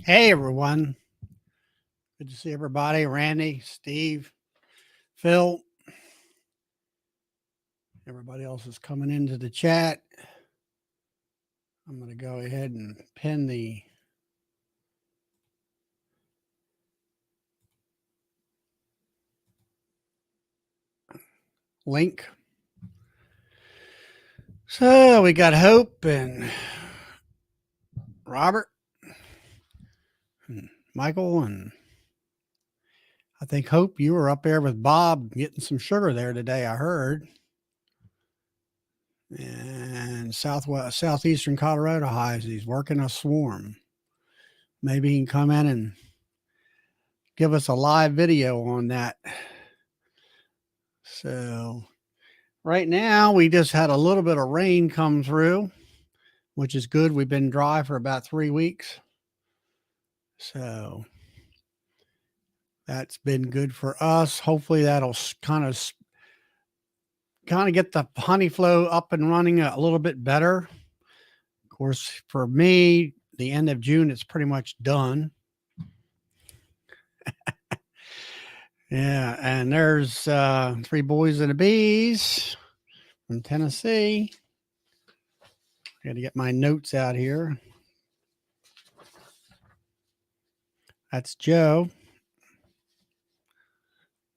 Hey everyone. Good to see everybody. Randy, Steve, Phil. Everybody else is coming into the chat. I'm going to go ahead and pin the link. So we got Hope and Robert and Michael, and I think Hope, you were up there with Bob getting some sugar there today, I heard. And southeastern Colorado hives, he's working a swarm. Maybe he can come in and give us a live video on that. So right now we just had a little bit of rain come through, which is good. We've been dry for about 3 weeks. So that's been good for us. Hopefully that'll kind of get the honey flow up and running a little bit better. Of course, for me, the end of June, it's pretty much done. Yeah, and there's 3 boys and the bees from Tennessee. Got to get my notes out here. That's Joe.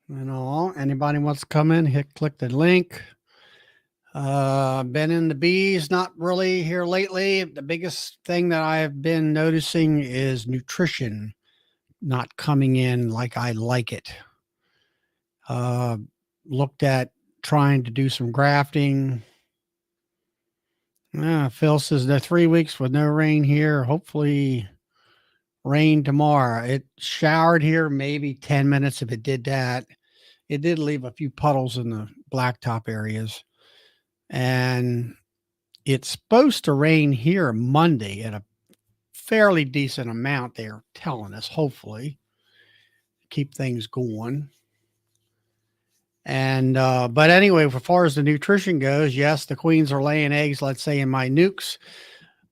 And all. Anybody wants to come in, click the link. Been in the bees, not really here lately. The biggest thing that I've been noticing is nutrition not coming in like I like it. Looked at trying to do some grafting. Phil says there are 3 weeks with no rain here. Hopefully rain tomorrow. It showered here maybe 10 minutes if it did that. It did leave a few puddles in the blacktop areas. And it's supposed to rain here Monday at a fairly decent amount, they're telling us, hopefully. Keep things going. And but anyway, as far as the nutrition goes, yes, the queens are laying eggs, let's say, in my nukes,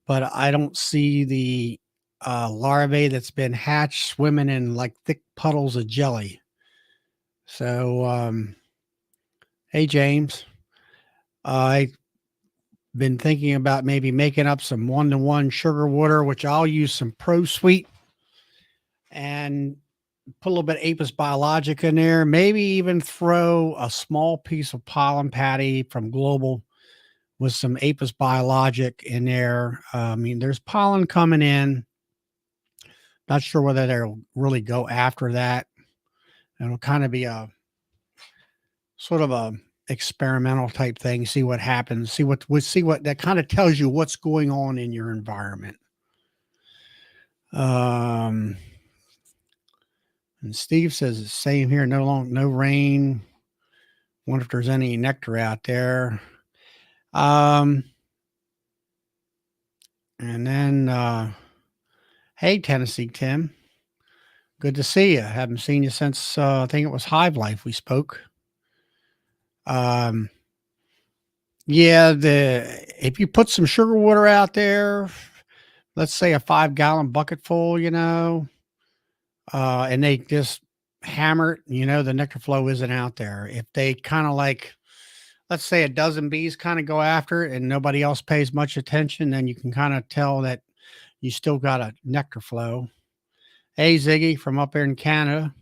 but I don't see the larvae that's been hatched swimming in like thick puddles of jelly. So hey James, I've been thinking about maybe making up some 1-to-1 sugar water, which I'll use some Pro Sweet and put a little bit of Apis biologic in there, maybe even throw a small piece of pollen patty from Global with some Apis biologic in there. I mean, there's pollen coming in. Not sure whether they'll really go after that. It'll kind of be a sort of a experimental type thing. See what happens. See what that kind of tells you what's going on in your environment. And Steve says the same here. No rain. Wonder if there's any nectar out there. And then, hey, Tennessee Tim. Good to see you. Haven't seen you since I think it was Hive Life we spoke. Yeah, if you put some sugar water out there, let's say a 5-gallon bucket full, and they just hammer it, the nectar flow isn't out there. If they kind of like, let's say a dozen bees kind of go after it and nobody else pays much attention, then you can kind of tell that you still got a nectar flow. Hey, Ziggy from up there in Canada.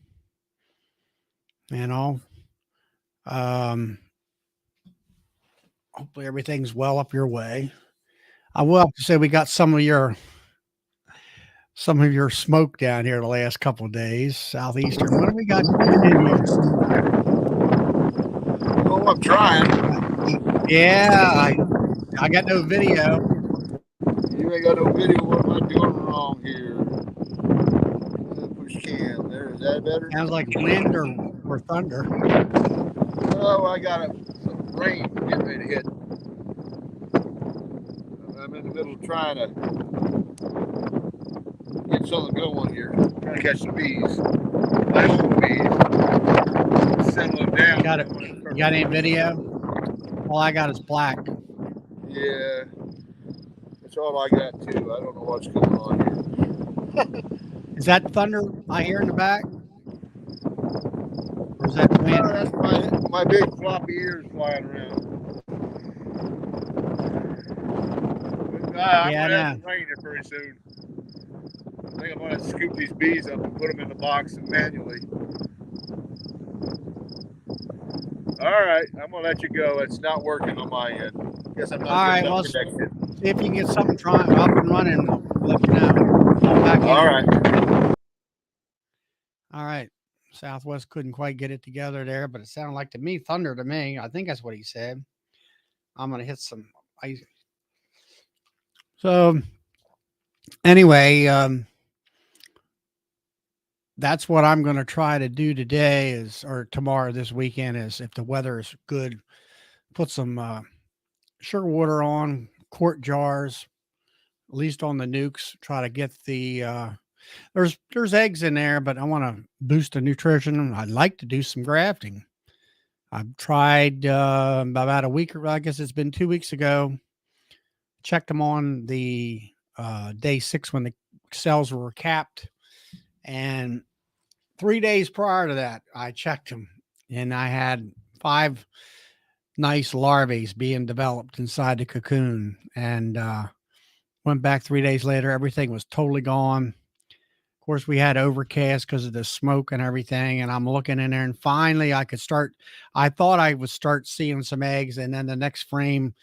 Hopefully everything's well up your way. I will have to say we got some of your smoke down here the last couple of days. Southeastern. What have we got coming in here? Oh, I'm trying. Yeah, I got no video. You ain't got no video. What am I doing wrong here? Push cam. There, is that better? Sounds like wind or thunder. Oh, I got some rain getting ready to hit. I'm in the middle of trying to get something going here. Trying to catch some bees. My own bees. Settle them down. You got any video? All I got is black. Yeah. That's all I got too. I don't know what's going on here. Is that thunder I hear in the back? Or is that Oh, wind? that's my big floppy ears flying around. I'm Yeah, I gonna have know. some rain here pretty soon. I think I'm gonna scoop these bees up and put them in the box manually. All right, I'm gonna let you go. It's not working on my end. Guess I'm All not good right. enough Well, connection. see if you can get something up and running. I'll let you know. Jump back in. All right. All right. Southwest couldn't quite get it together there, but it sounded like to me thunder to me. I think that's what he said. I'm gonna hit some ice. So anyway, that's what I'm going to try to do today is, or tomorrow, this weekend is, if the weather is good, put some sugar water on quart jars, at least on the nukes. Try to get the there's eggs in there, but I want to boost the nutrition. I'd like to do some grafting. I've tried about a week, or I guess it's been 2 weeks ago. Checked them on the day 6 when the cells were capped, and 3 days prior to that, I checked them, and I had 5 nice larvae being developed inside the cocoon. And went back 3 days later, everything was totally gone. Of course, we had overcast because of the smoke and everything. And I'm looking in there, and finally, I could start. I thought I would start seeing some eggs, and then the next frame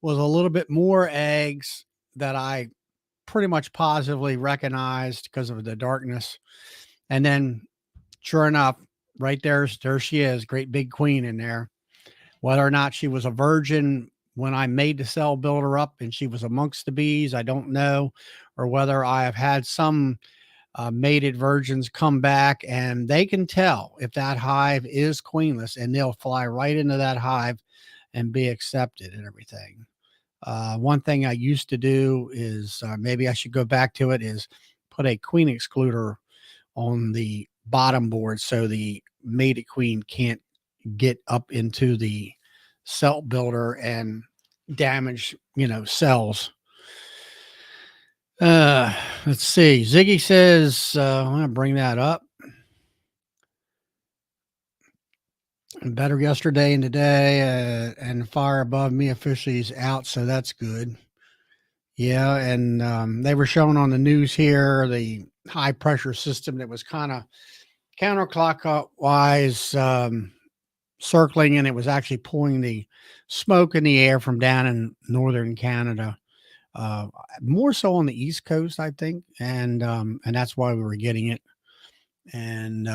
was a little bit more eggs that I pretty much positively recognized because of the darkness. And then sure enough, right there she is, great big queen in there. Whether or not she was a virgin when I made the cell builder up and she was amongst the bees, I don't know, or whether I have had some mated virgins come back and they can tell if that hive is queenless, and they'll fly right into that hive and be accepted and everything. One thing I used to do is maybe I should go back to it is put a queen excluder on the bottom board so the mated queen can't get up into the cell builder and damage, cells. Let's see. Ziggy says, I'm going to bring that up. Better yesterday and today, and fire above me officially is out, so that's good. Yeah, and they were showing on the news here the high pressure system that was kind of counterclockwise circling, and it was actually pulling the smoke in the air from down in northern Canada, uh, more so on the East Coast, I think, and that's why we were getting it. And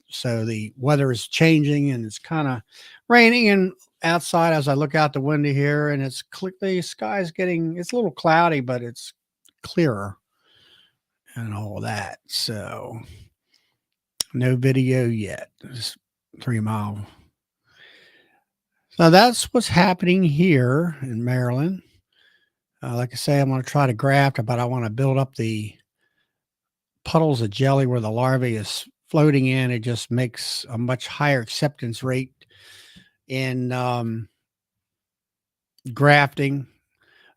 so the weather is changing, and it's kind of raining. And outside, as I look out the window here, and the sky's it's a little cloudy, but it's clearer and all that. So no video yet. Just 3 mile. So that's what's happening here in Maryland. Like I say, I'm going to try to graft, but I want to build up the puddles of jelly where the larvae is floating in. It just makes a much higher acceptance rate in grafting.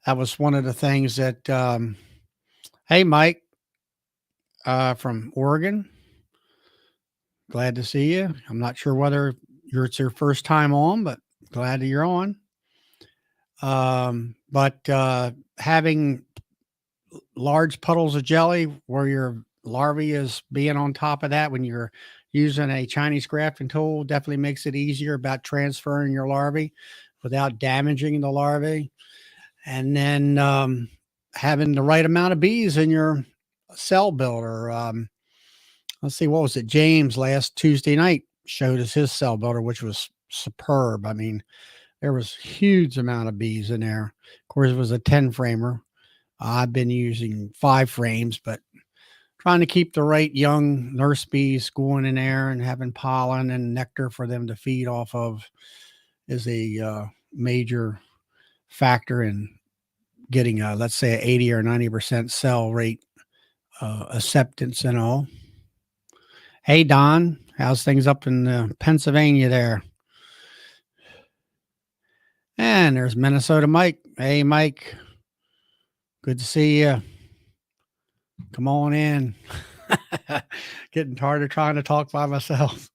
That was one of the things that, hey, Mike from Oregon, glad to see you. I'm not sure whether it's your first time on, but glad that you're on. But having large puddles of jelly where your larvae is being on top of that when you're using a Chinese grafting tool definitely makes it easier about transferring your larvae without damaging the larvae. And then having the right amount of bees in your cell builder. Let's see, what was it? James last Tuesday night showed us his cell builder, which was superb. I mean, there was huge amount of bees in there. Of course, it was a 10 framer. I've been using 5 frames, but trying to keep the right young nurse bees going in there and having pollen and nectar for them to feed off of is a major factor in getting, let's say, 80 or 90% cell rate acceptance and all. Hey, Don, how's things up in Pennsylvania there? And there's Minnesota Mike. Hey, Mike, good to see you. Come on in. Getting tired of trying to talk by myself.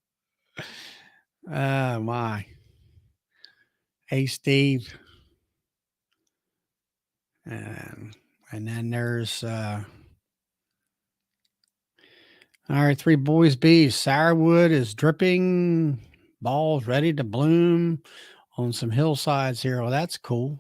Oh my. Hey Steve. And then there's all right, three boys bees. Sourwood is dripping, balls ready to bloom on some hillsides here. Well, that's cool.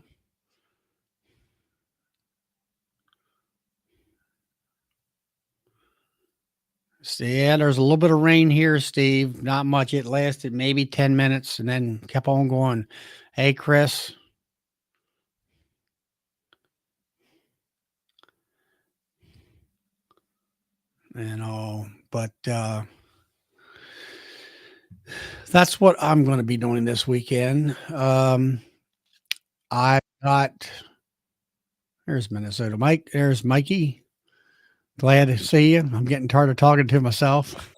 So, yeah, there's a little bit of rain here, Steve. Not much. It lasted maybe 10 minutes and then kept on going. Hey, Chris. And all, but that's what I'm going to be doing this weekend. I got there's Minnesota Mike. There's Mikey. Glad to see you. I'm getting tired of talking to myself.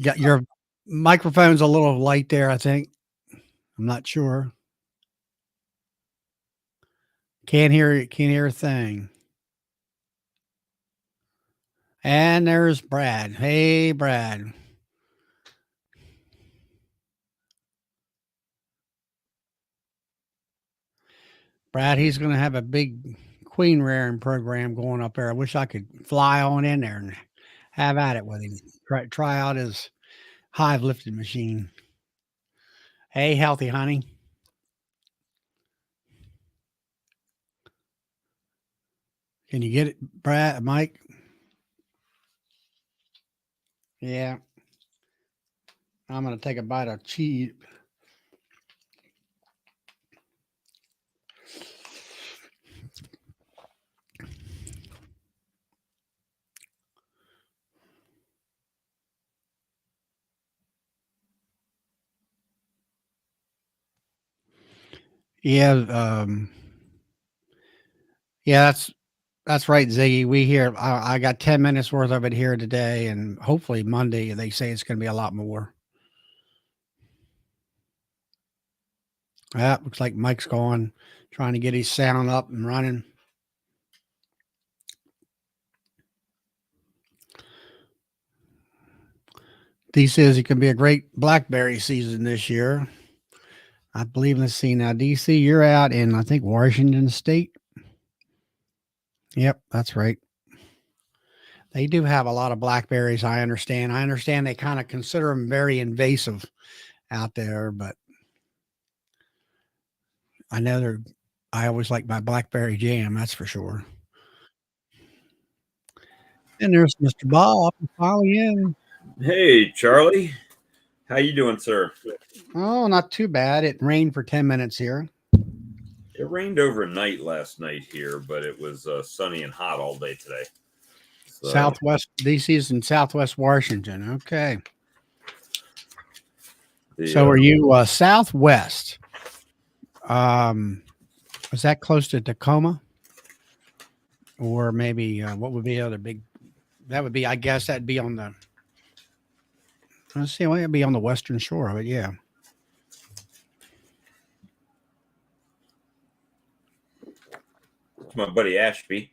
Got your microphone's a little light there, I think. I'm not sure. Can't hear it. Can't hear a thing. And there's Brad. Hey, Brad. Brad, he's going to have a big queen rearing program going up there. I wish I could fly on in there and have at it with him. Try out his hive lifting machine. Hey, healthy honey. Can you get it, Brad, Mike? Yeah. I'm going to take a bite of cheese. Yeah. Yeah, that's right, Ziggy. We hear I got 10 minutes worth of it here today, and hopefully Monday they say it's going to be a lot more. Yeah, looks like Mike's going, trying to get his sound up and running. D says it can be a great blackberry season this year. I believe, let's see now, DC, you're out in, I think, Washington State. Yep, that's right. They do have a lot of blackberries, I understand. I understand they kind of consider them very invasive out there, but I know I always like my blackberry jam, that's for sure. And there's Mr. Bob finally in. Hey, Charlie. How you doing, sir? Oh, not too bad. It rained for 10 minutes here. It rained overnight last night here, but it was sunny and hot all day today. So, Southwest DC's in Southwest Washington. Okay. So are you Southwest? Is that close to Tacoma? Or maybe what would be the other big? That would be, I guess, that'd be on the. Let's see, well, it'd be on the western shore of it. Yeah. it's my buddy Ashby.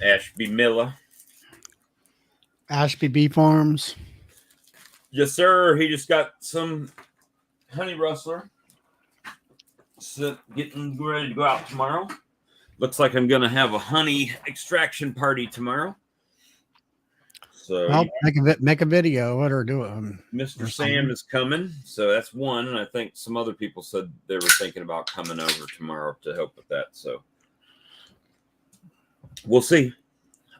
Ashby Miller. Ashby Bee Farms. Yes, sir. He just got some honey rustler. So getting ready to go out tomorrow. Looks like I'm going to have a honey extraction party tomorrow. So Well, make a video. What are doing? Mr. Sam is coming, so that's one. And I think some other people said they were thinking about coming over tomorrow to help with that. So we'll see.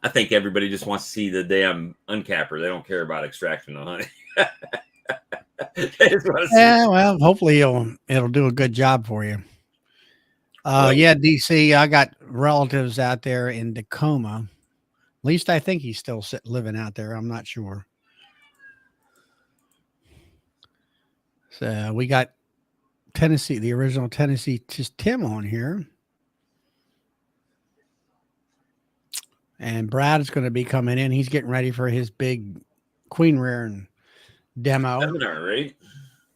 I think everybody just wants to see the damn uncapper. They don't care about extraction of honey. Yeah, well, hopefully it'll do a good job for you. Yeah, DC, I got relatives out there in Tacoma. At least I think he's still living out there. I'm not sure. So we got Tennessee, the original Tennessee, just Tim on here. And Brad is going to be coming in. He's getting ready for his big queen rearing demo. Seminar, right?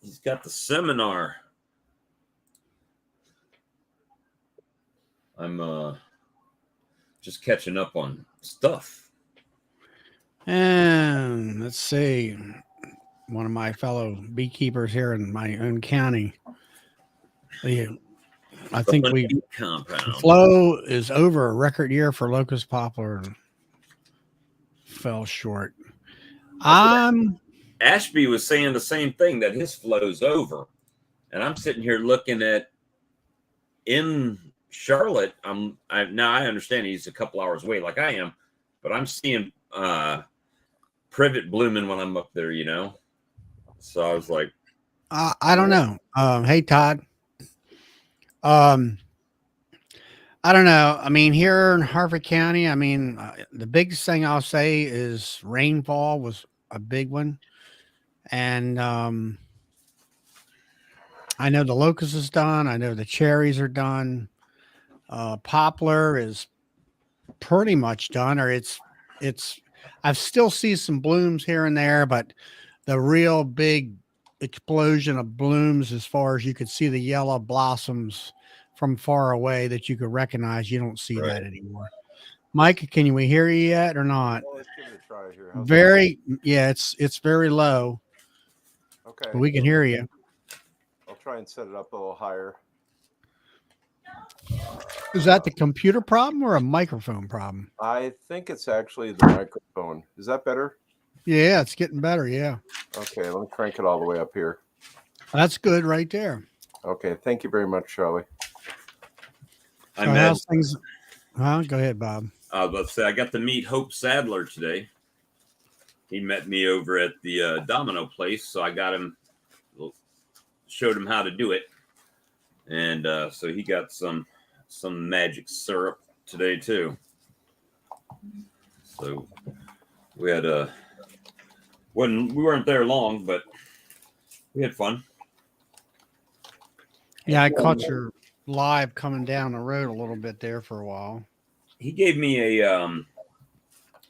He's got the seminar. I'm just catching up on stuff. And let's see. One of my fellow beekeepers here in my own county. I think The the compound. flow is over a record year for locust poplar and fell short. Ashby was saying the same thing, that his flow's over. And I'm sitting here looking at in Charlotte. Now I understand he's a couple hours away like I am, but I'm seeing privet blooming when I'm up there, So I was like, I don't know. Hey Todd. I don't know. I mean, here in Harford County, I mean, the biggest thing I'll say is rainfall was a big one. And I know the locust is done. I know the cherries are done. Poplar is pretty much done, or it's, I still see some blooms here and there, but the real big explosion of blooms, as far as you could see the yellow blossoms from far away that you could recognize, you don't see that anymore. Mike, can we hear you yet or not? Well, let's give it a try here. Yeah, it's very low. Okay. But we can hear you. I'll try and set it up a little higher. Is that the computer problem or a microphone problem? I think it's actually the microphone. Is that better? Yeah, it's getting better. Yeah. Okay, let me crank it all the way up here. That's good right there. Okay, thank you very much, Charlie. So how's things? Go ahead, Bob. I was about to say, I got to meet Hope Sadler today. He met me over at the Domino place, so I got him, showed him how to do it, and so he got some magic syrup today too. So we had we weren't there long, but we had fun. Yeah, I caught your live coming down the road a little bit there for a while. He gave me a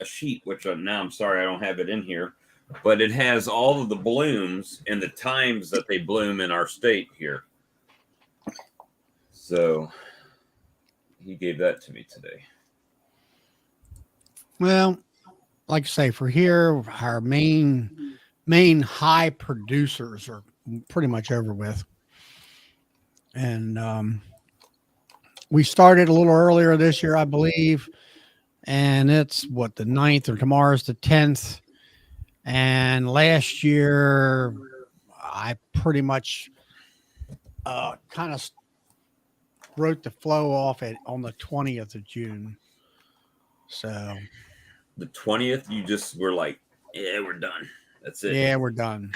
sheet, which now I'm sorry I don't have it in here, but it has all of the blooms and the times that they bloom in our state here. So he gave that to me today. Well, like I say, for here, our main high producers are pretty much over with. And we started a little earlier this year, I believe. And it's what, the 9th, or tomorrow's the 10th. And last year, I pretty much kind of wrote the flow off on the 20th of June. So the 20th, you just were like, yeah, we're done. That's it. Yeah, we're done.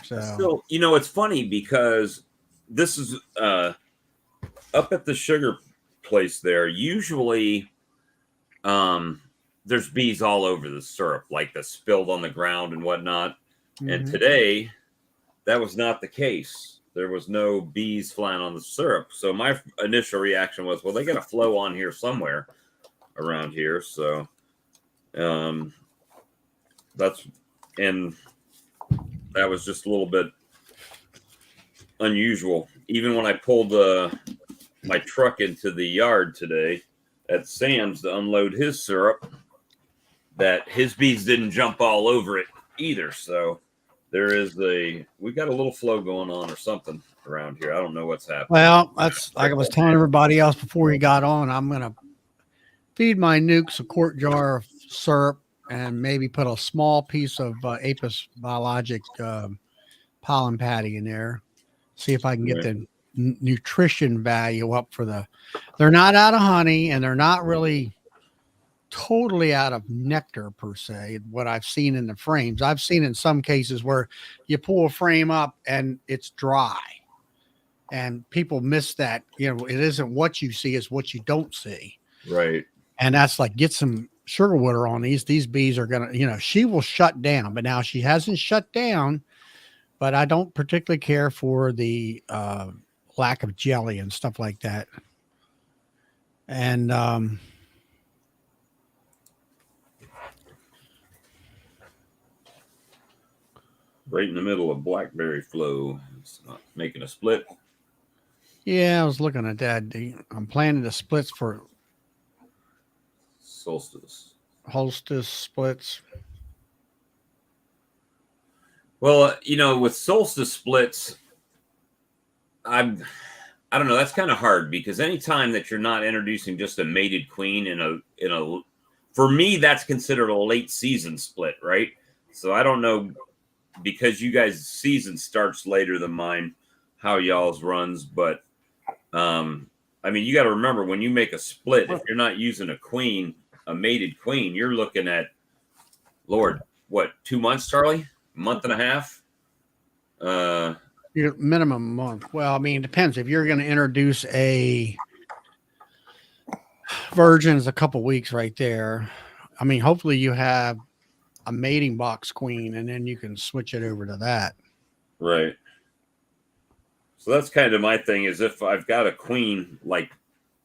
So still, it's funny because this is up at the sugar place there. Usually, there's bees all over the syrup, like the spilled on the ground and whatnot. Mm-hmm. And today, that was not the case. There was no bees flying on the syrup. So my initial reaction was, well, they got to flow on here somewhere around here. So that was just a little bit unusual. Even when I pulled my truck into the yard today at Sam's to unload his syrup, that his bees didn't jump all over it either. So we got a little flow going on or something around here. I don't know what's happening. Well, that's like I was telling everybody else before he got on. I'm going to feed my nukes a quart jar of syrup and maybe put a small piece of Apis biologic pollen patty in there. See if I can get the nutrition value up they're not out of honey and they're not really totally out of nectar per se. What I've seen in the frames, I've seen in some cases where you pull a frame up and it's dry and people miss that. It isn't what you see, it's what you don't see. Right. And that's like, get some sugar water on these bees are going to, she will shut down, but now she hasn't shut down, but I don't particularly care for the lack of jelly and stuff like that. And right in the middle of blackberry flow. It's not making a split. Yeah, I was looking at that. I'm planning the splits for Solstice. Holstis splits. Well, with solstice splits, I don't know. That's kind of hard because anytime that you're not introducing just a mated queen for me, that's considered a late season split, right? So I don't know, because you guys' season starts later than mine, how y'all's runs, but I mean, you got to remember when you make a split, if you're not using a mated queen, you're looking at, Lord, what, 2 months, Charlie? A month and a half? Your minimum month. Well, I mean, it depends. If you're going to introduce a virgin, is a couple weeks right there. I mean, hopefully you have a mating box queen, and then you can switch it over to that. Right. So that's kind of my thing, is if I've got a queen like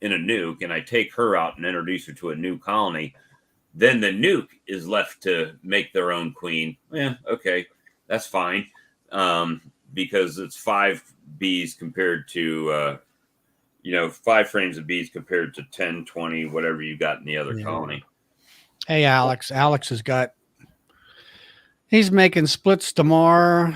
in a nuke and I take her out and introduce her to a new colony, then the nuke is left to make their own queen. Yeah, okay, that's fine. Because it's 5 bees compared to, 5 frames of bees compared to 10, 20, whatever you got in the other Yeah. colony. Hey, Alex. Alex he's making splits tomorrow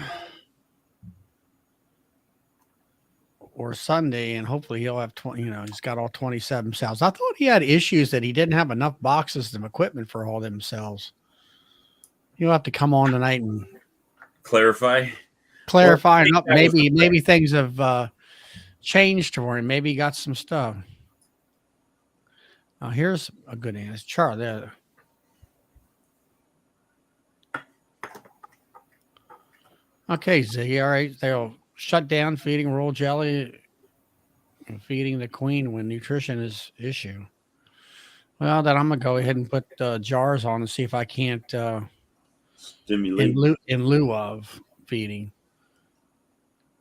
or Sunday, and hopefully he'll have 20, he's got all 27 cells. I thought he had issues that he didn't have enough boxes of equipment for all them cells. You'll have to come on tonight and Clarify. clarify. Well, Maybe things have changed for him. Maybe he got some stuff. Now here's a good answer. Charlie there. Okay, Z. All right. They'll shut down feeding royal jelly and feeding the queen when nutrition is issue. Well, then I'm gonna go ahead and put jars on and see if I can't stimulate. in lieu of feeding.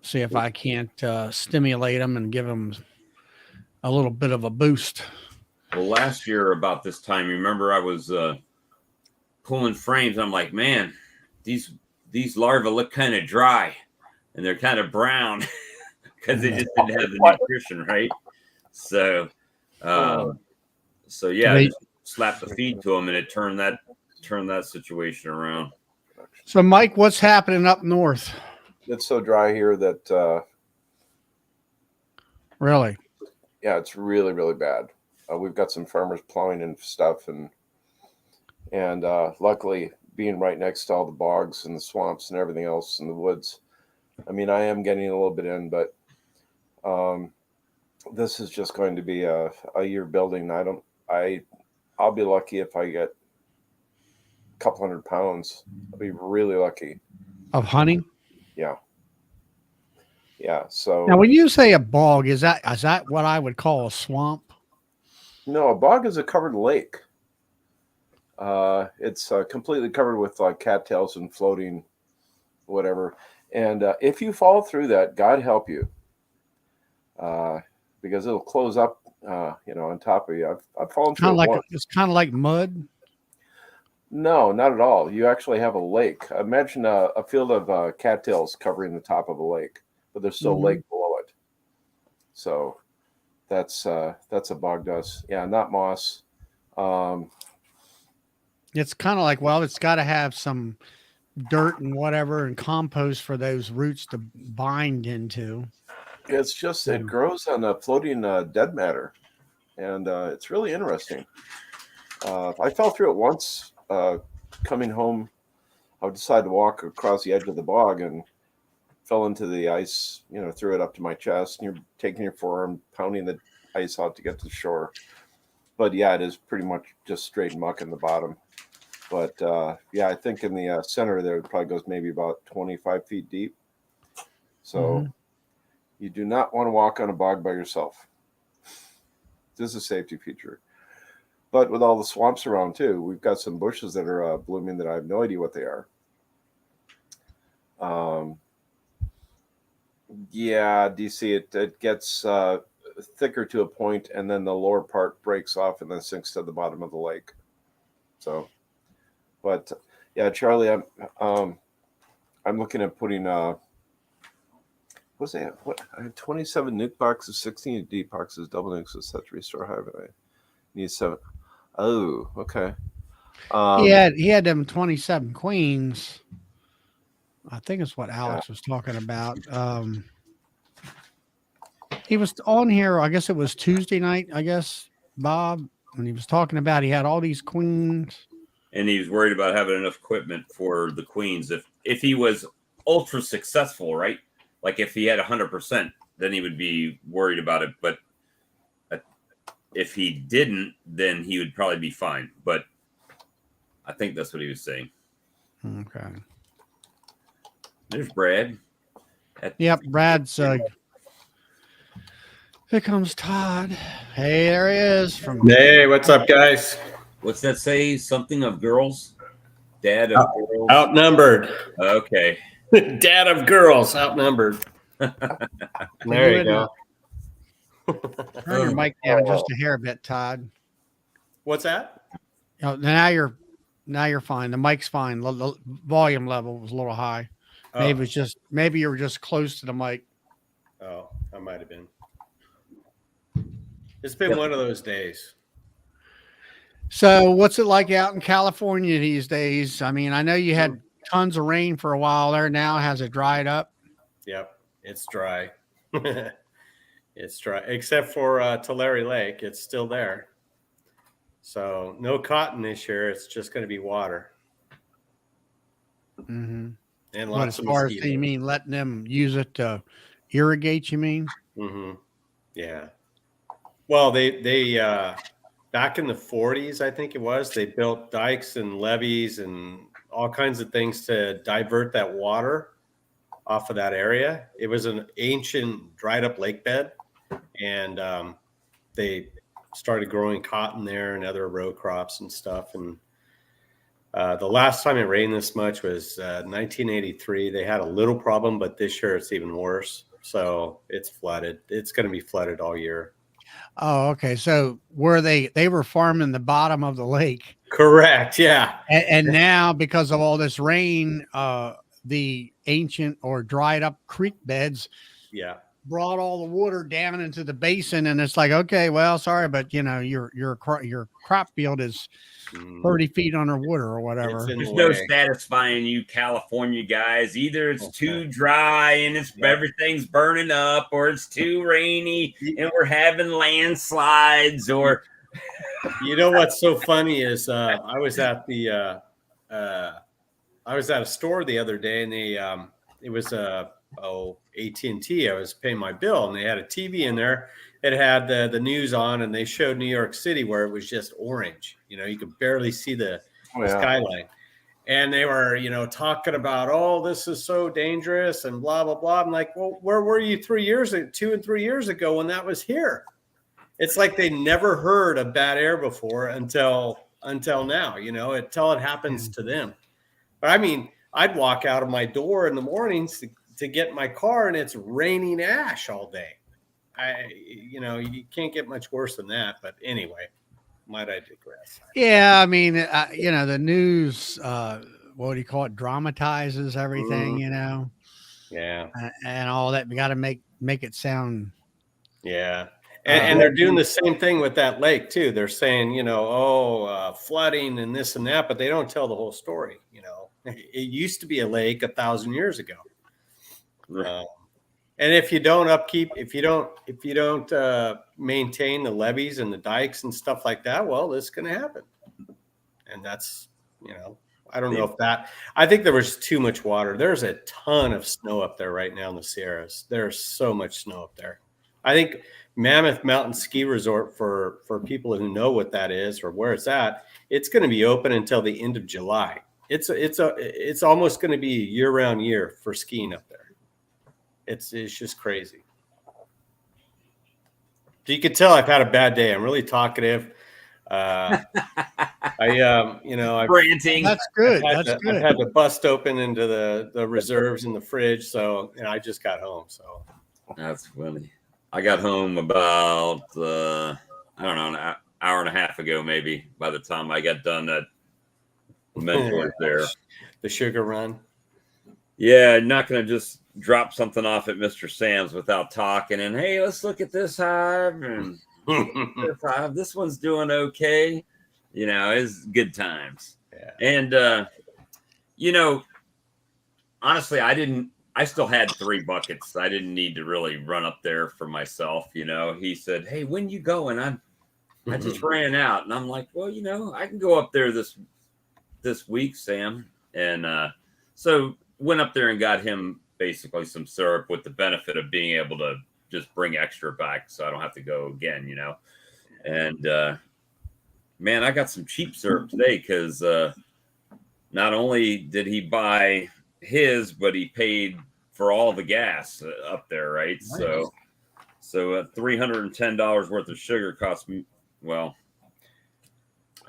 See if I can't stimulate them and give them a little bit of a boost. Well, last year about this time, remember I was pulling frames. I'm like, man, these larvae look kind of dry and they're kind of brown because they just didn't have the nutrition, right? So, yeah, just slap the feed to them and it turned that situation around. So, Mike, what's happening up north? It's so dry here that really, yeah, it's really, really bad. We've got some farmers plowing and stuff, and luckily being right next to all the bogs and the swamps and everything else in the woods, I mean, I am getting a little bit in, but this is just going to be a year building. I'll be lucky if I get a couple 100 pounds. I'll be really lucky. Of honey? Yeah. Yeah. So now, when you say a bog, is that what I would call a swamp? No, a bog is a covered lake. It's completely covered with cattails and floating whatever. And if you fall through that, God help you, because it'll close up, on top of you. I've fallen through it once. It's kind of like mud. No, not at all. You actually have a lake. Imagine a field of cattails covering the top of a lake, but there's still a lake below it. So that's a bog dust. Yeah, not moss. It's kind of like, well, it's got to have some dirt and whatever and compost for those roots to bind into. It's just it grows on a floating dead matter, and it's really interesting. I fell through it once coming home. I decided to walk across the edge of the bog and fell into the ice, threw it up to my chest, and you're taking your forearm, pounding the ice out to get to the shore. But yeah, it is pretty much just straight muck in the bottom. But yeah, I think in the center there, it probably goes maybe about 25 feet deep. So you do not want to walk on a bog by yourself. This is a safety feature. But with all the swamps around too, we've got some bushes that are blooming that I have no idea what they are. Yeah, DC, it gets thicker to a point, and then the lower part breaks off and then sinks to the bottom of the lake. So, but yeah, Charlie, I'm looking at putting What's that? What? I had 27 nuke boxes, 16 deep boxes, double nukes with set to restore hive. I need 7. Oh, okay. He had them 27 queens. I think it's what Alex was talking about. He was on here, I guess it was Tuesday night, I guess, Bob, when he was talking about he had all these queens. And he was worried about having enough equipment for the queens. If he was ultra successful, right? Like if he had 100%, then he would be worried about it. But if he didn't, then he would probably be fine. But I think that's what he was saying. Okay. There's Brad. Yep, Brad's. Here comes Todd. Hey, there he is. Hey, what's up, guys? What's that say? Something of girls? Dad of girls? Outnumbered. Okay. Dad of girls, outnumbered. There you go. Turn your mic down just a hair bit, Todd. What's that? Now you're fine. The mic's fine. The volume level was a little high. Oh. Maybe you were just close to the mic. Oh, I might have been. It's been one of those days. So what's it like out in California these days? I mean, I know you had tons of rain for a while there. Now has it dried up? Yep, it's dry. It's dry, except for Tulare Lake. It's still there. So no cotton this year. It's just going to be water. Mm-hmm. And What, lots as of far as mosquitoes. you mean letting them use it to irrigate, you mean? Mm-hmm. Yeah. Well, they back in the 40s, I think it was, they built dikes and levees and all kinds of things to divert that water off of that area. It was an ancient dried up lake bed, and they started growing cotton there and other row crops and stuff. And the last time it rained this much was 1983. They had a little problem, but this year it's even worse. So it's flooded. It's going to be flooded all year. Oh, okay. So they were farming the bottom of the lake. Correct. Yeah. And now because of all this rain, the ancient or dried up creek beds brought all the water down into the basin, and it's like, okay, well, sorry, but your crop field is 30 feet underwater or whatever. There's no satisfying you California guys. Either it's too dry and everything's burning up, or it's too rainy and we're having landslides. Or you know what's so funny is I was at a store the other day, and it was AT&T. I was paying my bill, and they had a TV in there. It had the news on, and they showed New York City where it was just orange. You could barely see the skyline. And they were, talking about, oh, this is so dangerous and blah, blah, blah. I'm like, well, where were you 2 and 3 years ago when that was here? It's like they never heard of bad air before until now, until it happens to them. But I mean, I'd walk out of my door in the mornings to get in my car, and it's raining ash all day. You can't get much worse than that. But anyway, might I digress? Yeah, I mean, the news, what do you call it? Dramatizes everything, Yeah, and all that. We got to make it sound. Yeah, and they're doing the same thing with that lake too. They're saying, flooding and this and that, but they don't tell the whole story. It used to be a lake 1,000 years ago. And if you don't maintain the levees and the dikes and stuff like that, well, this is going to happen. And that's, I don't know if I think there was too much water. There's a ton of snow up there right now in the Sierras. There's so much snow up there. I think Mammoth Mountain Ski Resort, for people who know what that is or where it's at, it's going to be open until the end of July. It's almost going to be a year-round year for skiing up there. It's just crazy. So you can tell I've had a bad day. I'm really talkative. Ranting. That's good. I've had to bust open into the reserves in the fridge. So, I just got home. So that's funny. I got home about an hour and a half ago, maybe. By the time I got done at Mentorship there, the sugar run. Yeah, not gonna just drop something off at Mr. Sam's without talking, and hey, let's look at this hive and this hive. This one's doing okay. You know, it's good times. Yeah. And you know, honestly, I still had 3 buckets. I didn't need to really run up there for myself. You know, he said, "Hey, when you going?" I just ran out, and I'm like, "Well, you know, I can go up there this week, Sam." And so went up there and got him basically some syrup with the benefit of being able to just bring extra back, so I don't have to go again. You know, and man, I got some cheap syrup today because not only did he buy his, but he paid for all the gas up there, right? Nice. So $310 worth of sugar cost me, well,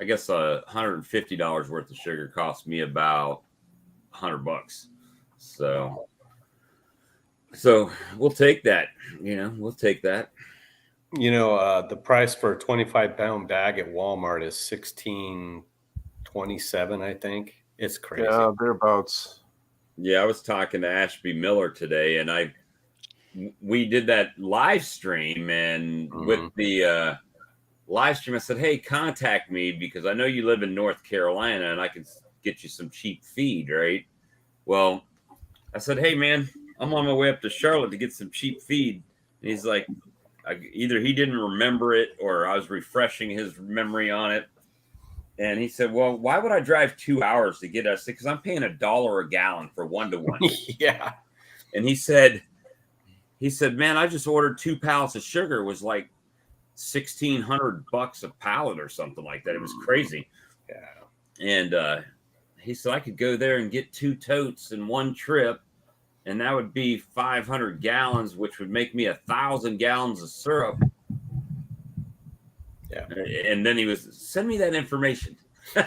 I guess $150 worth of sugar cost me about $100. So we'll take that. You know, we'll take that. You know, the price for a 25-pound bag at Walmart is $16.27, I think. It's crazy. Yeah, thereabouts. Yeah, I was talking to Ashby Miller today, and we did that live stream, and with the live stream, I said, "Hey, contact me because I know you live in North Carolina, and I can get you some cheap feed, right?" Well, I said, "Hey, man, I'm on my way up to Charlotte to get some cheap feed," and he's like, either he didn't remember it or I was refreshing his memory on it. And he said, "Well, why would I drive 2 hours to get us? Because I'm paying $1 a gallon for 1-to-1." Yeah. And he said, "Man, I just ordered 2 pallets of sugar. It was like $1,600 a pallet or something like that. It was crazy." Yeah. And he said, "I could go there and get 2 totes in one trip, and that would be 500 gallons, which would make me 1,000 gallons of syrup." Yeah. And then he was, "Send me that information." So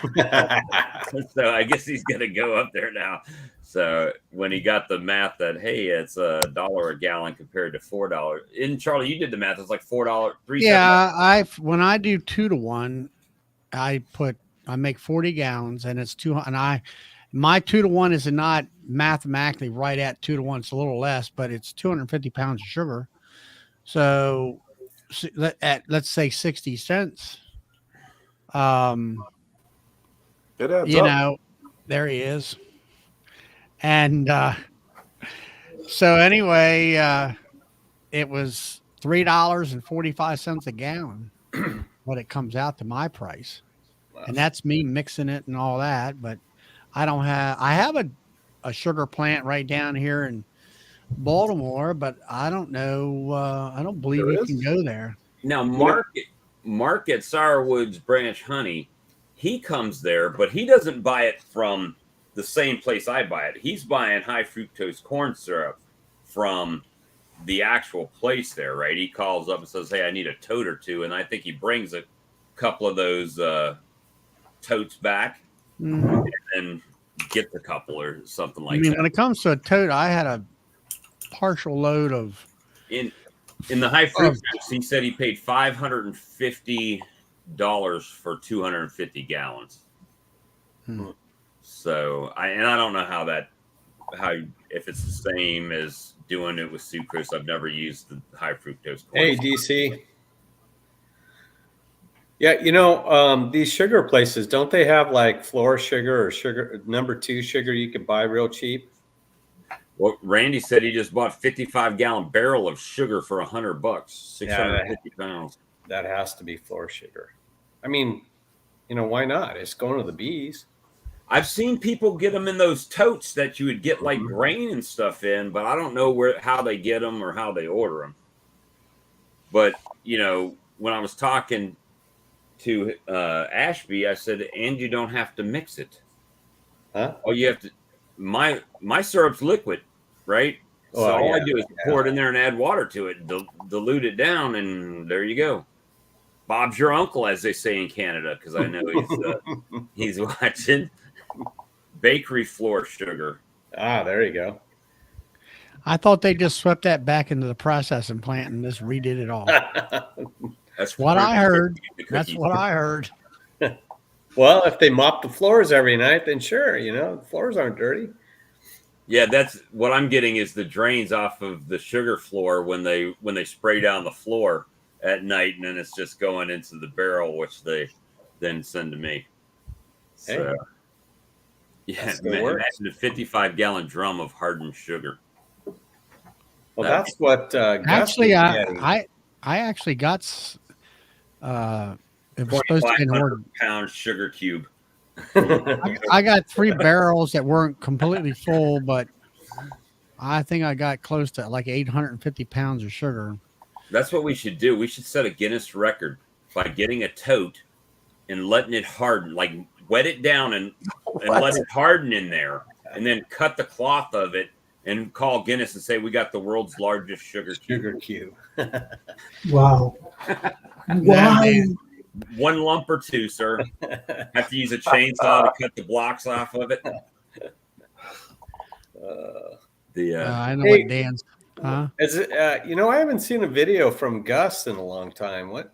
I guess he's going to go up there now. So when he got the math that, hey, it's $1 a gallon compared to $4. And Charlie, you did the math. It's like $4. Yeah, when I do 2-to-1, I make 40 gallons, and it's 200. And my 2-to-1 is not mathematically right at 2-to-1. It's a little less, but it's 250 pounds of sugar. So let's say 60 cents. It adds you up. know, there he is. And so anyway, it was $3.45 a gallon what it comes out to my price. Wow. And that's me mixing it and all that. But I have a sugar plant right down here in Baltimore, but I don't know. I don't believe you can go there. Now, Mark at Sourwoods Branch Honey, he comes there, but he doesn't buy it from the same place I buy it. He's buying high fructose corn syrup from the actual place there, right? He calls up and says, "Hey, I need a tote or 2," and I think he brings a couple of those totes back and gets a couple or something like that. When it comes to a tote, I had a partial load of in the high fructose. He said he paid $550 for 250 gallons. So I don't know how if it's the same as doing it with sucrose. I've never used the high fructose corn. Hey, DC. Yeah, you know, these sugar places, don't they have like floor sugar or sugar number 2 sugar you can buy real cheap? Well, Randy said he just bought 55-gallon barrel of sugar for $100, 650 pounds. That has to be floor sugar. I mean, you know, why not? It's going to the bees. I've seen people get them in those totes that you would get like grain and stuff in, but I don't know how they get them or how they order them. But, you know, when I was talking to Ashby, I said, "And you don't have to mix it." Huh? Oh, you have to. My syrup's liquid, right? So all I do is pour it in there and add water to it, dilute it down, and there you go. Bob's your uncle, as they say in Canada, because I know he's watching. Bakery floor sugar. Ah, there you go. I thought they just swept that back into the processing plant and just redid it all. That's what I heard. That's what I heard. Well, if they mop the floors every night, then sure, you know, the floors aren't dirty. Yeah, that's what I'm getting is the drains off of the sugar floor when they spray down the floor at night, and then it's just going into the barrel, which they then send to me. So Hey, yeah, still works. imagine a 55-gallon drum of hardened sugar. Well, That- that's what Gus Actually, was I getting. I actually got it was supposed to be an 2,500 order. pound sugar cube. I got 3 barrels that weren't completely full, but I think I got close to like 850 pounds of sugar. That's what we should do. We should set a Guinness record by getting a tote and letting it harden, like wet it down and let it harden in there, and then cut the cloth of it and call Guinness and say we got the world's largest sugar cube. Sugar cube. Wow. Yeah, Why? man. 1 lump or 2, sir. Have to use a chainsaw to cut the blocks off of it. I know Hey. what Dan's. Huh? Is it, I haven't seen a video from Gus in a long time. What?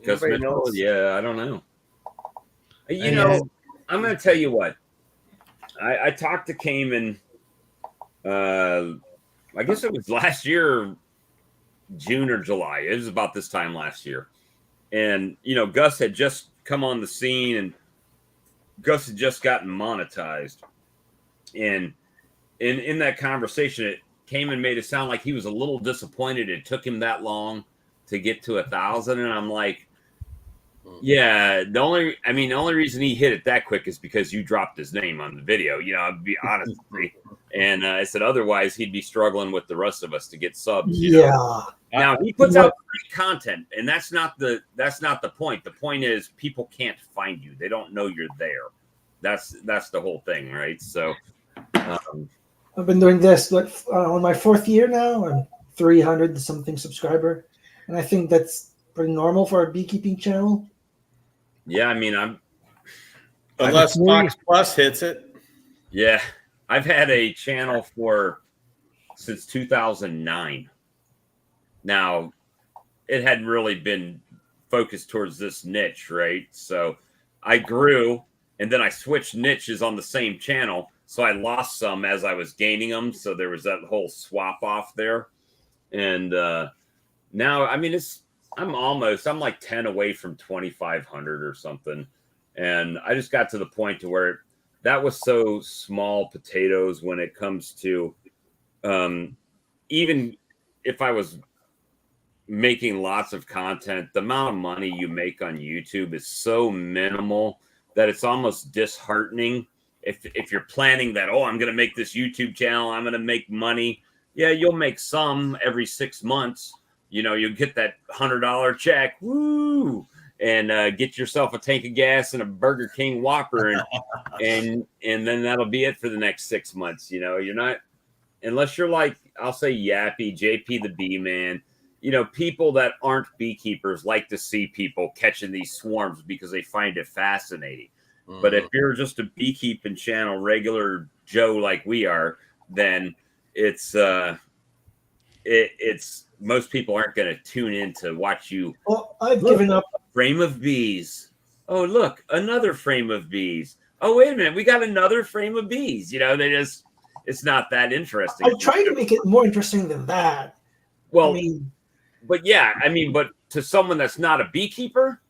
Gus Anybody Mitchell, knows? yeah, I don't know. You Yeah. know, I'm going to tell you what. I talked to Cayman. I guess it was last year, June or July. It was about this time last year. And, Gus had just come on the scene, and Gus had just gotten monetized. And in that conversation, it came and made it sound like he was a little disappointed it took him that long to get to 1,000. And I'm like, yeah, the only reason he hit it that quick is because you dropped his name on the video. I'll be honest with you. And I said, otherwise he'd be struggling with the rest of us to get subs. Yeah. Now he puts out great content, and that's not the point. The point is people can't find you; they don't know you're there. That's the whole thing, right? So, I've been doing this on my 4th year now. I'm 300 something subscriber, and I think that's pretty normal for a beekeeping channel. yeah, I'm Unless Fox Plus hits it. yeah, I've had a channel since 2009. Now, it hadn't really been focused towards this niche, right? So I grew, and then I switched niches on the same channel. So I lost some as I was gaining them. So there was that whole swap off there. And now, I'm like 10 away from 2,500 or something. And I just got to the point to where that was so small potatoes when it comes to even if I was making lots of content, the amount of money you make on YouTube is so minimal that it's almost disheartening. If you're planning that, I'm going to make this YouTube channel, I'm going to make money. Yeah, you'll make some every 6 months. You'll get that $100 check, woo, and get yourself a tank of gas and a Burger King Whopper, and then that'll be it for the next 6 months. You're not, unless you're like, I'll say Yappy, JP the Bee Man. People that aren't beekeepers like to see people catching these swarms because they find it fascinating. Mm-hmm. But if you're just a beekeeping channel, regular Joe like we are, then it's most people aren't going to tune in to watch you. Well, I've given up. Frame of bees. Oh, look, another frame of bees. Oh, wait a minute, we got another frame of bees. It's not that interesting. I try to make it more interesting than that. Well, but to someone that's not a beekeeper,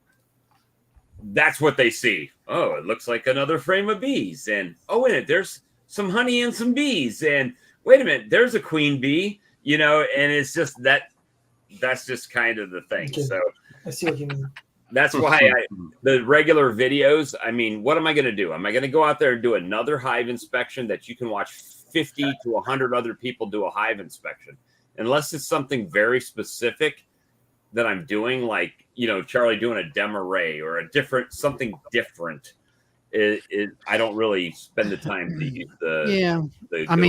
that's what they see. Oh, it looks like another frame of bees. And, wait a minute, there's some honey and some bees. And wait a minute, there's a queen bee, and it's just that's just kind of the thing. Okay. So I see what you mean. That's why the regular videos, what am I going to do? Am I going to go out there and do another hive inspection that you can watch 50 to 100 other people do a hive inspection? Unless it's something very specific that I'm doing, like, Charlie doing a demarray or something different. I don't really spend the time to use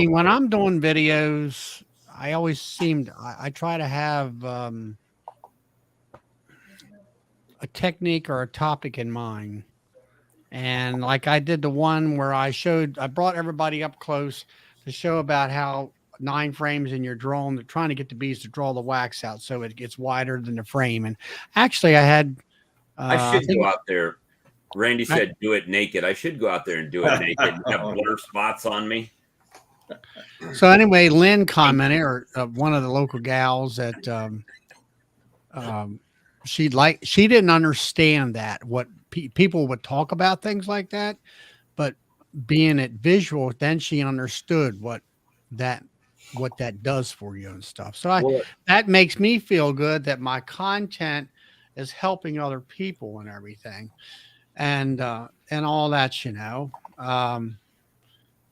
when I'm doing videos, I always I try to have a technique or a topic in mind. And like I did the one where I brought everybody up close to show about how 9 frames in your drone, they're trying to get the bees to draw the wax out so it gets wider than the frame. And actually I had I should go out there. Randy said do it naked. I should go out there and do it naked and have blur spots on me. So anyway, Lynn commented, or one of the local gals that she didn't understand that what people would talk about things like that, but being it visual, then she understood that what that does for you and stuff. So Well, that makes me feel good that my content is helping other people and everything, and all that,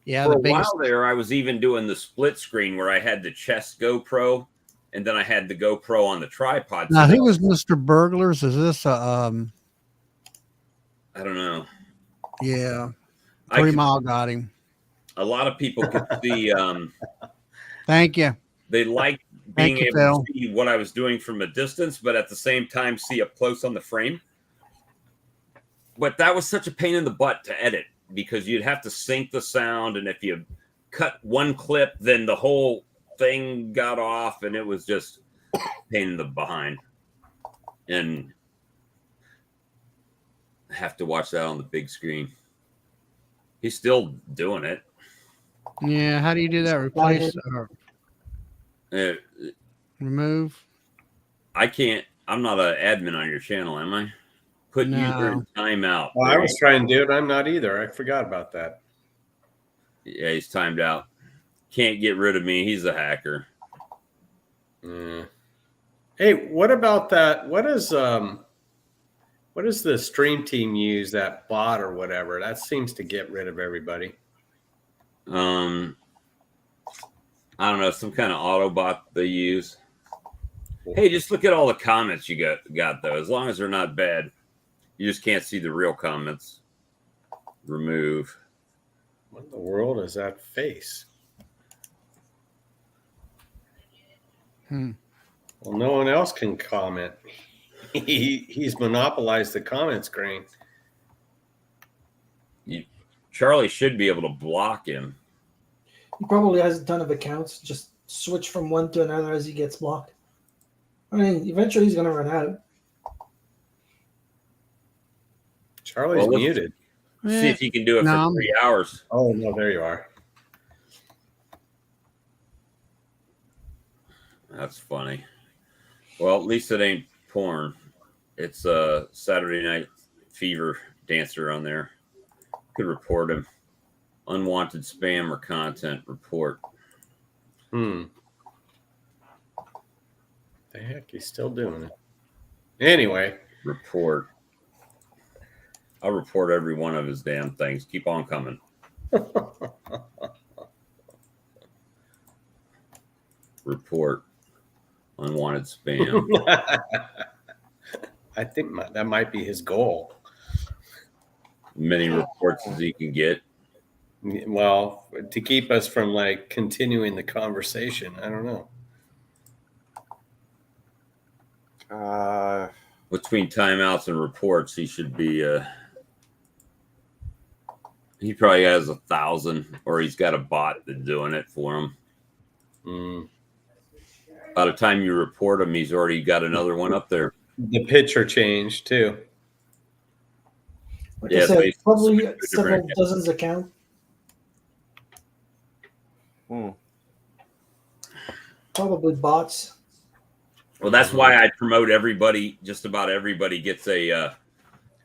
yeah, for the a biggest. while there, I was even doing the split screen where I had the chest GoPro, and then I had the GoPro on the tripod. Now, So who was Mr. Burglars? Is this I don't know. yeah, I 3 could, Mile got him. a lot of people could see. Thank you. They liked being Thank you, able Phil. to see what I was doing from a distance, but at the same time see up close on the frame. But that was such a pain in the butt to edit because you'd have to sync the sound, and if you cut one clip, then the whole thing got off, and it was just a pain in the behind. And I have to watch that on the big screen. He's still doing it. Yeah, how do you do that? Replace Uh, remove? I can't. I'm not an admin on your channel, am I? Put user in No. timeout. Well, I was trying to do it. I'm not either. I forgot about that. Yeah, he's timed out. Can't get rid of me. He's a hacker. Hey, what about that? What does the stream team use, that bot or whatever? That seems to get rid of everybody. I don't know, some kind of Autobot they use. Hey, just look at all the comments you got though. As long as they're not bad, you just can't see the real comments. Remove. What in the world is that face? Well, no one else can comment. He's monopolized the comment screen. Charlie should be able to block him. He probably has a ton of accounts. Just switch from one to another as he gets blocked. I mean, eventually he's going to run out. Charlie's Well, muted. See if you can do it No, for 3 hours. Oh, no, there you are. That's funny. Well, at least it ain't porn. It's a Saturday Night Fever dancer on there. Could report him. Unwanted spam or content report. The heck, he's still doing it. Anyway. Report. I'll report every one of his damn things. Keep on coming. Report. Unwanted spam. I think that might be his goal. Many reports as he can get. Well, to keep us from like continuing the conversation. I don't know. Between timeouts and reports, he should be. He probably has 1,000, or he's got a bot that's doing it for him. By the time you report him, he's already got another one up there. The picture changed too. Like Yeah, I said, so probably several dozens accounts. Probably bots. Well, that's why I promote everybody. Just about everybody gets a.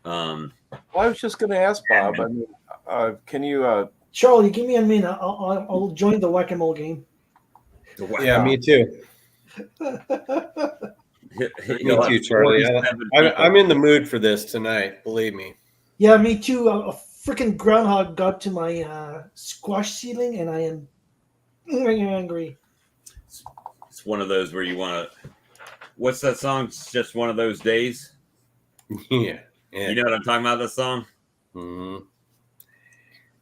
Well, I was just going to ask Bob. I mean, can you? Charlie, give me a minute. I'll join the whack-a-mole game. Yeah, me too. Me too, Charlie. I'm in the mood for this tonight. Believe me. Yeah, me too. A freaking groundhog got to my squash ceiling, and I am angry. It's one of those where you want to. What's that song? It's just one of those days. Yeah. You know what I'm talking about? That song. And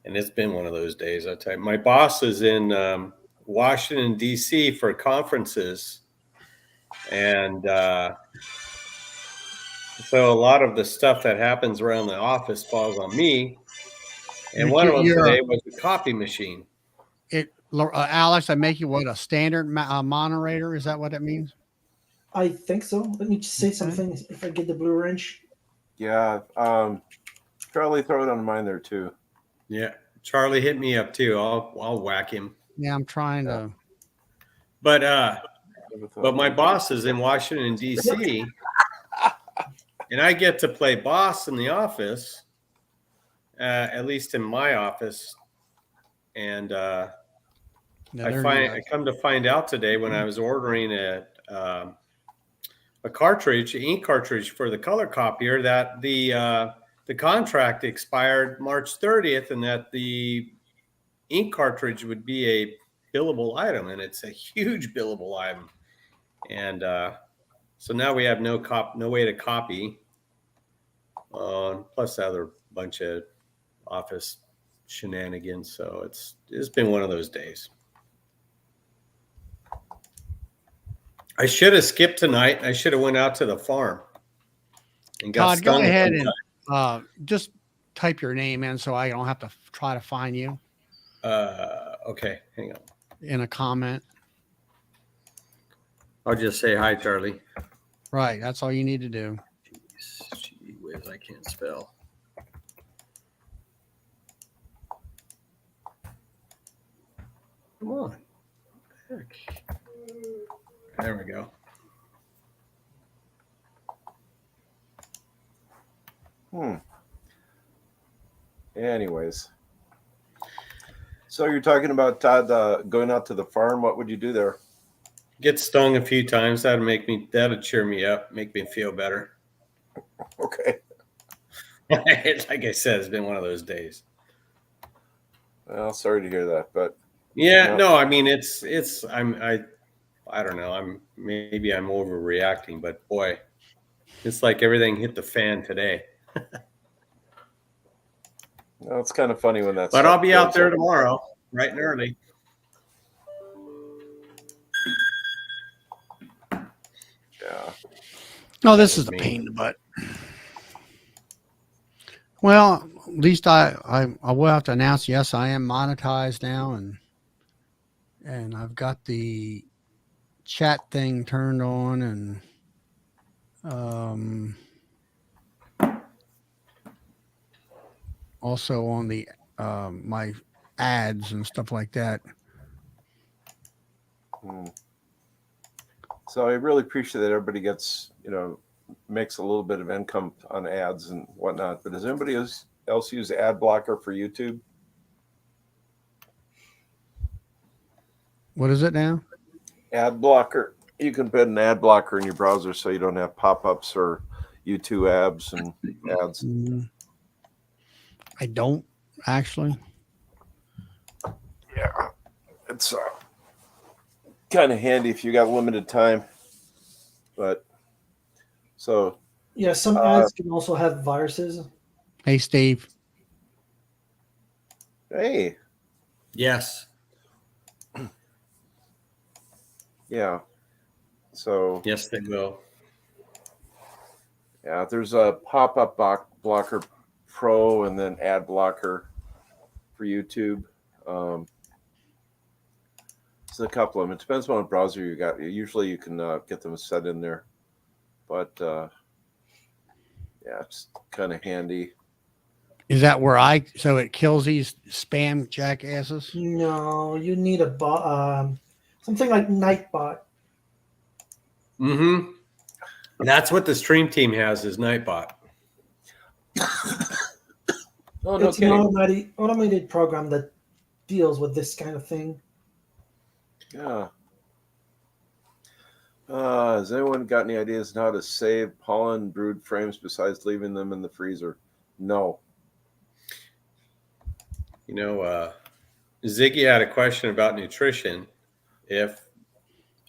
it's been one of those days. I tell you, my boss is in Washington D.C. for conferences, and so a lot of the stuff that happens around the office falls on me. And one of them today was the coffee machine. Alex, I make you what, a standard moderator? Is that what it means? I think so. Let me just say something. If I get the blue wrench. Yeah. Charlie, throw it on mine there too. Yeah. Charlie hit me up too. I'll whack him. Yeah, I'm trying to. But my boss is in Washington D.C. and I get to play boss in the office, at least in my office. And No, I they're nuts. come to find out today when I was ordering a cartridge, an ink cartridge for the color copier, that the contract expired March 30th, and that the ink cartridge would be a billable item, and it's a huge billable item. And so now we have no way to copy. Plus other bunch of office shenanigans. So it's been one of those days. I should have skipped tonight. I should have went out to the farm and got Todd, go stung. ahead and just type your name in so I don't have to try to find you Okay, hang on. in a comment. I'll just say hi, Charlie. Right, that's all you need to do. Gee whiz, I can't spell. Come on. Heck. There we go. Anyways, so you're talking about Todd going out to the farm. What would you do there? Get stung a few times. That'd cheer me up, make me feel better. Okay. Like I said, it's been one of those days. Well, sorry to hear that, but yeah, no, I mean I don't know. Maybe I'm overreacting, but boy, it's like everything hit the fan today. well, it's kind of funny when that's. But I'll be out there tomorrow, bright and early. Yeah. No, this is a pain in the butt. Well, at least I will have to announce, yes, I am monetized now, and I've got the chat thing turned on, and also on the my ads and stuff like that. So I really appreciate that everybody gets, makes a little bit of income on ads and whatnot. But does anybody else use ad blocker for YouTube? What is it now? Ad blocker. You can put an ad blocker in your browser so you don't have pop-ups or YouTube ads and ads. I don't actually. Yeah, it's kind of handy if you got limited time. But so Yeah, some ads can also have viruses. Hey, Steve. hey, Yes. yeah. So Yes, they will. yeah, there's a pop-up blocker pro and then ad blocker for YouTube. It's a couple of them. It depends on what browser you got. Usually you can get them set in there, but yeah, it's kind of handy. Is that where so it kills these spam jackasses? No, you need a bot, something like Nightbot. Mm-hmm. That's what the stream team has, is Nightbot. Oh, no It's an kidding. automated program that deals with this kind of thing. Yeah. Has anyone got any ideas on how to save pollen brood frames besides leaving them in the freezer? No. Ziggy had a question about nutrition. If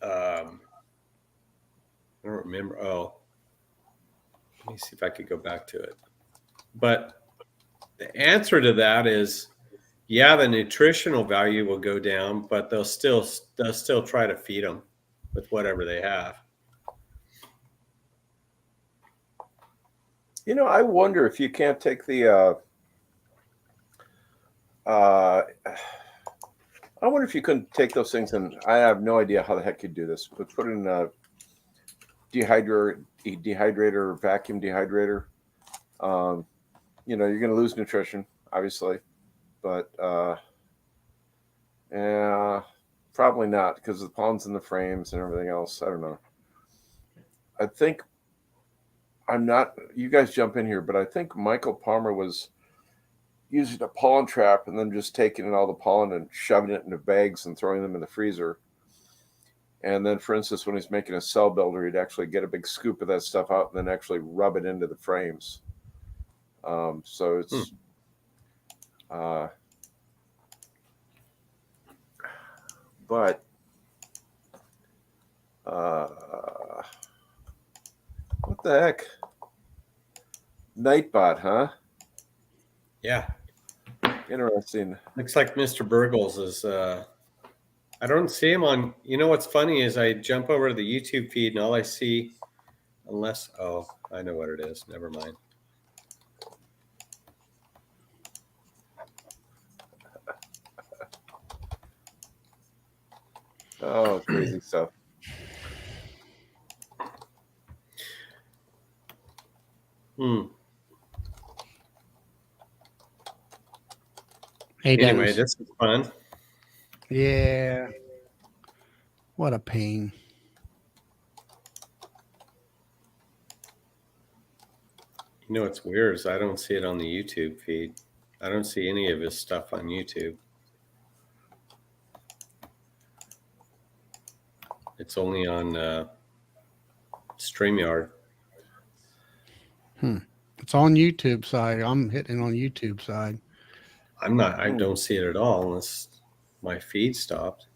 I don't remember. Oh, let me see if I could go back to it. But the answer to that is, yeah, the nutritional value will go down, but they'll still try to feed them with whatever they have. I wonder if you can't take the I wonder if you couldn't take those things, and I have no idea how the heck you'd do this, but put in a dehydrator, vacuum dehydrator. You're going to lose nutrition, obviously, but Yeah, probably not because the pollen's in the frames and everything else. I don't know. I think I'm not. You guys jump in here, but I think Michael Palmer was using a pollen trap and then just taking in all the pollen and shoving it into bags and throwing them in the freezer. And then, for instance, when he's making a cell builder, he'd actually get a big scoop of that stuff out and then actually rub it into the frames. So it's, but what the heck? Nightbot, huh? Yeah. Interesting. Looks like Mr. Burgles is. I don't see him on. You know what's funny is I jump over to the YouTube feed and all I see, unless I know what it is. Never mind. Oh, crazy stuff. Hey, Anyway, Dennis. this is fun. Yeah. What a pain. You know what's weird is I don't see it on the YouTube feed. I don't see any of his stuff on YouTube. It's only on StreamYard. It's on YouTube side. I'm hitting on YouTube side. I don't see it at all unless my feed stopped.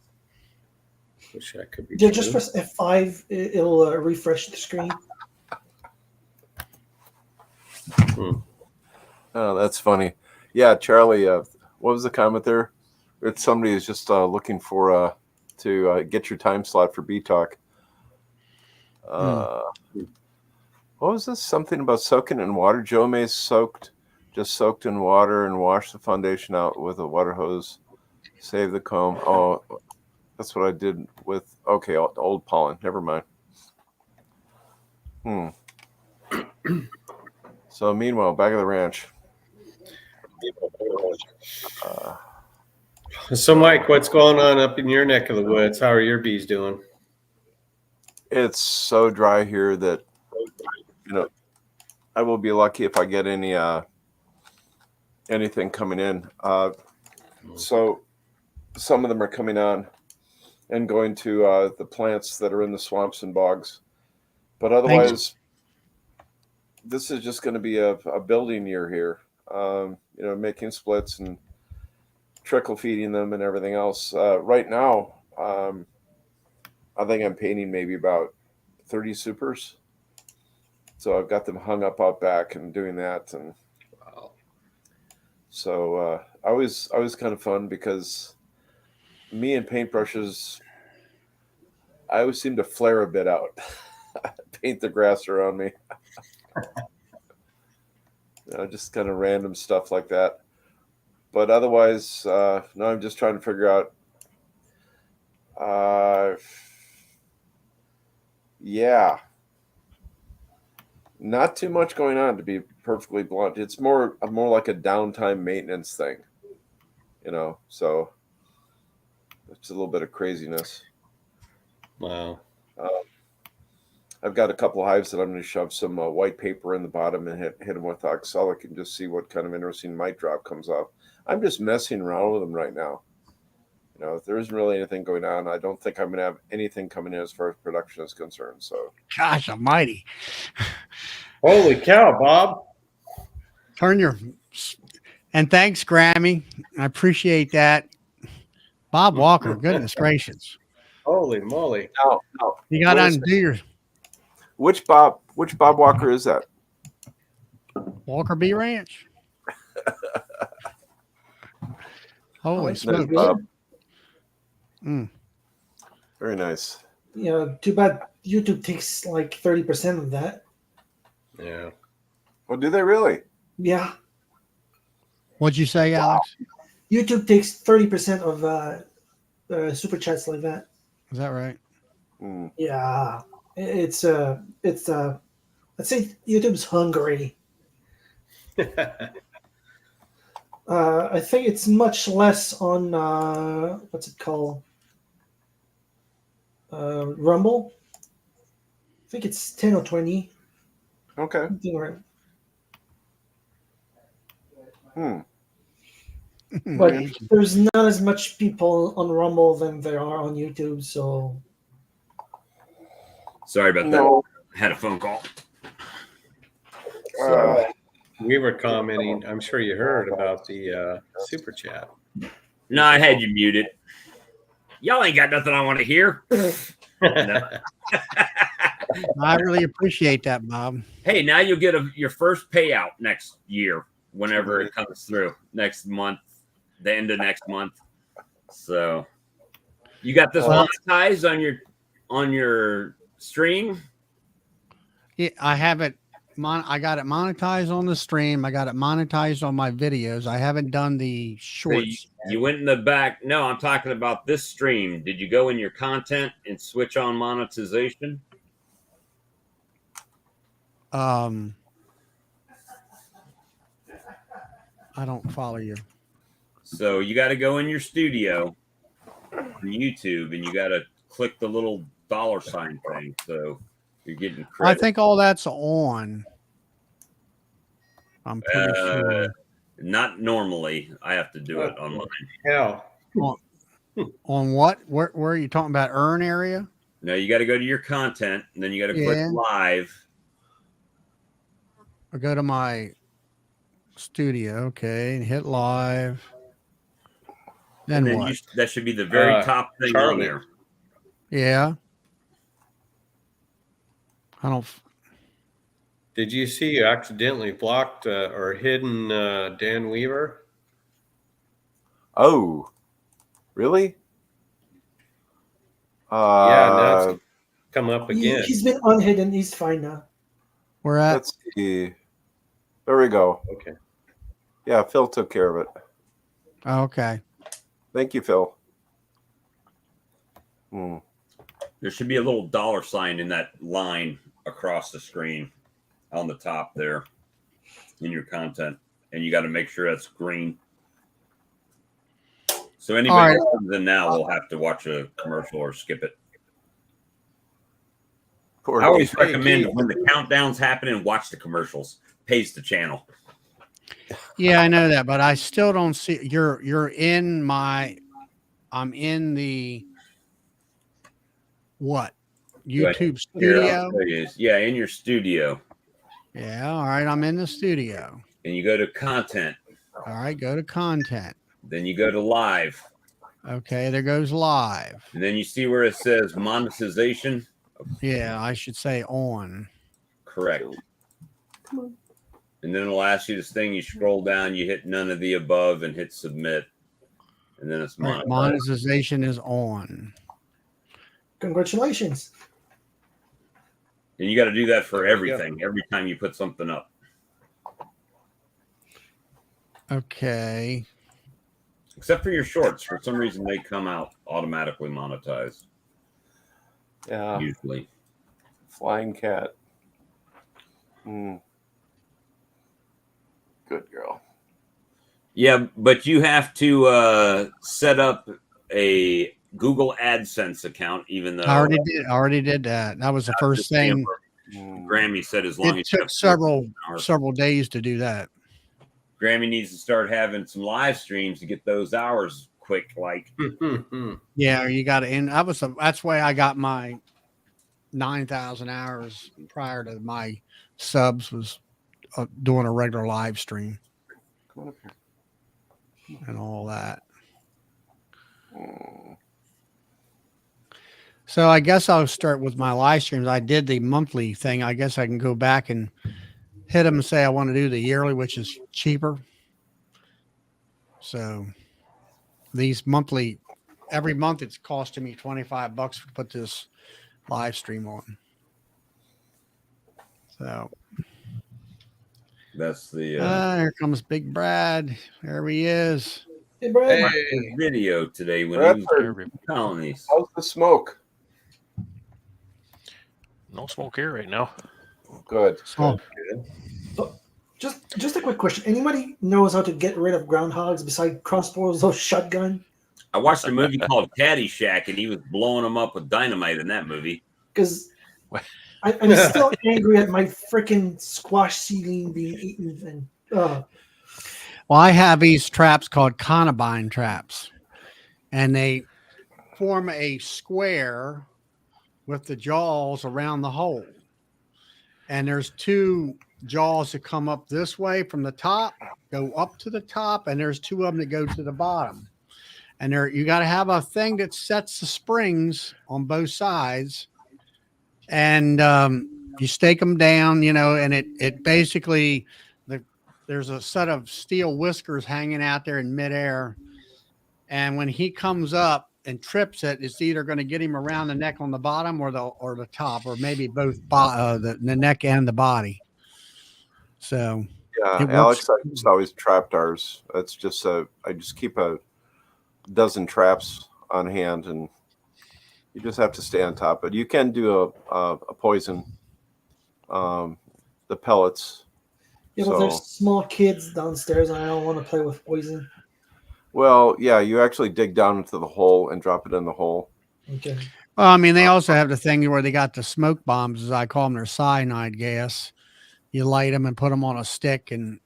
Which I could be. Yeah, just press F5. It'll refresh the screen. Oh, that's funny. Yeah, Charlie, what was the comment there? It's somebody who's just looking for to get your time slot for Bee Talk. What was this? Something about soaking in water. Joe May soaked in water and washed the foundation out with a water hose. Save the comb. Oh, that's what I did with, okay, old pollen. Never mind. So meanwhile, back at the ranch. So, Mike, what's going on up in your neck of the woods? How are your bees doing? It's so dry here that, I will be lucky if I get any anything coming in. So some of them are coming on and going to the plants that are in the swamps and bogs. But otherwise, this is just going to be a building year here. Making splits and trickle feeding them and everything else. Right now, I think I'm painting maybe about 30 supers. So I've got them hung up out back and doing that. And Wow. so I was kind of fun because me and paintbrushes, I always seem to flare a bit out. Paint the grass around me. Just kind of random stuff like that. But otherwise, no, I'm just trying to figure out. Not too much going on, to be perfectly blunt. It's more like a downtime maintenance thing, so it's a little bit of craziness. Wow. I've got a couple of hives that I'm going to shove some white paper in the bottom and hit them with oxalic and just see what kind of interesting mite drop comes off. I'm just messing around with them right now. There isn't really anything going on. I don't think I'm going to have anything coming in as far as production is concerned. So, Gosh almighty. Holy cow, Bob. And thanks, Grammy. I appreciate that. Bob Walker, goodness gracious. Holy moly. No. You got to undo your Which Bob Walker is that? Walker Bee Ranch. Holy smokes. Bob. Very nice. Too bad YouTube takes like 30% of that. Yeah. Well, do they really? Yeah. What'd you say, Alex? YouTube takes 30% of super chats like that. Is that right? Yeah. It's let's say YouTube's hungry. I think it's much less on what's it called? Rumble. I think it's 10 or 20. Okay. Something like. But there's not as much people on Rumble than there are on YouTube, so Sorry about No. that. Had a phone call. Uh, We were commenting. I'm sure you heard about the super chat. No, I had you muted. Y'all ain't got nothing I want to hear. No. I really appreciate that, Bob. Hey, now you'll get your first payout next year, whenever it comes through next month, the end of next month. So you got this monetized on your stream? Yeah, I have it. I got it monetized on the stream. I got it monetized on my videos. I haven't done the shorts. You went in the back. No, I'm talking about this stream. Did you go in your content and switch on monetization? I don't follow you. So you got to go in your studio on YouTube and you got to click the little $sign thing. So you're getting credit. I think all that's on. I'm pretty sure. Not normally. I have to do it on mine. Hell. On what? Where are you talking about? Earn area? No, you got to go to your content and then you got to click live. I go to my studio, okay, and hit live. Then what? That should be the very top thing on there. Yeah. I don't. Did you see you accidentally blocked or hidden Dan Weaver? Oh, really? Yeah, now it's come up again. He's been unhidden. He's fine now. We're at. Let's see. There we go. Okay. Yeah, Phil took care of it. Okay. Thank you, Phil. There should be a little $sign in that line across the screen on the top there in your content. And you got to make sure that's green. So anybody that comes in now will have to watch a commercial or skip it. I always recommend when the countdown's happening, watch the commercials. Pays the channel. Yeah, I know that, but I still don't see you're in my. I'm in the what? YouTube studio. Yeah, in your studio. Yeah, all right. I'm in the studio. And you go to content. All right, go to content. Then you go to live. Okay, there goes live. And then you see where it says monetization. Yeah, I should say on. Correct. And then it'll ask you this thing. You scroll down, you hit none of the above and hit submit. And then it's monetized. Monetization is on. Congratulations. And you got to do that for everything, every time you put something up. Okay. Except for your shorts. For some reason, they come out automatically monetized. Yeah. Usually. Flying cat. Good girl. Yeah, but you have to set up a Google AdSense account, even though I already did that. That was the first thing. Grammy said as long as it took several days to do that. Grammy needs to start having some live streams to get those hours quick. Like, yeah, you got to. And that's why I got my 9,000 hours prior to my subs was doing a regular live stream. Come on up here. And all that. So I guess I'll start with my live streams. I did the monthly thing. I guess I can go back and hit them and say I want to do the yearly, which is cheaper. So these monthly, every month it's costing me $25 to put this live stream on. So that's the here comes Big Brad. There he is. Hey, Brad. Hey. Video today when he was in colonies. How's the smoke? No smoke here right now. Good. Oh. Just a quick question. Anybody knows how to get rid of groundhogs besides crossbows or shotgun? I watched a movie called Caddyshack, and he was blowing them up with dynamite in that movie. Because I'm still angry at my freaking squash seedling being eaten. And Well, I have these traps called conabine traps, and they form a square with the jaws around the hole. And there's 2 jaws that come up this way from the top, go up to the top, and there's 2 of them that go to the bottom. And there, you got to have a thing that sets the springs on both sides, and you stake them down, and it basically there's a set of steel whiskers hanging out there in midair, and when he comes up and trips it, it's either going to get him around the neck on the bottom or the top, or maybe both the neck and the body. So Yeah, it Alex, works. I just always trapped ours. That's just I just keep a dozen traps on hand, and you just have to stay on top. But you can do a poison, the pellets. yeah, but there's small kids downstairs, and I don't want to play with poison. Well, yeah, you actually dig down into the hole and drop it in the hole. Okay. Well, I mean, they also have the thing where they got the smoke bombs, as I call them, they're cyanide gas. You light them and put them on a stick and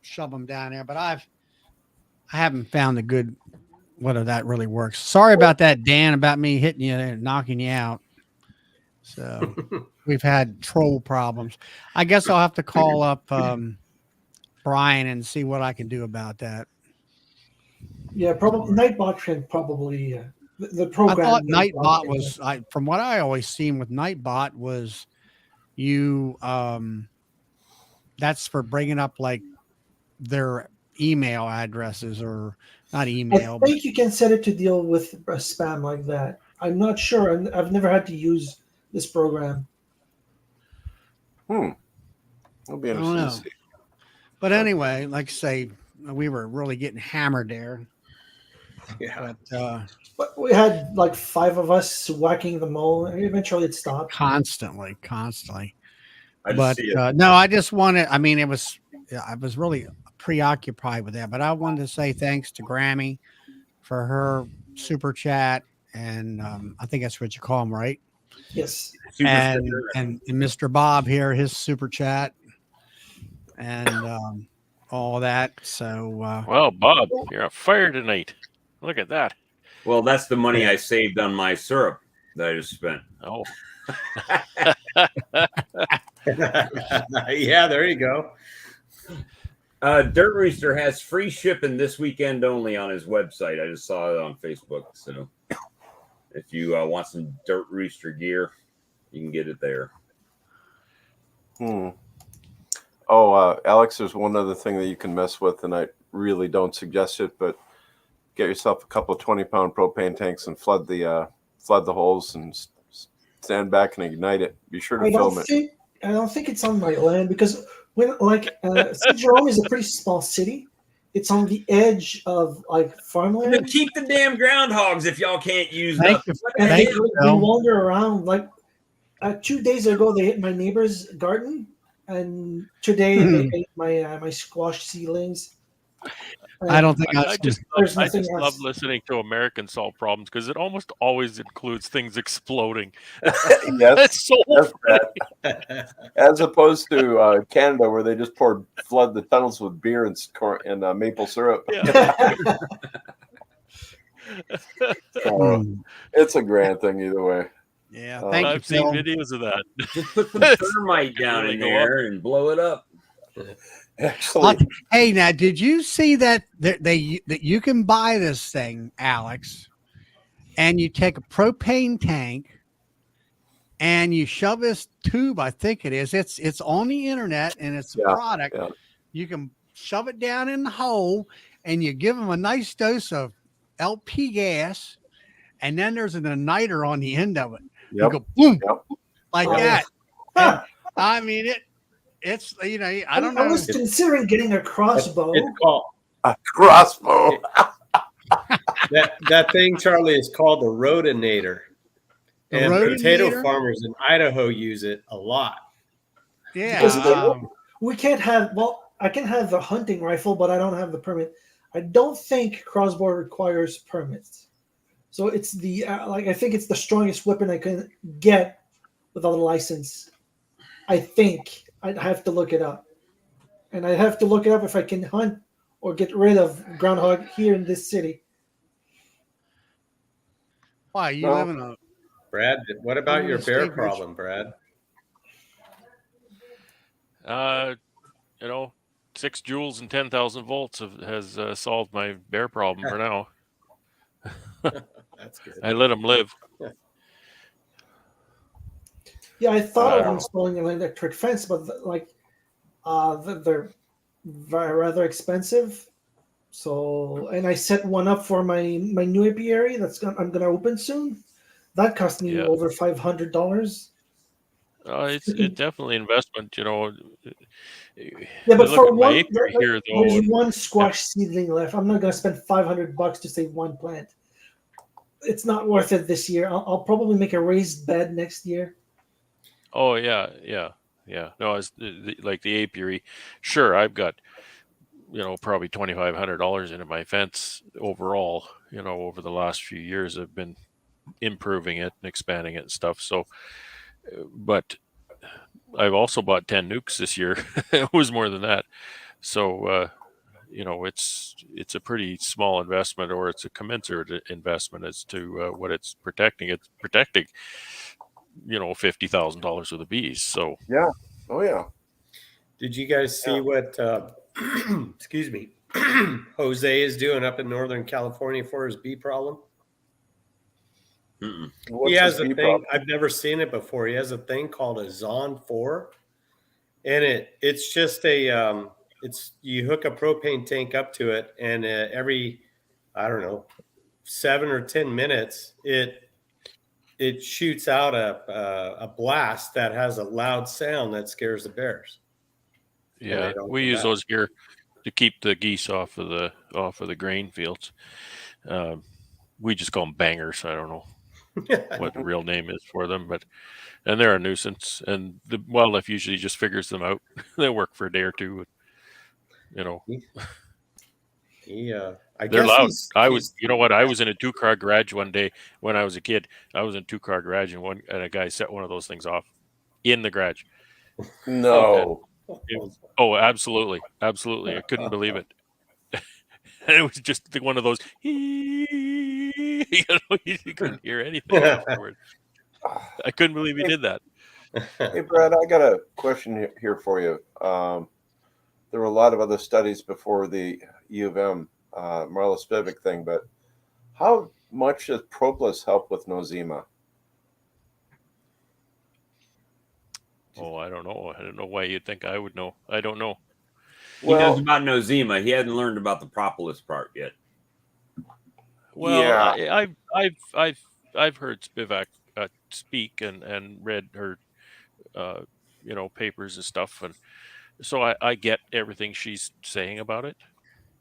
shove them down there. But I haven't found a good whether that really works. Sorry about that, Dan, about me hitting you and knocking you out. So we've had troll problems. I guess I'll have to call up Brian and see what I can do about that. Yeah, probably Nightbot can probably the program. I thought Nightbot was from what I always seen with Nightbot was you that's for bringing up like their email addresses, or not email. I think you can set it to deal with spam like that. I'm not sure. I've never had to use this program. It'll be interesting to see. But anyway, like I say, we were really getting hammered there. Yeah. But we had like 5 of us whacking the mole, and eventually it stopped. Constantly. I just But see it. no, I just wanted, I mean, I was really preoccupied with that, but I wanted to say thanks to Grammy for her super chat. And I think that's what you call them, right? Yes. And Mr. Bob here, his super chat and all that. So, well, Bob, you're on fire tonight. Look at that. Well, that's the money I saved on my syrup that I just spent. Oh, Yeah, there you go. Dirt Rooster has free shipping this weekend only on his website. I just saw it on Facebook. So if you want some Dirt Rooster gear, you can get it there. Oh, Alex, there's one other thing that you can mess with, and I really don't suggest it, but get yourself a couple of 20-pound propane tanks and flood the holes and stand back and ignite it. Be sure to film it. I don't think it's on my land because when St. Jerome is a pretty small city. It's on the edge of like farmland. Then keep the damn groundhogs if y'all can't use them. And they wander around. Like 2 days ago, they hit my neighbor's garden, and today they ate my squash seedlings. I don't think I just else. love listening to Americans solve problems because it almost always includes things exploding. Yes, That's so funny. As opposed to Canada, where they just flood the tunnels with beer and maple syrup. Yeah. It's a grand thing either way. Yeah, I've seen videos of that. Just put some thermite down in there and blow it up. Actually, hey, now did you see that that you can buy this thing, Alex, and you take a propane tank and you shove this tube? I think it is. It's on the internet and it's a product. Yeah. You can shove it down in the hole and you give them a nice dose of LP gas, and then there's an igniter on the end of it. You go boom like that. And, I mean it. It's I don't know. I was considering getting a crossbow. It's called a crossbow. that thing, Charlie, is called the Rodinator. And potato farmers in Idaho use it a lot. Yeah. We can't have I can have the hunting rifle, but I don't have the permit. I don't think crossbow requires permits. So it's the I think it's the strongest weapon I can get without a license. I think I'd have to look it up, and I'd have to look it up if I can hunt or get rid of groundhog here in this city. Why you Well, live in a Brad, what about your Communist bear state, Rich. problem, Brad? You know, 6 joules and 10,000 volts has solved my bear problem for now. That's good. I let them live. Yeah, I thought of Wow. installing an electric fence, but they're rather expensive. So, and I set one up for my new apiary I'm gonna open soon. That cost me Yeah. over $500. It's definitely investment, you know. Yeah, but Look for at my one, apiary here, though. there's one squash seedling left. I'm not gonna spend $500 to save one plant. It's not worth it this year. I'll probably make a raised bed next year. Oh yeah. No, it's like the apiary. Sure, I've got, you know, probably $2,500 into my fence overall. You know, over the last few years, I've been improving it and expanding it and stuff. So, but I've also bought 10 nukes this year. It was more than that. So, you know, it's a pretty small investment, or it's a commensurate investment as to what it's protecting. It's protecting, you know, $50,000 of the bees. So Yeah. Oh yeah. Did you guys see what excuse me, Jose is doing up in Northern California for his bee problem? Mm-mm. What's He has this a bee thing. problem? I've never seen it before. He has a thing called a Zon 4, and it's just a it's you hook a propane tank up to it, and every, I don't know, 7 or 10 minutes it shoots out a blast that has a loud sound that scares the bears. And yeah, they don't we come use back. those here to keep the geese off of the grain fields. We just call them bangers. I don't know what the real name is for them, and they're a nuisance. And the wildlife usually just figures them out. They work for a day or two. You know, I they're guess loud. he's You know what? I was in a 2-car garage one day when I was a kid. I was in a 2-car garage, and a guy set one of those things off in the garage. No. Oh, absolutely, absolutely. I couldn't believe it. And it was just one of those. You know, you couldn't hear anything afterward. I couldn't believe he did that. Hey, Brad, I got a question here for you. There were a lot of other studies before the U of M Marla Spivak thing, but how much does Propolis help with nosema? Oh, I don't know. I don't know why you'd think I would know. I don't know. He knows Well, about nosema. He hadn't learned about the propolis part yet. Well, yeah. I've heard Spivak speak and read her you know, papers and stuff, and so I get everything she's saying about it.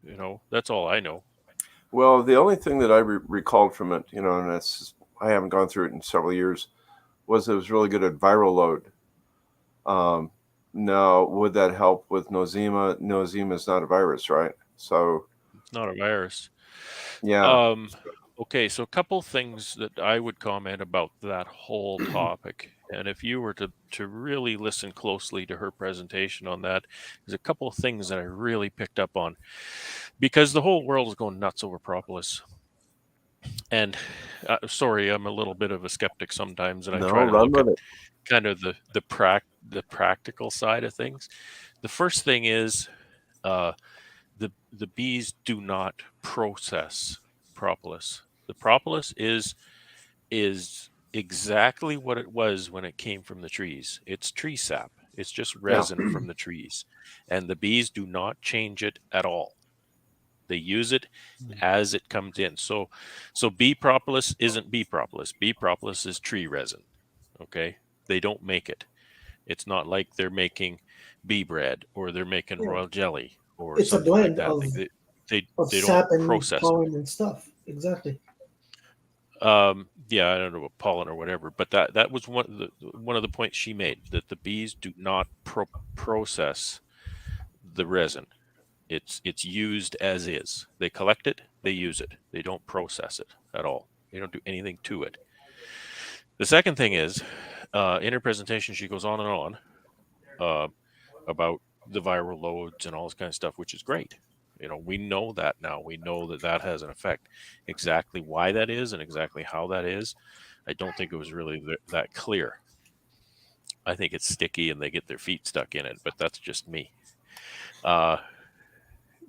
You know, that's all I know. Well, the only thing that I recalled from it, you know, and I haven't gone through it in several years, was it was really good at viral load. Now, would that help with nosema? Nosema is not a virus, right? So, It's not a virus. yeah. Okay, so a couple things that I would comment about that whole topic. And if you were to really listen closely to her presentation on that, there's a couple of things that I really picked up on, because the whole world is going nuts over propolis. And sorry, I'm a little bit of a skeptic sometimes, and I No, try to run look at with it. kind of the practical side of things. The first thing is the bees do not process propolis. The propolis is exactly what it was when it came from the trees. It's tree sap. It's just resin from the trees, and the bees do not change it at all. They use it as it comes in. So bee propolis isn't bee propolis. Bee propolis is tree resin. Okay, they don't make it. It's not like they're making bee bread or they're making Yeah. royal jelly or It's a something like blend that. of They don't sap and process it. pollen and stuff. Exactly. Yeah, I don't know about pollen or whatever, but that was one of the points she made, that the bees do not process the resin. It's used as is. They collect it, they use it. They don't process it at all. They don't do anything to it. The second thing is, in her presentation, she goes on and on about the viral loads and all this kind of stuff, which is great. We know that now. We know that that has an effect. Exactly why that is and exactly how that is, I don't think it was really that clear. I think it's sticky and they get their feet stuck in it, but that's just me. But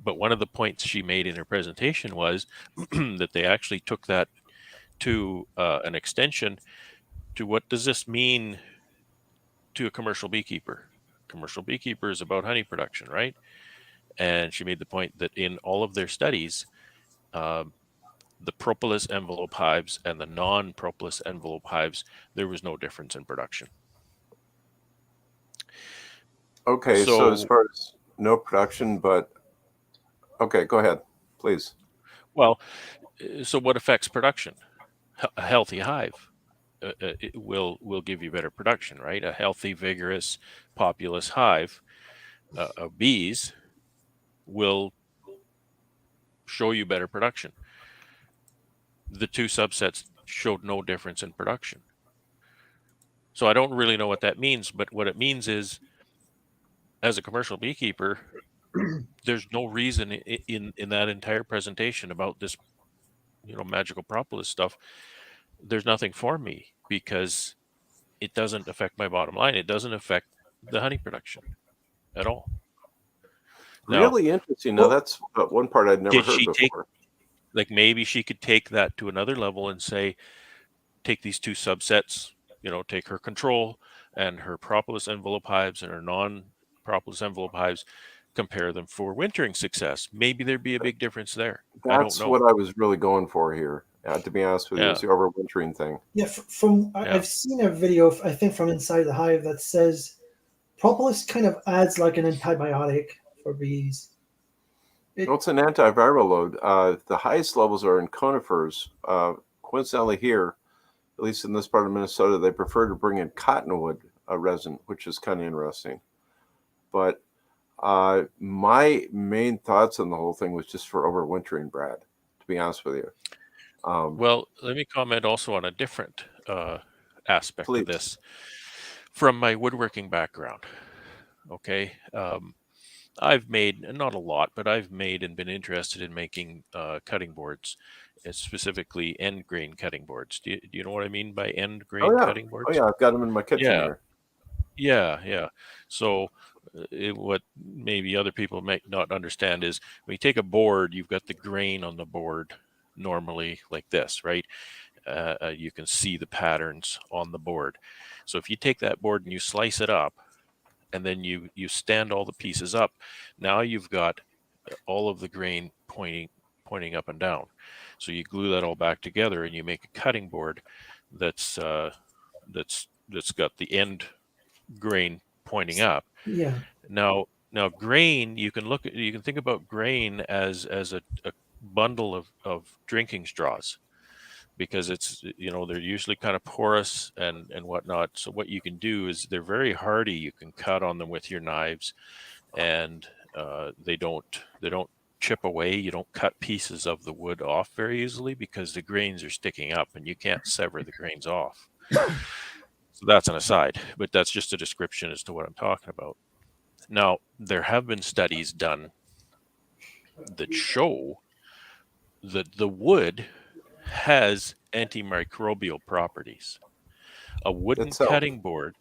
one of the points she made in her presentation was that they actually took that to an extension to what does this mean to a commercial beekeeper? Commercial beekeeper is about honey production, right? And she made the point that in all of their studies, the propolis envelope hives and the non-propolis envelope hives, there was no difference in production. Okay, so as far as no production, but okay, go ahead, please. Well, so what affects production? A healthy hive it will give you better production, right? A healthy, vigorous, populous hive of bees will show you better production. The two subsets showed no difference in production. So I don't really know what that means, but what it means is, as a commercial beekeeper, there's no reason in that entire presentation about this, magical propolis stuff. There's nothing for me because it doesn't affect my bottom line. It doesn't affect the honey production at all. Really interesting. Now that's one part I'd never heard before. Maybe she could take that to another level and say, take these two subsets, take her control and her propolis envelope hives and her non-propolis envelope hives, compare them for wintering success. Maybe there'd be a big difference there. I don't know. That's what I was really going for here. To be honest with you, it's the overwintering thing. Yeah, I've seen a video, I think from inside the hive, that says propolis kind of adds like an antibiotic for bees. It's an antiviral load. The highest levels are in conifers. Coincidentally here, at least in this part of Minnesota, they prefer to bring in cottonwood resin, which is kind of interesting. But my main thoughts on the whole thing was just for overwintering, Brad, to be honest with you. Well, let me comment also on a different aspect please. of this from my woodworking background. Okay. I've made, not a lot, but I've made and been interested in making cutting boards, specifically end grain cutting boards. Do you know what I mean by end grain cutting boards? Oh, yeah. I've got them in my kitchen here. Yeah. So what maybe other people may not understand is when you take a board, you've got the grain on the board normally like this, right? You can see the patterns on the board. So if you take that board and you slice it up, and then you stand all the pieces up, now you've got all of the grain pointing up and down. So you glue that all back together and you make a cutting board that's got the end grain pointing up. Yeah. Now grain, you can think about grain as a bundle of drinking straws, because it's, they're usually kind of porous and whatnot. So what you can do is they're very hardy. You can cut on them with your knives, and they don't chip away. You don't cut pieces of the wood off very easily because the grains are sticking up and you can't sever the grains off. So that's an aside, but that's just a description as to what I'm talking about. Now, there have been studies done that show that the wood has antimicrobial properties. A wooden cutting board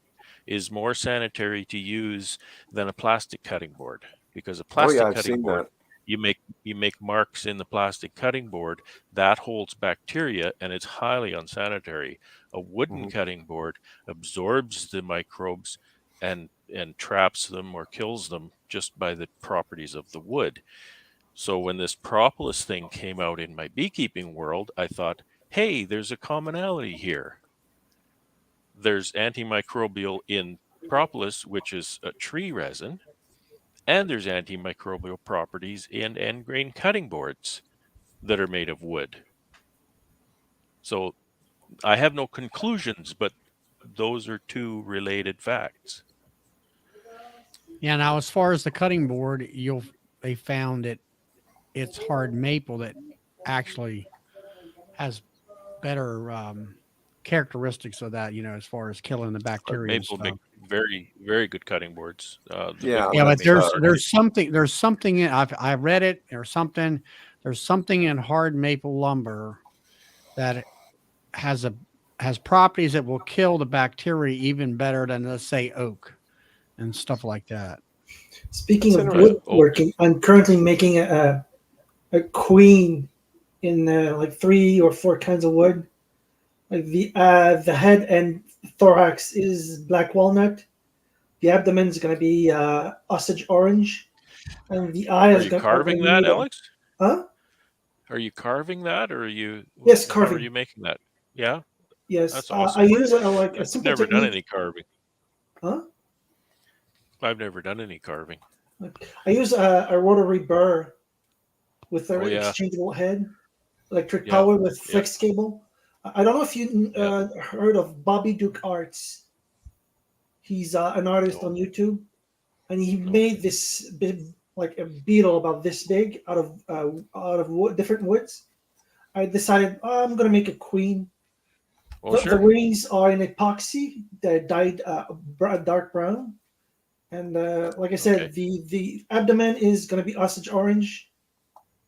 is more sanitary to use than a plastic cutting board, because a plastic cutting board, you make marks in the plastic cutting board that holds bacteria and it's highly unsanitary. A wooden cutting board absorbs the microbes and traps them or kills them just by the properties of the wood. So when this propolis thing came out in my beekeeping world, I thought, hey, there's a commonality here. There's antimicrobial in propolis, which is a tree resin, and there's antimicrobial properties in end grain cutting boards that are made of wood. So I have no conclusions, but those are two related facts. Yeah. Now, as far as the cutting board, they found it's hard maple that actually has better characteristics of that. As far as killing the Hard bacteria and maple stuff. make very, very good cutting boards. The Yeah, big Yeah, ones but that's make there's something in I read it or something. There's something in hard maple lumber that has has properties that will kill the bacteria even better than, let's say, oak and stuff like that. Speaking That's of interesting. woodworking, I'm currently making a queen in like 3 or 4 kinds of wood. Like the head and thorax is black walnut. The abdomen is going to be Osage orange, and the eye Are is you going carving to that, be Alex? huh? Are you carving that, or are you? Yes, How are carving. you making that? Yeah, Yes, that's I awesome. use like a I've simple never done technique. any carving. Huh? I've never done any carving. I use a rotary burr with an Oh yeah, exchangeable head, electric yeah, power with yeah, flex cable. I don't know if you yeah. heard of Bobby Duke Arts. He's an artist No, on YouTube, and he no. made this big, like a beetle about this big out of wood, different woods. I decided, "Oh, I'm gonna make a queen. Oh The sure. wings are in epoxy that dyed dark brown, and like I Okay. said, the abdomen is gonna be Osage orange.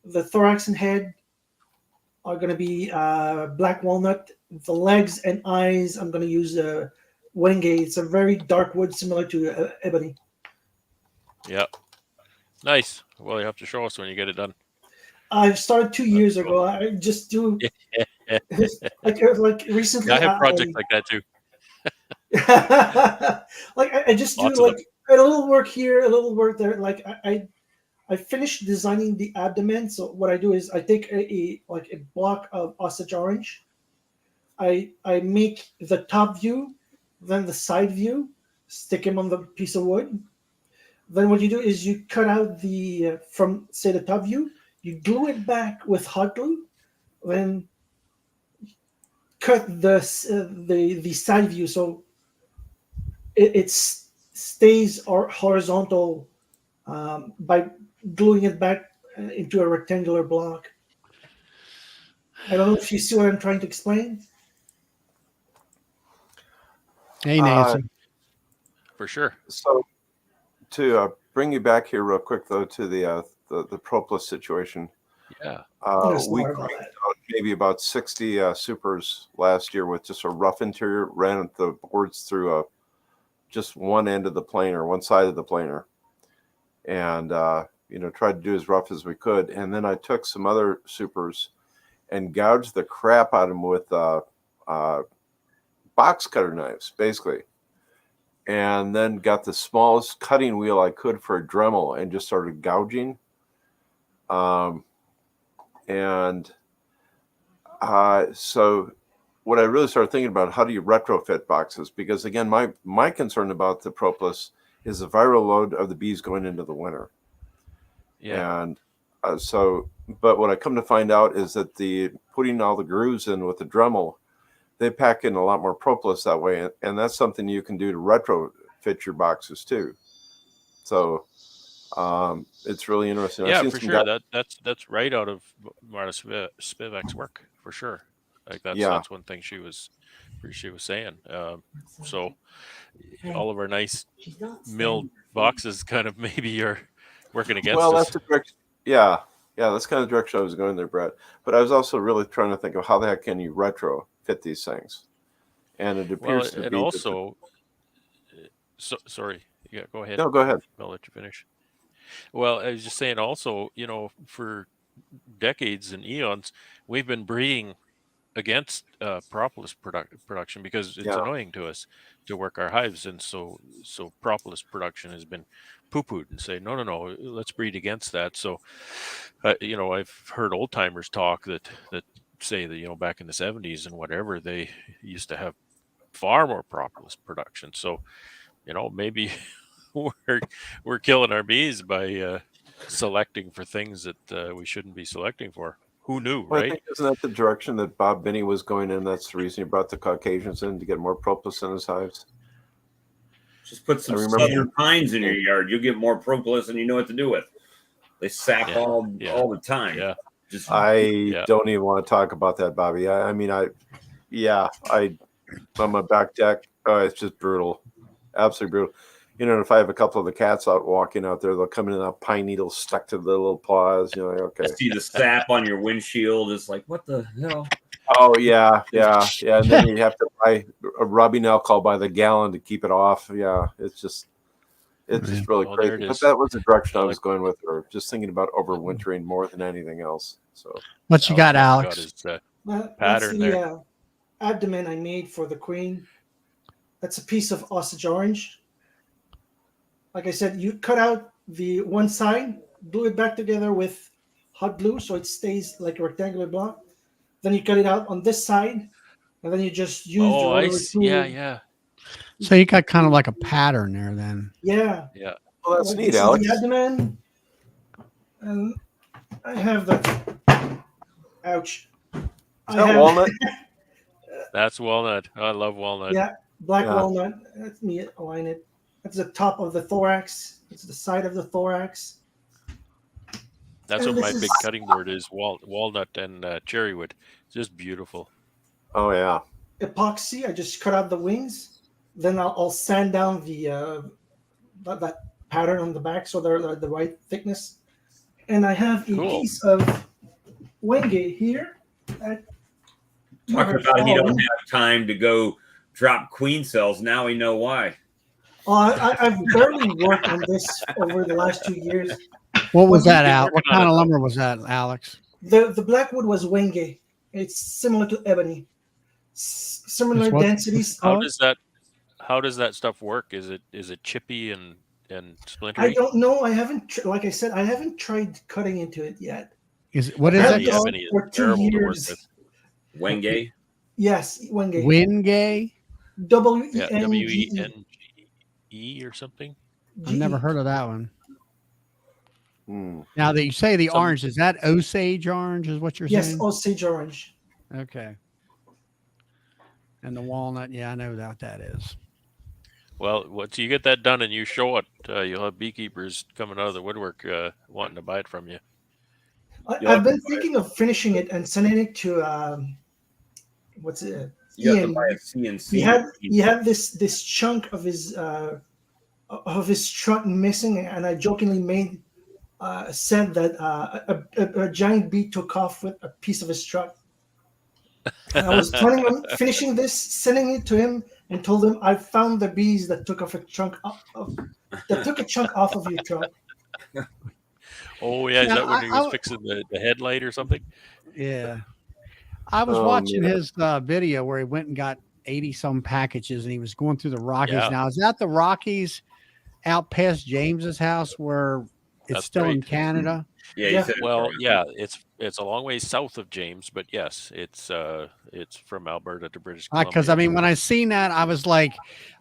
The thorax and head are going to be black walnut. The legs and eyes, I'm going to use wenge. It's a very dark wood similar to ebony. Yeah. Nice. Well, you have to show us when you get it done. I started 2 years That's ago. cool. I just do Yeah, like recently. I have projects like that too. Like I just do Lots of them. like a little work here, a little work there. Like I finished designing the abdomen. So what I do is I take like a block of Osage orange. I make the top view, then the side view, stick him on the piece of wood. Then what you do is you cut out the from say the top view, you glue it back with hot glue, then cut the side view so it stays horizontal by gluing it back into a rectangular block. I don't know if you see what I'm trying to explain. Hey, Uh, Nancy. For sure. So to bring you back here real quick though to the Propolis situation, Yeah. Yes, we sorry about cranked that. out maybe about 60 supers last year with just a rough interior. Ran the boards through just one end of the planer, one side of the planer, and tried to do as rough as we could. And then I took some other supers and gouged the crap out of them with box cutter knives, basically. And then got the smallest cutting wheel I could for a Dremel and just started gouging. So what I really started thinking about, how do you retrofit boxes? Because again, my concern about the Propolis is the viral load of the bees going into the winter. Yeah. And but what I come to find out is that putting all the grooves in with the Dremel, they pack in a lot more Propolis that way, and that's something you can do to retrofit your boxes too. So it's really interesting. Yeah, I've seen for some sure. guys, That's right out of Marta Spivak's work, for sure. Like yeah. that's one thing she was saying. So all of our nice milled boxes kind of maybe are working against Well, us. that's the direction. Yeah, that's kind of the direction I was going there, Brett. But I was also really trying to think of how the heck can you retrofit these things, and it Well, appears to and be also, sorry. Yeah, go ahead. No, go ahead. I'll let you finish. Well, I was just saying also, for decades and eons, we've been breeding against propolis production because it's Yeah. annoying to us to work our hives, and so propolis production has been poo-pooed and say no, let's breed against that. So I've heard old timers talk that say that back in the 70s and whatever, they used to have far more propolis production. So maybe we're killing our bees by selecting for things that we shouldn't be selecting for. Who knew, Well, I right? think isn't that the direction that Bob Binney was going in? That's the reason he brought the Caucasians in, to get more propolis in his hives. Just put some I remember- southern pines in your yard. You'll get more propolis than you know what to do with. They sap all the time. Yeah. Just I don't even want to talk about that, Bobby. I'm a back deck. Oh, it's just brutal. Absolutely brutal. If I have a couple of the cats out walking out there, they'll come in and pine needles stuck to the little paws. Like, okay. I see the sap on your windshield. It's like, what the hell? Oh yeah. And then you have to buy a rubbing alcohol by the gallon to keep it off. Yeah, it's just really Well, there crazy. it But is. that was the direction I was going with, or just thinking about overwintering more than anything else. So What you got, Alex? Got his, That's pattern the there. abdomen I made for the queen. That's a piece of Osage orange. Like I said, you cut out the one side, glue it back together with hot glue so it stays like a rectangular block. Then you cut it out on this side, and then you just use your I rotary see. tool. Yeah. So you got kind of like a pattern there then. Yeah. well, that's Like, neat, this is Alex. the abdomen, and I have the. Ouch. Is that walnut? That's walnut. I love walnut. Yeah, black Yeah. walnut. Let me align it. That's the top of the thorax. It's the side of the thorax. That's And what my this big is- cutting board is: walnut and cherry wood. It's just beautiful. Oh yeah. Epoxy. I just cut out the wings. Then I'll sand down the that pattern on the back so they're the right thickness. And I have a Cool. piece of wenge here. Talk about he don't have time to go drop queen cells. Now we know why. I've barely worked on this over the last 2 years. What was Well, that, you've been Al? working What on kind it, of though. lumber was that, Alex? The blackwood was wenge. It's similar to ebony. Similar It's what? densities. How does that stuff work? Is it chippy and splintery? I don't know. I haven't, like I said, I haven't tried cutting into it yet. What is I that had the this called? ebony is for 2 terrible to work years. with. Wenge. Yes, wenge. Wingay? Yeah, W-E-N-G-E. WENGE or something. I've never heard of that one. Hmm. Now that you say the Some- orange, is that Osage orange? Is what you're Yes, saying? Osage orange. Okay. And the walnut, yeah, I know what that is. Well, once you get that done and you show it, you'll have beekeepers coming out of the woodwork wanting to buy it from you. I've been thinking of finishing it and sending it to what's it? You have to Ian. buy a CNC. He had this chunk of his truck missing, and I jokingly said that a giant bee took off with a piece of his truck. And I was planning on finishing this, sending it to him, and told him I found the bees that took a chunk off of your truck. Oh yeah, is Yeah, that when he was I- fixing the headlight or something? Yeah. I was Oh, watching man. his video where he went and got 80 some packages and he was going through the Rockies. Yeah. Now, is that the Rockies out past James's house where it's That's still in right. Canada? Yeah, Yeah. you said Well, yeah, it's a long way south of James, but yes, it's from Alberta to British Columbia. Because I mean, when I seen that, I was like,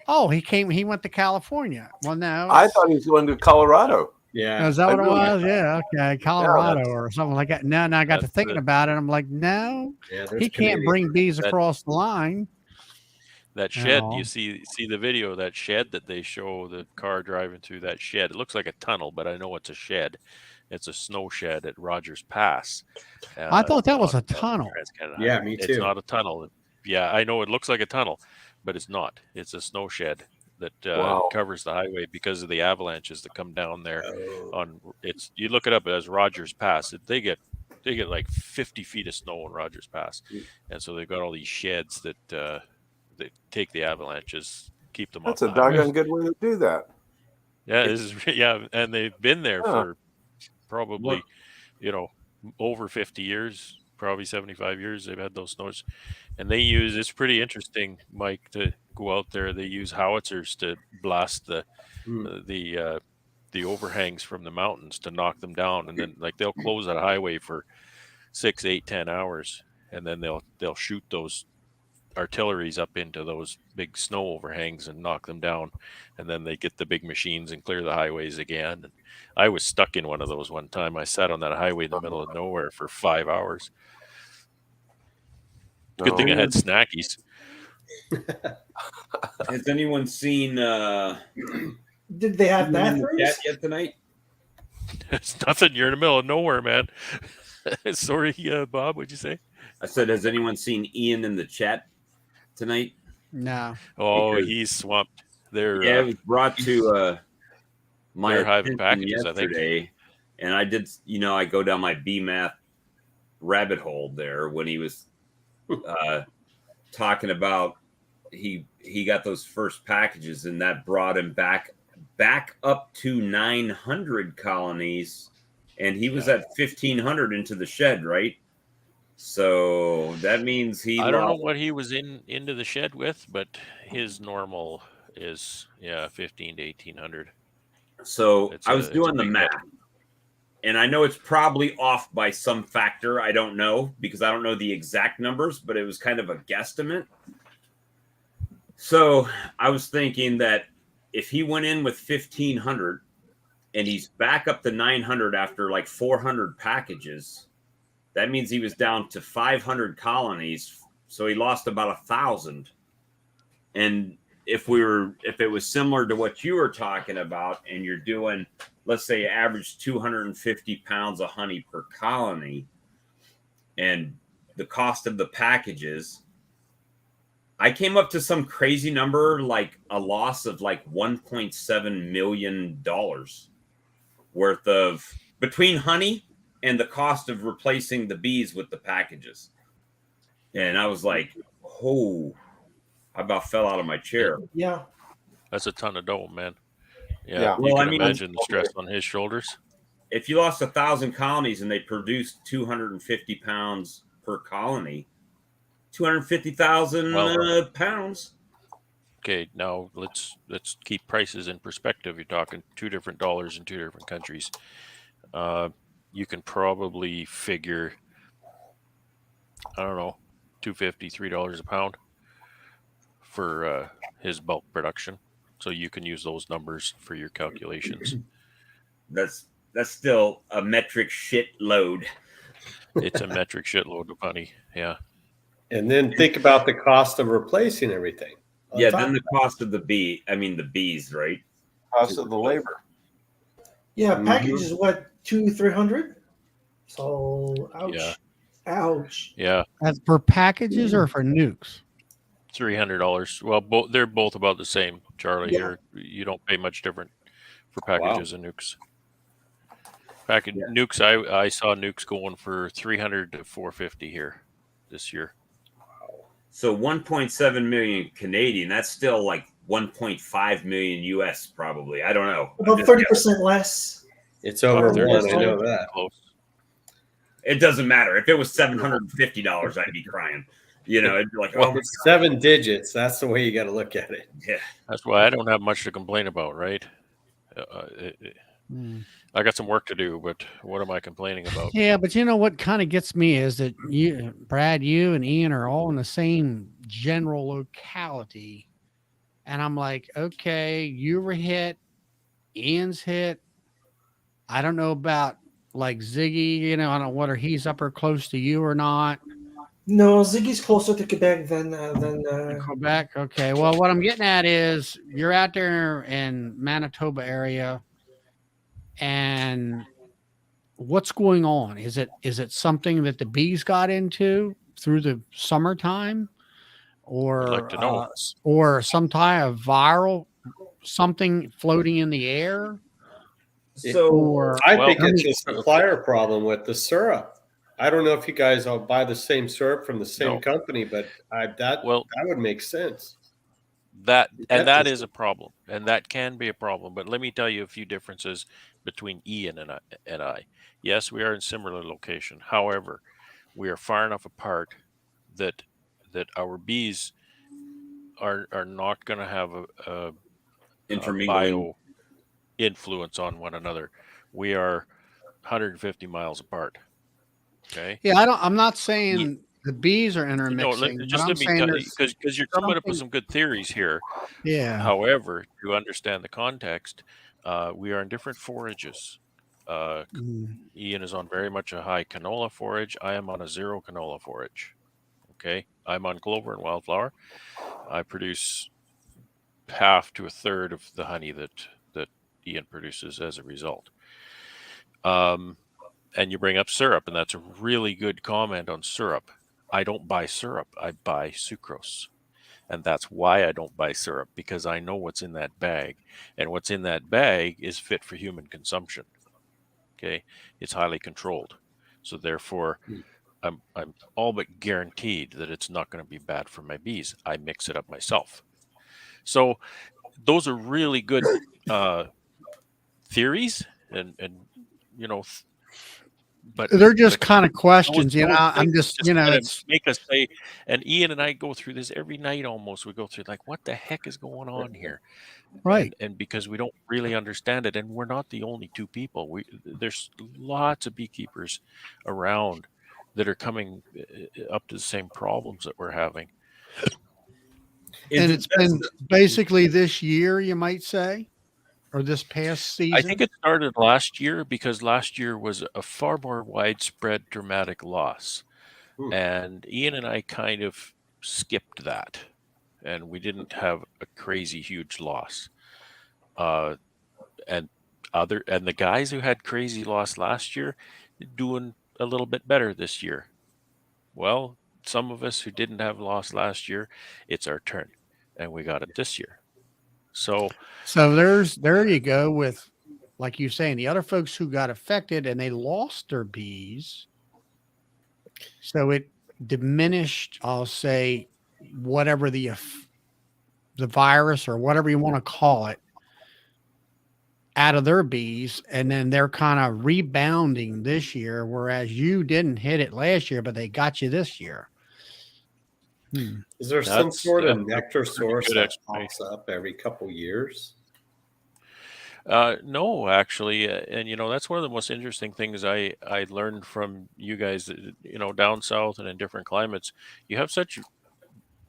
"Oh, he went to California." Well, no, I thought he was going to Colorado. Yeah. is that what it I really- was? Yeah, okay, Colorado that's- or something like that. No, I got to that's thinking the- about it. I'm like, no, Yeah, he can't bring bees That- across the line. That shed, all. you see the video, that shed that they show the car driving through that shed. It looks like a tunnel, but I know it's a shed. It's a snow shed at Rogers Pass. I thought that was a on tunnel. Trans-Canada Yeah, Highway. me It's too. not a tunnel. Yeah, I know it looks like a tunnel, but it's not. It's a snow shed that Wow. covers the highway because of the avalanches that come down there. Oh. On it's you look it up as Rogers Pass. They get like 50 feet of snow in Rogers Pass, and so they've got all these sheds that take the avalanches, keep them That's off a the highway. doggone good way to do that. Yeah, this is yeah, and they've been there Huh. for probably over 50 years, probably 75 years. They've had those snows, and they use. It's pretty interesting, Mike, to go out there. They use howitzers to blast the overhangs from the mountains to knock them down, and then like they'll close that highway for 6, 8, 10 hours, and then they'll shoot those artilleries up into those big snow overhangs and knock them down, and then they get the big machines and clear the highways again. And I was stuck in one of those one time. I sat on that highway in the middle of nowhere for 5 hours. Good thing I had snackies. Has anyone seen Did they have Ian in the bathrooms? chat yet tonight? It's nothing. You're in the middle of nowhere, man. Sorry, Bob. What'd you say? I said, has anyone seen Ian in the chat tonight? No. Oh, Because- he's swamped. They're Yeah, it was brought to my They're hiving attention packages, I think. yesterday, and I did. I go down my bee math rabbit hole there when he was talking about he got those first packages, and that brought him back up to 900 colonies, and he was at 1,500 into the shed, right? So that means I don't know lost. what he was into the shed with, but his normal is 15 to 1,800. So It's I was a doing the big math, hit. and I know it's probably off by some factor. I don't know because I don't know the exact numbers, but it was kind of a guesstimate. So I was thinking that if he went in with 1,500 and he's back up to 900 after like 400 packages, that means he was down to 500 colonies. So he lost about 1,000. And if it was similar to what you were talking about, and you're doing, let's say, average 250 pounds of honey per colony, and the cost of the packages, I came up to some crazy number, like a loss of like $1.7 million worth of between honey and the cost of replacing the bees with the packages. And I was like, oh, I about fell out of my chair. Yeah. That's a ton of dough, man. Yeah, Yeah. you Well, can I mean- imagine the stress on his shoulders. If you lost 1,000 colonies and they produced 250 pounds per colony, 250,000 Well, pounds. Okay, now let's keep prices in perspective. You're talking $2 in two different countries. You can probably figure, I don't know, $2.50, $3 a pound for his bulk production. So you can use those numbers for your calculations. That's still a metric shit load. It's a metric shitload of honey. Yeah. And then think about the cost of replacing everything. Yeah, then the cost of the bees, right? Cost of the labor. Yeah, Mhm. package is what, 200-300? So ouch. Yeah. Ouch. Yeah. That's for packages or for nukes? $300. Well, they're both about the same, Charlie. Yeah. Here, you don't pay much different for packages and nukes. Nukes, I saw nukes going for 300 to 450 here this year. So 1.7 million Canadian, that's still like 1.5 million US probably. I don't know. About 30% less. It's over They're one. I just know that. close. It doesn't matter. If it was $750, I'd be crying. It'd be like, Well, oh my it's 7 digits. That's the way you got to look at it. yeah. That's why I don't have much to complain about, right? I got some work to do, but what am I complaining about? Yeah, but you know what kind of gets me is that you, Brad, you and Ian are all in the same general locality. And I'm like, okay, you were hit, Ian's hit. I don't know about like Ziggy, I don't know whether he's up or close to you or not. No, Ziggy's closer to Quebec than Quebec. Okay. Well, what I'm getting at is you're out there in Manitoba area, and what's going on? Is it something that the bees got into through the summertime, or I'd like to know. or some type of viral something floating in the air? So Or I Well, think I it's mean- a supplier problem with the syrup. I don't know if you guys all buy the same syrup from the same No. company, but that would make sense. That That is is- a problem, and that can be a problem. But let me tell you a few differences between Ian and I. Yes, we are in similar location. However, we are far enough apart that our bees are not going to have a intermingling. bio influence on one another. We are 150 miles apart. Okay. yeah, I'm not saying the bees are intermixing. but I'm Let me saying tell you, there's because you're coming up with something- some good theories here. yeah. However, to understand the context, we are in different forages. Ian is on very much a high canola forage. I am on a zero canola forage. Okay. I'm on clover and wildflower. I produce half to a third of the honey that Ian produces as a result. And you bring up syrup, and that's a really good comment on syrup. I don't buy syrup. I buy sucrose. And that's why I don't buy syrup, because I know what's in that bag. And what's in that bag is fit for human consumption. Okay. It's highly controlled. So therefore, I'm all but guaranteed that it's not going to be bad for my bees. I mix it up myself. So those are really good theories, and you know, but They're just kind of those questions, I'm things just, just kind of it's make us say, and Ian and I go through this every night almost. We go through like, what the heck is going on here? right. And because we don't really understand it, and we're not the only two people. There's lots of beekeepers around that are coming up to the same problems that we're having. And Is it it's best been basically this year, you might say, or this past I think season. it started last year, because last year was a far more widespread dramatic loss. Hmm. And Ian and I kind of skipped that, and we didn't have a crazy huge loss. Uh, and the guys who had crazy loss last year doing a little bit better this year. Well, some of us who didn't have loss last year, it's our turn, and we got it this year. So So there you go with, like you saying, the other folks who got affected and they lost their bees. So it diminished, I'll say, whatever the virus or whatever you want to call it out of their bees, and then they're kind of rebounding this year, whereas you didn't hit it last year, but they got you this year. Is there some sort yeah, of nectar that's a pretty source good that explanation. pops up every couple years? No, actually, and that's one of the most interesting things I learned from you guys. Down south and in different climates, you have such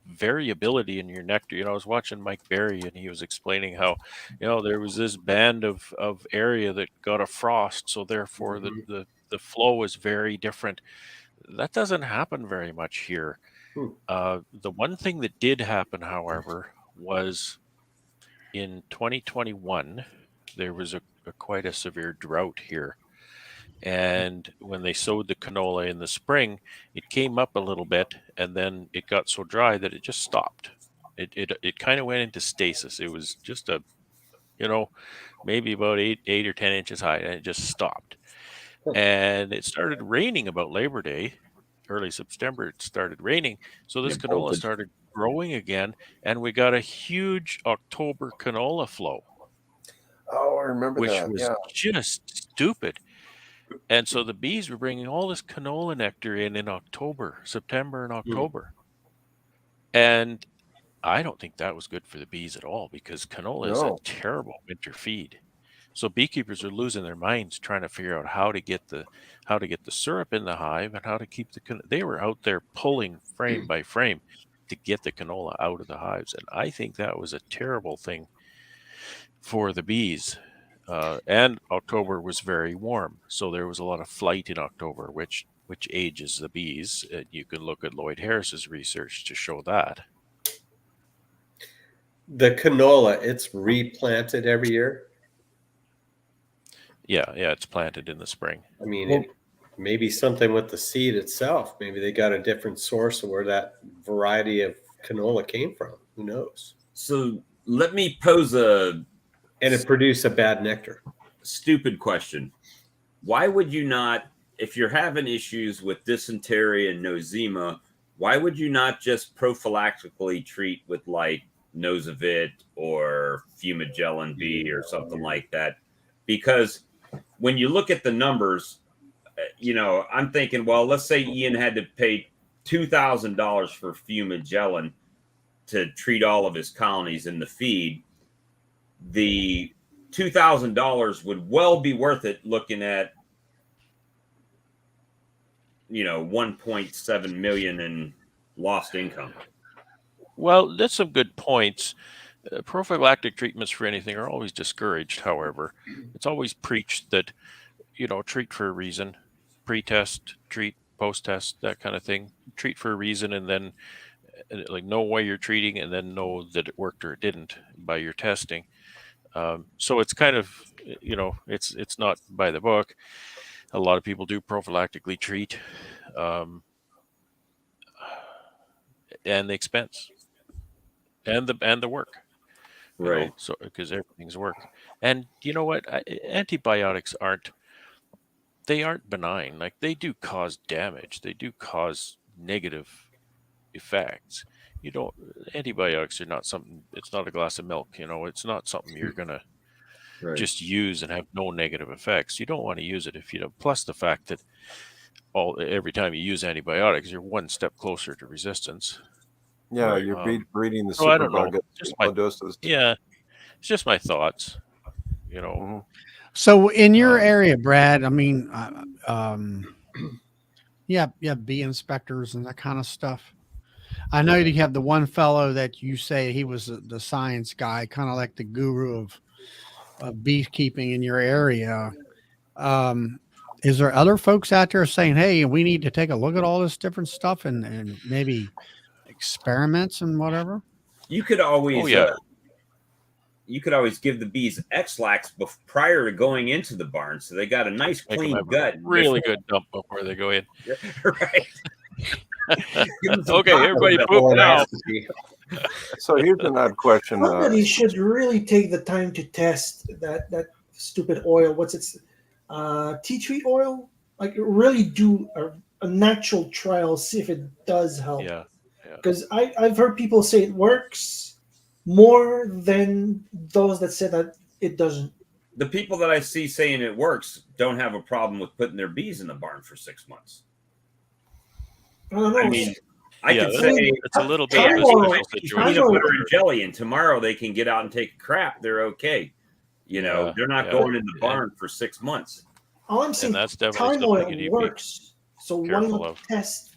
variability in your nectar. I was watching Mike Berry, and he was explaining how there was this band of area that got a frost, so therefore Mhm. the flow is very different. That doesn't happen very much here. Hmm. The one thing that did happen, however, was in 2021 there was a quite a severe drought here. And when they sowed the canola in the spring, it came up a little bit, and then it got so dry that it just stopped. It kind of went into stasis. It was just maybe about 8 or 10 inches high, and it just stopped. And it started raining about Labor Day, early September. It started raining, so this It canola bolted. started growing again, and we got a huge October canola flow, Oh, I remember which that. was Yeah. just stupid. And so the bees were bringing all this canola nectar in October, September, and October. And I don't think that was good for the bees at all, because canola is a No. terrible winter feed. So beekeepers are losing their minds trying to figure out how to get the syrup in the hive, and how to keep they were out there pulling frame by frame to get the canola out of the hives. And I think that was a terrible thing for the bees. And October was very warm, so there was a lot of flight in October, which ages the bees. You can look at Lloyd Harris's research to show that. The canola, it's replanted every year. Yeah, it's planted in the spring. I mean, Well- it maybe something with the seed itself. Maybe they got a different source of where that variety of canola came from. Who knows? So let me pose a And it produced a bad nectar. stupid question. Why would you not, if you're having issues with dysentery and nosema, why would you not just prophylactically treat with like Nosavit or Fumagellin B or something like that? Because when you look at the numbers, I'm thinking, well, let's say Ian had to pay $2,000 for Fumagellin to treat all of his colonies in the feed. The $2,000 would well be worth it, looking at 1.7 million in lost income. Well, that's some good points. Prophylactic treatments for anything are always discouraged. However, it's always preached that treat for a reason, pre-test, treat, post-test, that kind of thing. Treat for a reason, and then like know why you're treating, and then know that it worked or it didn't by your testing. So it's kind of, it's not by the book. A lot of people do prophylactically treat, and the expense and the work, Right. so because everything's work. And you know what? Antibiotics aren't benign. Like, they do cause damage. They do cause negative effects. You don't Antibiotics are not something. It's not a glass of milk. It's not something you're gonna Right. just use and have no negative effects. You don't want to use it if you don't. Plus the fact that every time you use antibiotics, you're one step closer to resistance. Yeah, Right. you're breeding the So I don't know. superbug at Just low my doses. Yeah, it's just my thoughts. Mhm. So in your Um, area, Brad, I mean, yeah, bee inspectors and that kind of stuff. I know you have the one fellow that you say he was the science guy, kind of like the guru of beekeeping in your area. Um, is there other folks out there saying, "Hey, we need to take a look at all this different stuff and maybe experiments and whatever"? You could always oh yeah, give the bees X-lax prior to going into the barn, so they got a nice make them clean have a gut. really good dump before they go in. Right. Give them some Okay, Taco everybody Bell. poop now. So here's an odd question. Somebody should really take the time to test that stupid oil. What's it? Tea tree oil. Like, really do a natural trial, see if it does help. Yeah, Because I've heard people say it works more than those that say that it doesn't. The people that I see saying it works don't have a problem with putting their bees in the barn for 6 months. I don't know. I mean, I yeah. could That's, say, that's a little bit hey, of I a gave Time my out. special bees Time peanut situation. out. butter and jelly, and tomorrow they can get out and take a crap. They're okay. Yeah, They're not yeah. going in the barn for 6 months. All I'm And saying, that's definitely time something oil you need to be works. So why careful not of. test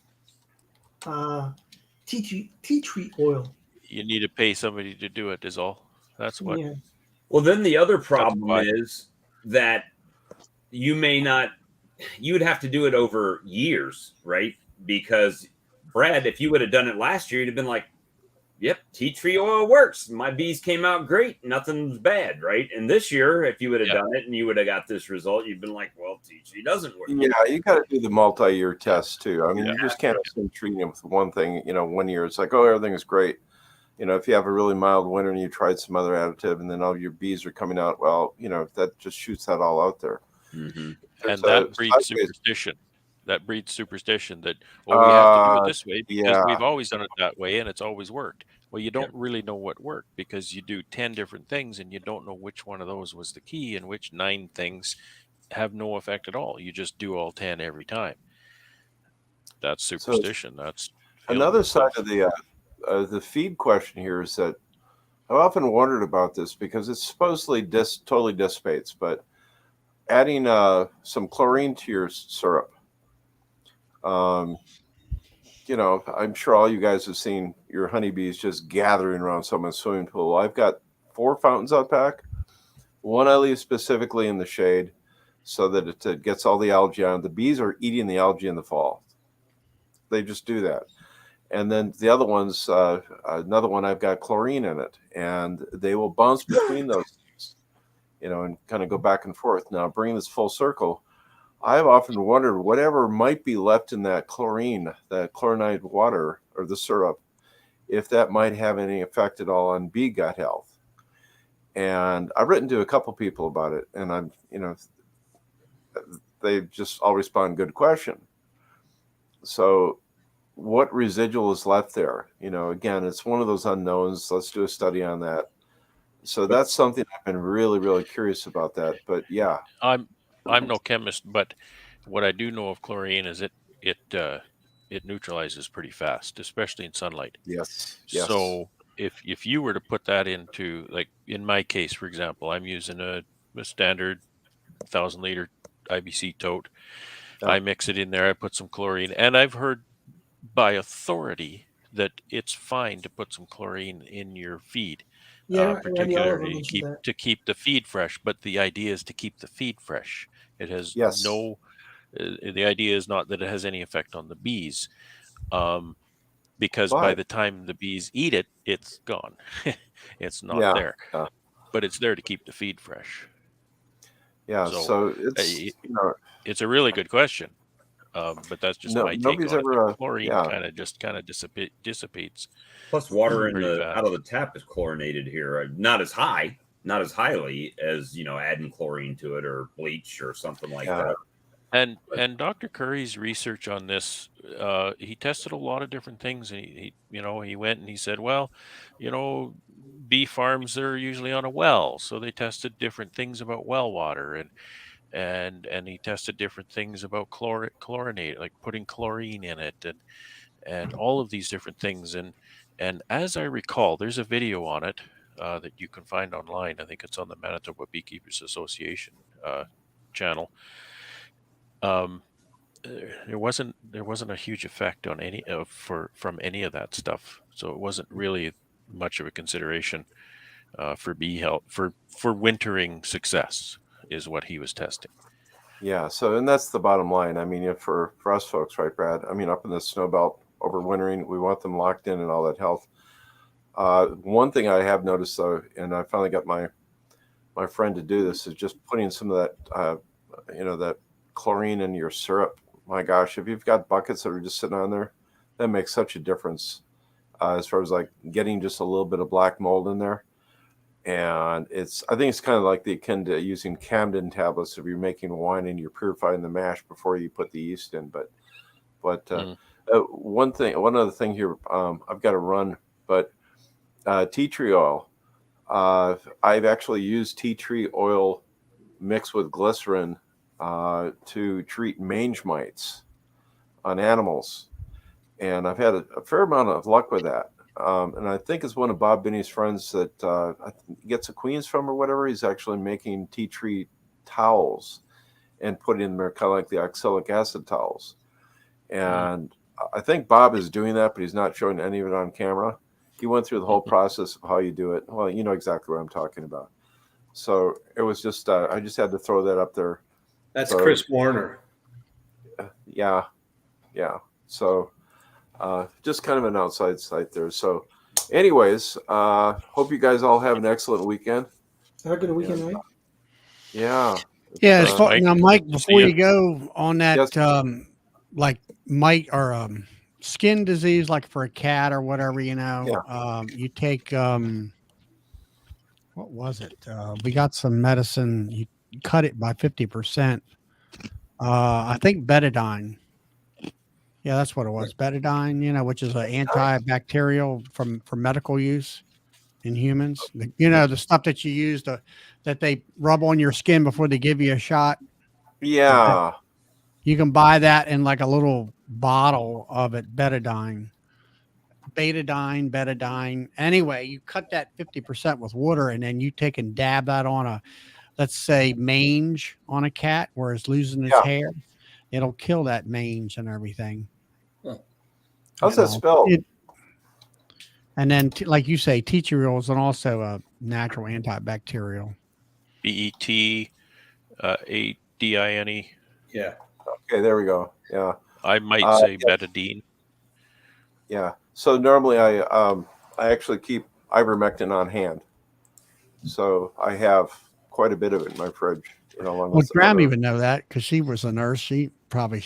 tea tree oil? You need to pay somebody to do it. Is all. That's what. Yeah. Well, then the other That's problem why. is that you may not, you would have to do it over years, right? Because, Brad, if you would have done it last year, you'd have been like, yep, tea tree oil works. My bees came out great. Nothing's bad, right? And this year, if you would have Yeah. done it and you would have got this result, you've been like, well, tea tree doesn't work. Yeah, you got to do the multi-year test too. I mean, Yeah. you just can't assume treating them with one thing. 1 year it's like, oh, everything is great. If you have a really mild winter and you tried some other additive, and then all your bees are coming out, well, that just shoots that all out there. Mm-hmm. And that breeds sideways- superstition. That breeds superstition that, we have to do it this way because yeah. we've always done it that way and it's always worked. Well, you don't really know what worked because you do 10 different things and you don't know which one of those was the key and which 9 things have no effect at all. You just do all 10 every time. That's superstition. That's Another feeling side of the feed question here is that I've often wondered about this because it supposedly totally dissipates, but adding some chlorine to your syrup, I'm sure all you guys have seen your honeybees just gathering around someone's swimming pool. I've got 4 fountains out back. One I leave specifically in the shade so that it gets all the algae on. The bees are eating the algae in the fall. They just do that. And then the other one's another one, I've got chlorine in it, and they will bounce between those things, and kind of go back and forth. Now, bringing this full circle, I've often wondered whatever might be left in that chlorine, that chlorinated water or the syrup, if that might have any effect at all on bee gut health. And I've written to a couple people about it, and they just all respond, good question. So what residual is left there? Again, it's one of those unknowns. Let's do a study on that. So that's something I've been really, really curious about that. But yeah, I'm no chemist, but what I do know of chlorine is it neutralizes pretty fast, especially in sunlight. yes. So if you were to put that into, like in my case, for example, I'm using a standard 1,000-liter IBC tote. Yeah. I mix it in there. I put some chlorine, and I've heard by authority that it's fine to put some chlorine in your feed, Yeah, Randy Oliver particularly mentioned that. to keep the feed fresh. But the idea is to keep the feed fresh. It has Yes. no. The idea is not that it has any effect on the bees. because by But the time the bees eat it, it's gone. It's not yeah, there, yeah, but it's there to keep the feed fresh. yeah. So So it's it's a really good question, but that's just no my take nobody's on it. The ever chlorine yeah kind of dissipates Plus, water in pretty the fast. out of the tap is chlorinated here. Not as high, not as highly as adding chlorine to it or bleach or something like yeah that. And Dr. Curry's research on this, he tested a lot of different things, and he went and he said, well, bee farms are usually on a well, so they tested different things about well water, and he tested different things about chlorinate, like putting chlorine in it, and all of these different things, and as I recall, there's a video on it that you can find online. I think it's on the Manitoba Beekeepers Association channel. Um, there wasn't a huge effect on any from any of that stuff, so it wasn't really much of a consideration for bee health for wintering success is what he was testing. yeah. So and that's the bottom line. I mean, for us folks, right, Brad? I mean, up in the snow belt overwintering, we want them locked in and all that health. One thing I have noticed though, and I finally got my friend to do this, is just putting some of that that chlorine in your syrup. My gosh, if you've got buckets that are just sitting on there, that makes such a difference as far as like getting just a little bit of black mold in there. And I think it's kind of like the akin to using Camden tablets if you're making wine and you're purifying the mash before you put the yeast in. But one other thing here, I've got to run, but tea tree oil. I've actually used tea tree oil mixed with glycerin to treat mange mites on animals, and I've had a fair amount of luck with that. And I think it's one of Bob Binney's friends that he gets a Queens from or whatever. He's actually making tea tree towels and putting in there kind of like the oxalic acid towels. And I think Bob is doing that, but he's not showing any of it on camera. He went through the whole process of how you do it. Well, you know exactly what I'm talking about. So it was just I just had to throw that up there. That's So, Chris Warner. Yeah. So just kind of an outside site there. So anyways, hope you guys all have an excellent weekend. Have a good weekend, Mike. Yeah. Yeah, as far Mike, now, Mike, good to see before ya. you go on that, Yes. like mite or skin disease, like for a cat or whatever, you take what was it? We got some medicine. You cut it by 50%. I think betadine. Yeah, that's what it was. Betadine, which is an antibacterial for medical use in humans. The stuff that you use that they rub on your skin before they give you a shot. Yeah. You can buy that in like a little bottle of it, betadine. Anyway, you cut that 50% with water, and then you take and dab that on let's say, mange on a cat where it's losing its Yeah. hair. It'll kill that mange and everything. How's that spelled? And then, like you say, tea tree oil is also a natural antibacterial. BETADINE. Yeah. Okay, there we go. Yeah. I might say betadine. Yeah. So normally I actually keep ivermectin on hand. So I have quite a bit of it in my fridge. Along Well, with Grammy would know that because she was a nurse. She probably,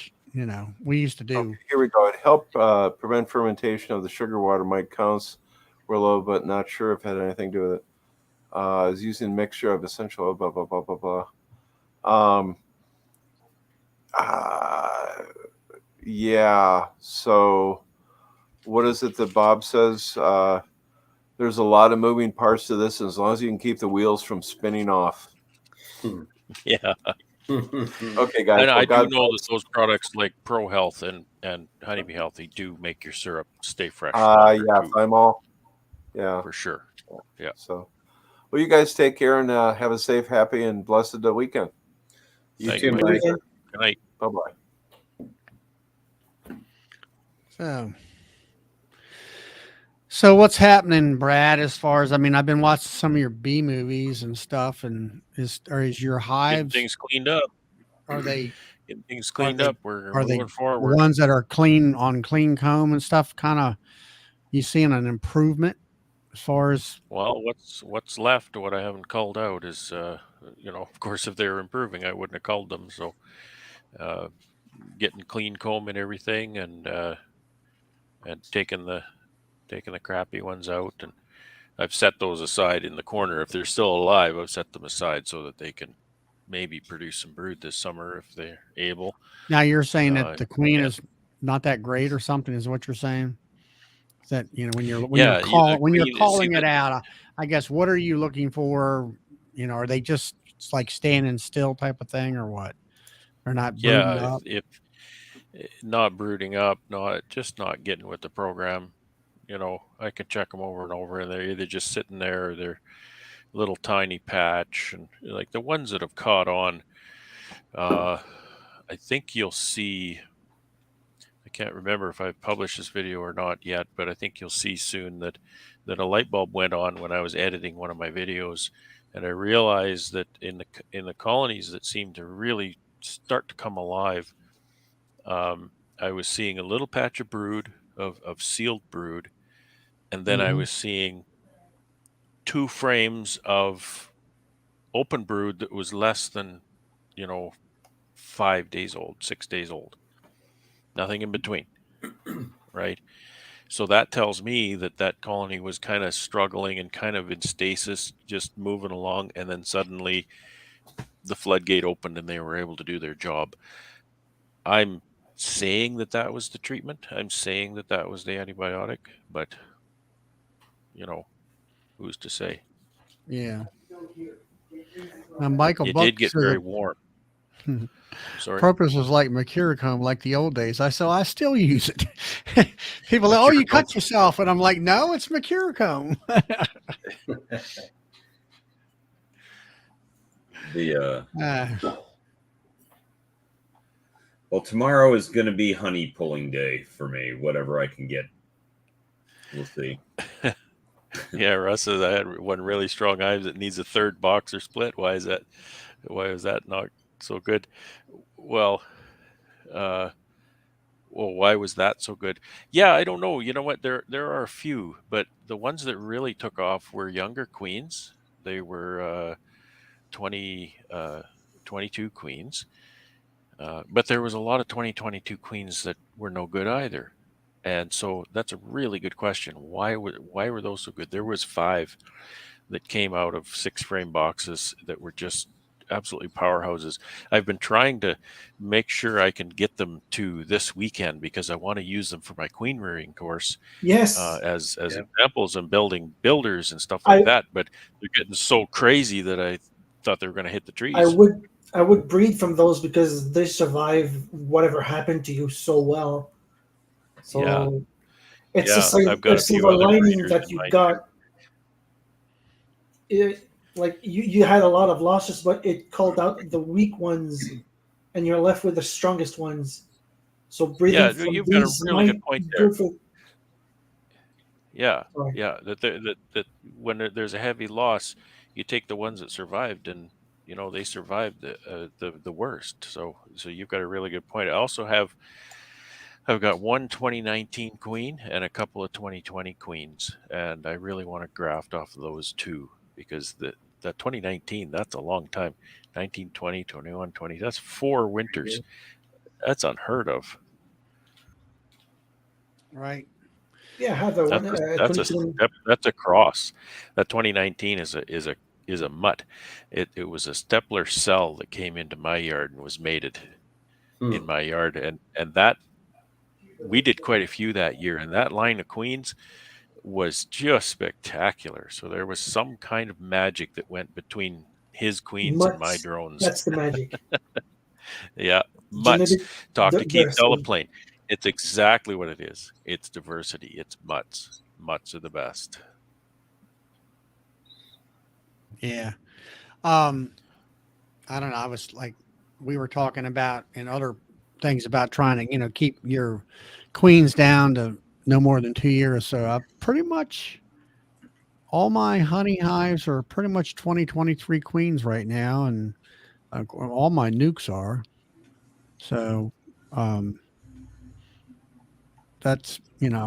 we used to do. Okay, here we go. It helped prevent fermentation of the sugar water. Mite counts were low, but not sure if it had anything to do with it. I was using a mixture of essential blah blah blah blah blah. Yeah. So, what is it that Bob says? There's a lot of moving parts to this, and as long as you can keep the wheels from spinning off. Yeah. Okay, guys. And well, I God do know bless. that those products like Pro Health and Honeybee Healthy do make your syrup stay fresh. Yeah, too, Thymol. Yeah. for sure. Yeah. So, well, you guys take care and have a safe, happy, and blessed weekend. You Thank too, you, Mike. Mike. Good night. Bye bye. So what's happening, Brad? As far as I've been watching some of your bee movies and stuff, and is your Getting hives things cleaned up. are they getting things Are cleaned they up. We're are they moving the forward. ones that are clean on clean comb and stuff? Kind of, you seeing an improvement as far as Well, what's left, what I haven't called out is, of course, if they were improving, I wouldn't have called them. So, uh, getting clean comb and everything, and taking the crappy ones out, and I've set those aside in the corner. If they're still alive, I've set them aside so that they can maybe produce some brood this summer if they're able. now you're saying that Uh, the queen yeah, is not that great or something? Is what you're saying? Is that when you're yeah. The when you're queen. See calling it that? out? I guess what are you looking for? Are they just it's like standing still type of thing or what? They're not brooding Yeah, up. if not brooding up, not getting with the program. I can check them over and over, and they're either just sitting there or they're little tiny patch, and like the ones that have caught on. Uh, I think you'll see. I can't remember if I've published this video or not yet, but I think you'll see soon that a light bulb went on when I was editing one of my videos, and I realized that in the colonies that seem to really start to come alive, I was seeing a little patch of brood of sealed brood, and then I Mhm. was seeing 2 frames of open brood that was less than you know 5 days old, 6 days old, nothing in between, right? So that tells me that that colony was kind of struggling and kind of in stasis, just moving along, and then suddenly the floodgate opened and they were able to do their job. I'm saying that that was the treatment. I'm saying that that was the antibiotic, but who's to say? Yeah. Michael It did Buck get says very warm. Sorry. Purpose was like Mercuricum, like the old days. I still use it. People are, oh, you Mercuricum. cut yourself. And I'm like, no, it's Mercuricum. The well, tomorrow is going to be honey pulling day for me. Whatever I can get, we'll see. Yeah, Russ says I had one really strong hive that needs a third box or split. Why is that? Why is that not so good? Well, why was that so good? Yeah, I don't know. You know what? There are a few, but the ones that really took off were younger queens. They were 20, 22 queens, but there was a lot of 2022 queens that were no good either. And so that's a really good question. Why were those so good? There was 5 that came out of 6-frame boxes that were just absolutely powerhouses. I've been trying to make sure I can get them to this weekend because I want to use them for my queen rearing course Yes, as examples and building builders and stuff like I that. But they're getting so crazy that I thought they were going to hit the I trees. would I would breed from those because they survive whatever happened to you so well. So Yeah, it's yeah. just like I've a got a few silver other lining breeders that in you mind too. got. It like you had a lot of losses, but it called out the weak ones, and you're left with the strongest ones. So breathing Yeah, from you've got a these really good might point be there. good for. Yeah, Sorry. yeah. That when there's a heavy loss, you take the ones that survived, and they survived the worst. So you've got a really good point. I've got one 2019 queen and a couple of 2020 queens, and I really want to graft off of those two because that 2019, that's a long time. 19, 20, 21, 20. That's 4 winters. That's unheard of. Right. Yeah, I have a one. That's a that's a 22. that's a cross. That 2019 is a mutt. It was a Stepler cell that came into my yard and was mated in my yard, and that we did quite a few that year, and that line of queens was just spectacular. So there was some kind of magic that went between his queens and my Mutts. drones. That's the magic. Yeah, mutts. Genetic Talk to Keith diversity. Delaplane. It's exactly what it is. It's diversity. It's mutts. Mutts are the best. Yeah. I don't know. I was like, we were talking about and other things about trying to, keep your queens down to no more than 2 years. So I pretty much all my honey hives are pretty much 2023 queens right now. And all my nukes are. So that's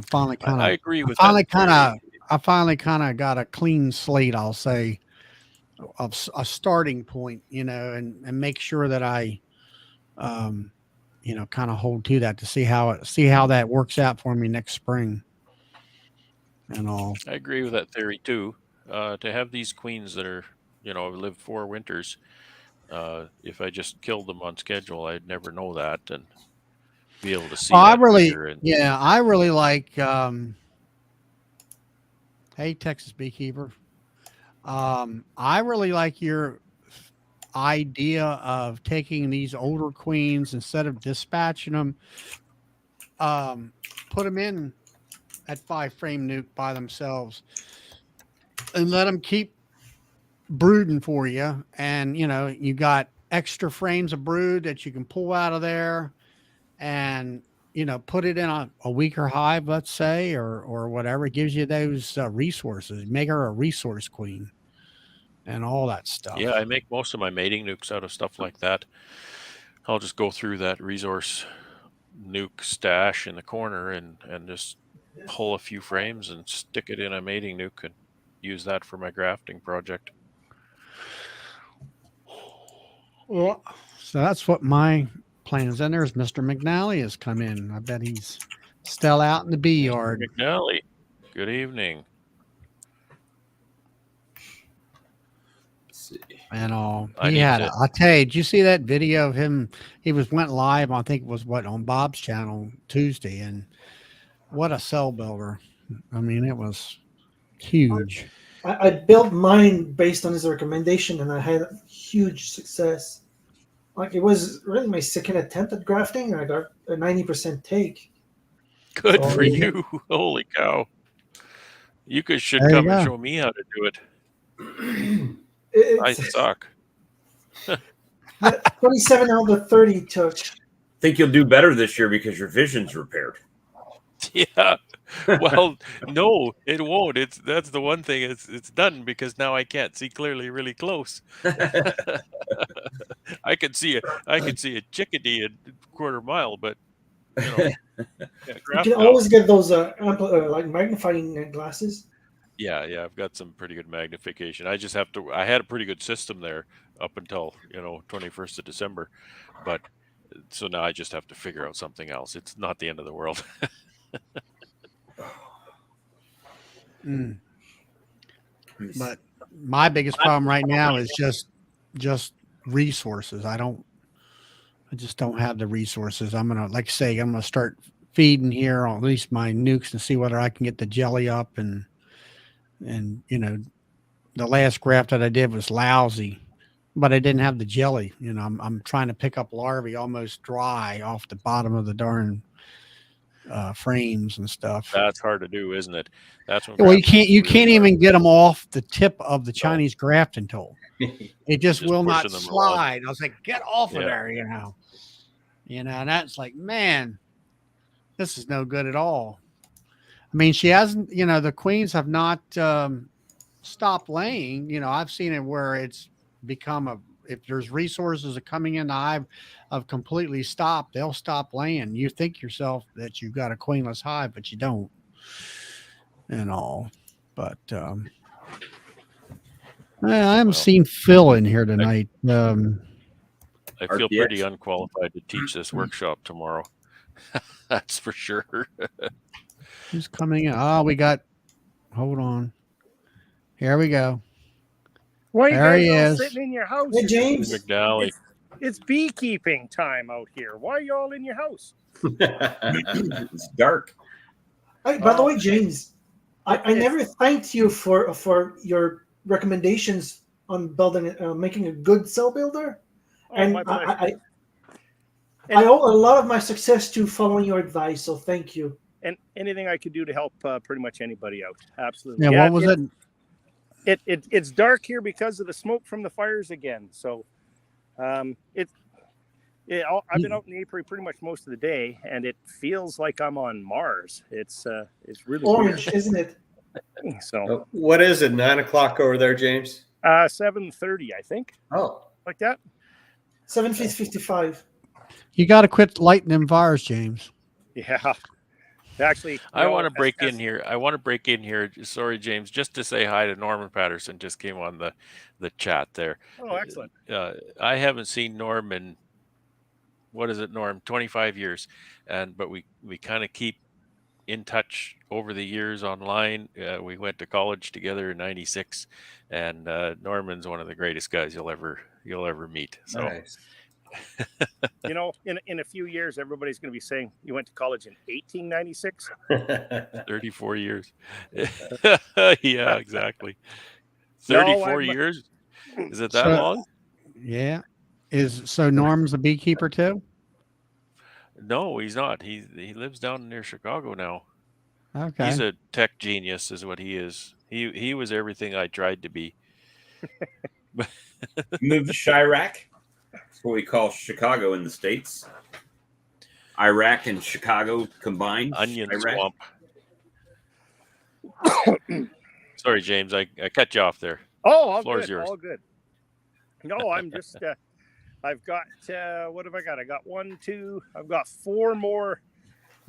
finally I agree with finally that theory. I finally kind of got a clean slate, I'll say, of a starting point, and make sure that I kind of hold to that to see how that works out for me next spring and all. I agree with that theory too. To have these queens that are, live 4 winters, if I just killed them on schedule, I'd never know that and be able to see Well, that later. And I really like, hey, Texas beekeeper. I really like your idea of taking these older queens instead of dispatching them, put them in at 5-frame nuke by themselves and let them keep brooding for you. And, you got extra frames of brood that you can pull out of there and, put it in a weaker hive, let's say, or whatever. It gives you those resources. Make her a resource queen and all that stuff. yeah, I make most of my mating nukes out of stuff like that. I'll just go through that resource nuke stash in the corner and just pull a few frames and stick it in a mating nuke and use that for my grafting project. Well, so that's what my plans. And there's Mr. McNally has come in. I bet he's still out in the bee yard. McNally, good evening. Let's see. And all I he need had, to- I tell you, did you see that video of him? He went live, I think it was on Bob's channel Tuesday, and what a cell builder. I mean, it was huge. I built mine based on his recommendation, and I had huge success. Like, it was really my second attempt at grafting, and I got a 90% take. Good Oh, for yeah. you. Holy cow. You should There you come and go. show me how to do it. I It's, suck. 27 out of the 30 took. Think you'll do better this year because your vision's repaired. Yeah. Well, no, it won't. That's the one thing. It's done because now I can't see clearly really close. I could see a chickadee a quarter mile, but yeah, You can always get those like magnifying glasses. Yeah, I've got some pretty good magnification. I had a pretty good system there up until 21st of December, but so now I just have to figure out something else. It's not the end of the world. But my biggest problem right now is just resources. I just don't have the resources. I'm gonna start feeding here on at least my nukes and see whether I can get the jelly up and the last graft that I did was lousy, but I didn't have the jelly. I'm trying to pick up larvae almost dry off the bottom of the darn frames and stuff. That's hard to do, isn't it? That's when Well, you grafting's can't really hard. even get them off the tip of the Chinese grafting tool. It just will not pushing them slide. I was like, get off of Yeah. there, and that's like, man, this is no good at all. I mean, she hasn't, the queens have not stopped laying. I've seen it where it's become if there's resources are coming in the hive of completely stopped, they'll stop laying. You think yourself that you've got a queenless hive, but you don't and all. But I haven't seen Phil in here tonight. I feel RPX. pretty unqualified to teach this workshop tomorrow. That's for sure. Who's coming in? Hold on. Here we go. Why are you There he guys all is. sitting in your house? Hey, James. McNally. It's beekeeping time out here. Why are you all in your house? It's dark. By the way, James, I never thanked you for your recommendations on building, making a good cell builder. Oh, my pleasure. I owe a lot of my success to following your advice, so thank you. And anything I could do to help pretty much anybody out. Absolutely. Yeah, what was it? It's dark here because of the smoke from the fires again. So I've been out in the apiary pretty much most of the day, and it feels like I'm on Mars. It's really Orange, isn't it? weird. So What is it? 9 o'clock over there, James? 7:30, I think, Oh, like that. 7:55. You got to quit lighting them fires, James. Yeah. Actually, I want to break in here. I want to break in here. Sorry, James, just to say hi to Norman Patterson. Just came on the chat there. Oh, excellent. I haven't seen Norm in, what is it, Norm? 25 years, but we kind of keep in touch over the years online. We went to college together in '96, and Norman's one of the greatest guys you'll ever meet. So. Nice. You know, in a few years, everybody's going to be saying you went to college in 1896. 34 years. Yeah, exactly. 34 years. Is it that long? Yeah. So Norm's a beekeeper too? No, he's not. He lives down near Chicago now. Okay. He's a tech genius, is what he is. He was everything I tried to be. Moved to Chirac. That's what we call Chicago in the States. Iraq and Chicago combined. Onion Chirac. swamp. Sorry, James. I cut you off there. Oh, all Floor's good. yours. All good. No, I'm just, I've got, what have I got? I got I've got 4 more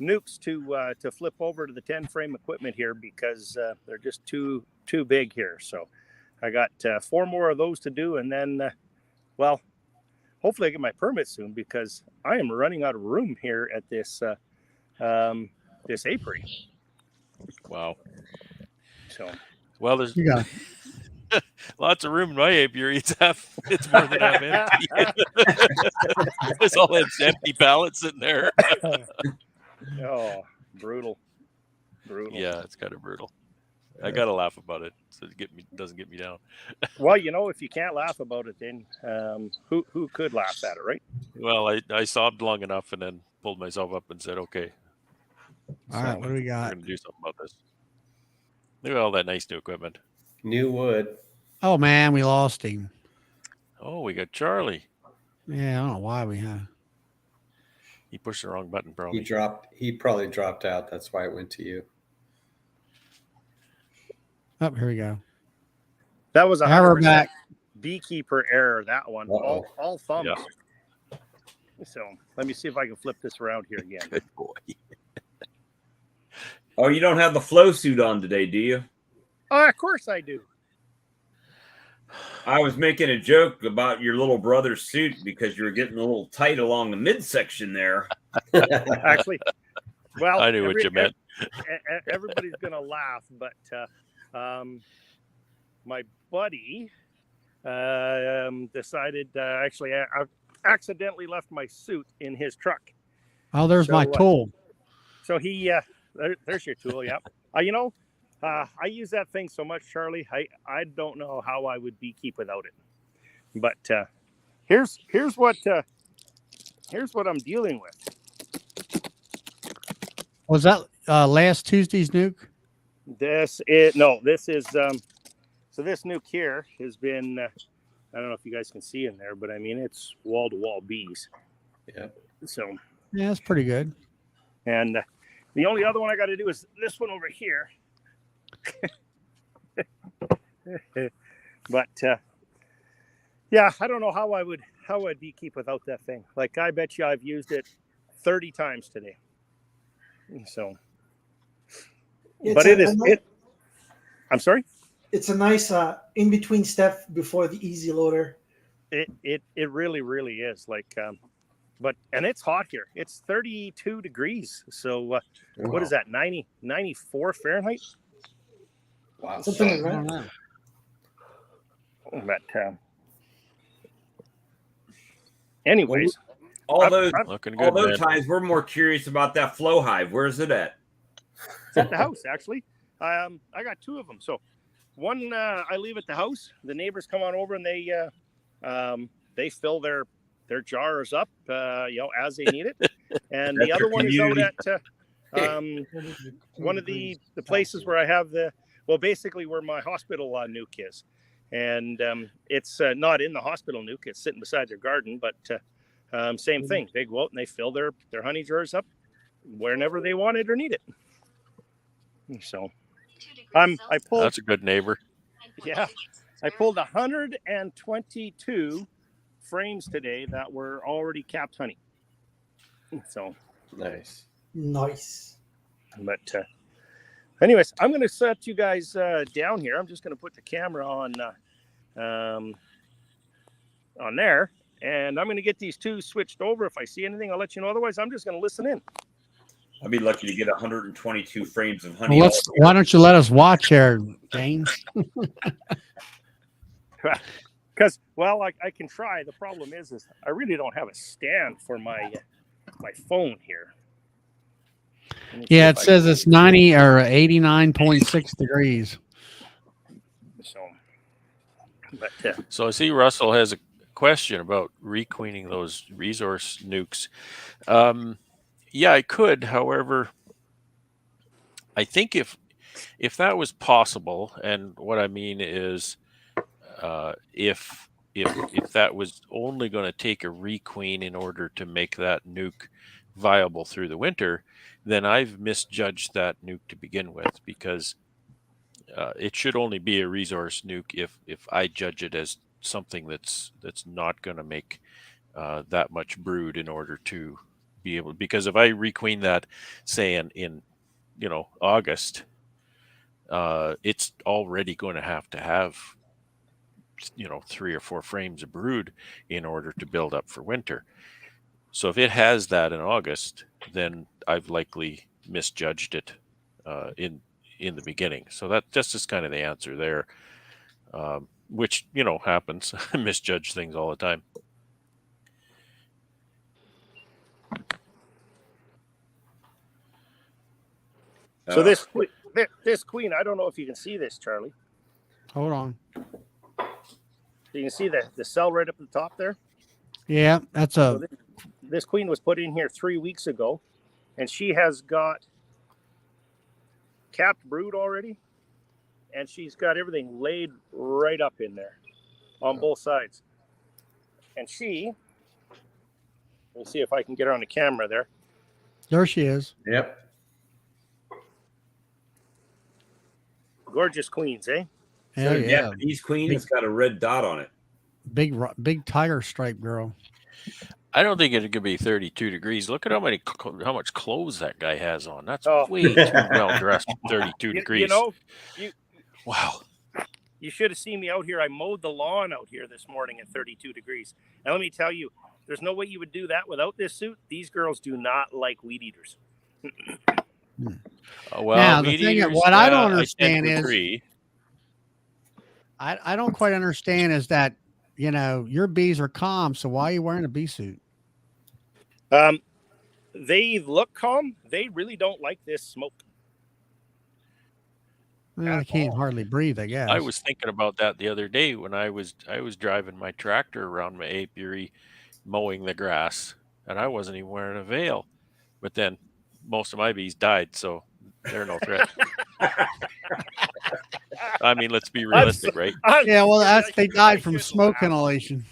nukes to flip over to the 10 frame equipment here because they're just too big here. So I got 4 more of those to do. And then, well, hopefully I get my permit soon because I am running out of room here at this this apiary. Wow. So, well, there's You got lots of room in my apiary. It's more than I'm empty. There's all those empty pallets in there. oh, brutal. Yeah, it's kind of brutal. I gotta laugh about it so it doesn't get me down. Well, you know, if you can't laugh about it, then who could laugh at it, right? Well, I sobbed long enough and then pulled myself up and said, "Okay, all right. What do we we're got? gonna do something about this." Look at all that nice new equipment. New wood. Oh man, we lost him. Oh, we got Charlie. Yeah, I don't know why we have. He pushed the wrong button, probably. He probably dropped out. That's why it went to you. Oh, here we go. That was a Now we're 100% back. beekeeper error. That one, Uh-oh. all thumbs. Yeah. So let me see if I can flip this around here again. Good boy. Oh, you don't have the flow suit on today, do you? Oh, of course I do. I was making a joke about your little brother's suit because you were getting a little tight along the midsection there. Actually, well, I knew what you meant. Everybody's gonna laugh, but my buddy decided. Actually, I accidentally left my suit in his truck. Oh, there's my tool. So he, there's your tool. Yeah. You know, I use that thing so much, Charlie. I don't know how I would beekeep without it. But here's what I'm dealing with. Was that last Tuesday's nuke? This is so this nuke here has been. I don't know if you guys can see in there, but I mean it's wall to wall bees. Yeah. So Yeah, that's pretty good. and the only other one I got to do is this one over here. But yeah, I don't know how I'd beekeep without that thing. Like I bet you I've used it 30 times today. So, but I'm sorry. It's a nice in between step before the easy loader. It really is like, but and it's hot here. It's 32 degrees. So what is that? 94 Fahrenheit. Wow. Something like that. But anyways, All those Looking good, man. times we're more curious about that flow hive. Where's it at? it's at the house actually. I got 2 of them. So one I leave at the house. The neighbors come on over and they fill their jars up, as they need it. And the other one is out at one of the places where I have basically where my hospital nuke is. And it's not in the hospital nuke. It's sitting beside their garden, but same thing. They go out and they fill their honey jars up whenever they want it or need it. So I pulled. That's a good neighbor. Yeah, I pulled 122 frames today that were already capped honey. So Nice. Nice. but anyways, I'm going to set you guys down here. I'm just going to put the camera on there, and I'm going to get these two switched over. If I see anything, I'll let you know. Otherwise, I'm just going to listen in. I'd be lucky to get 122 frames of honey. Well, why don't you let us watch here, James? Because, well, I can try. The problem is I really don't have a stand for my phone here. Yeah, it says it's 90 or 89.6 degrees. So, but So I see Russell has a question about requeening those resource nukes. Yeah, I could. However, I think if that was possible, and what I mean is, if that was only going to take a requeen in order to make that nuke viable through the winter, then I've misjudged that nuke to begin with, because it should only be a resource nuke if I judge it as something that's not going to make that much brood in order to be able. Because if I requeen that, say in August, it's already going to have 3 or 4 frames of brood in order to build up for winter. So if it has that in August, then I've likely misjudged it in the beginning. So that just is kind of the answer there, which happens. I misjudge things all the time. so this queen, I don't know if you can see this, Charlie. Hold on. You can see the cell right up at the top there. Yeah, that's So this queen was put in here 3 weeks ago, and she has got capped brood already, and she's got everything laid right up in there on both sides. And let me see if I can get her on the camera there. there she is. Yep. Gorgeous queens, eh? Hell a yeah, Japanese queen that's got a red dot on it. big tiger stripe girl. I don't think it could be 32 degrees. Look at how much clothes that guy has on. That's Oh. way too well dressed for 32 degrees. Wow. You should have seen me out here. I mowed the lawn out here this morning at 32 degrees. And let me tell you, there's no way you would do that without this suit. These girls do not like weed eaters. Well, Now, the thing meat-eaters, what I don't I tend understand to is agree. I don't quite understand is that your bees are calm, so why are you wearing a bee suit? They look calm. They really don't like this smoke. Well, I can't hardly breathe, I guess. I was thinking about that the other day when I was driving my tractor around my apiary, mowing the grass, and I wasn't even wearing a veil. But then most of my bees died, so they're no threat. I mean, let's be realistic, right? Yeah, well, they died from smoke inhalation.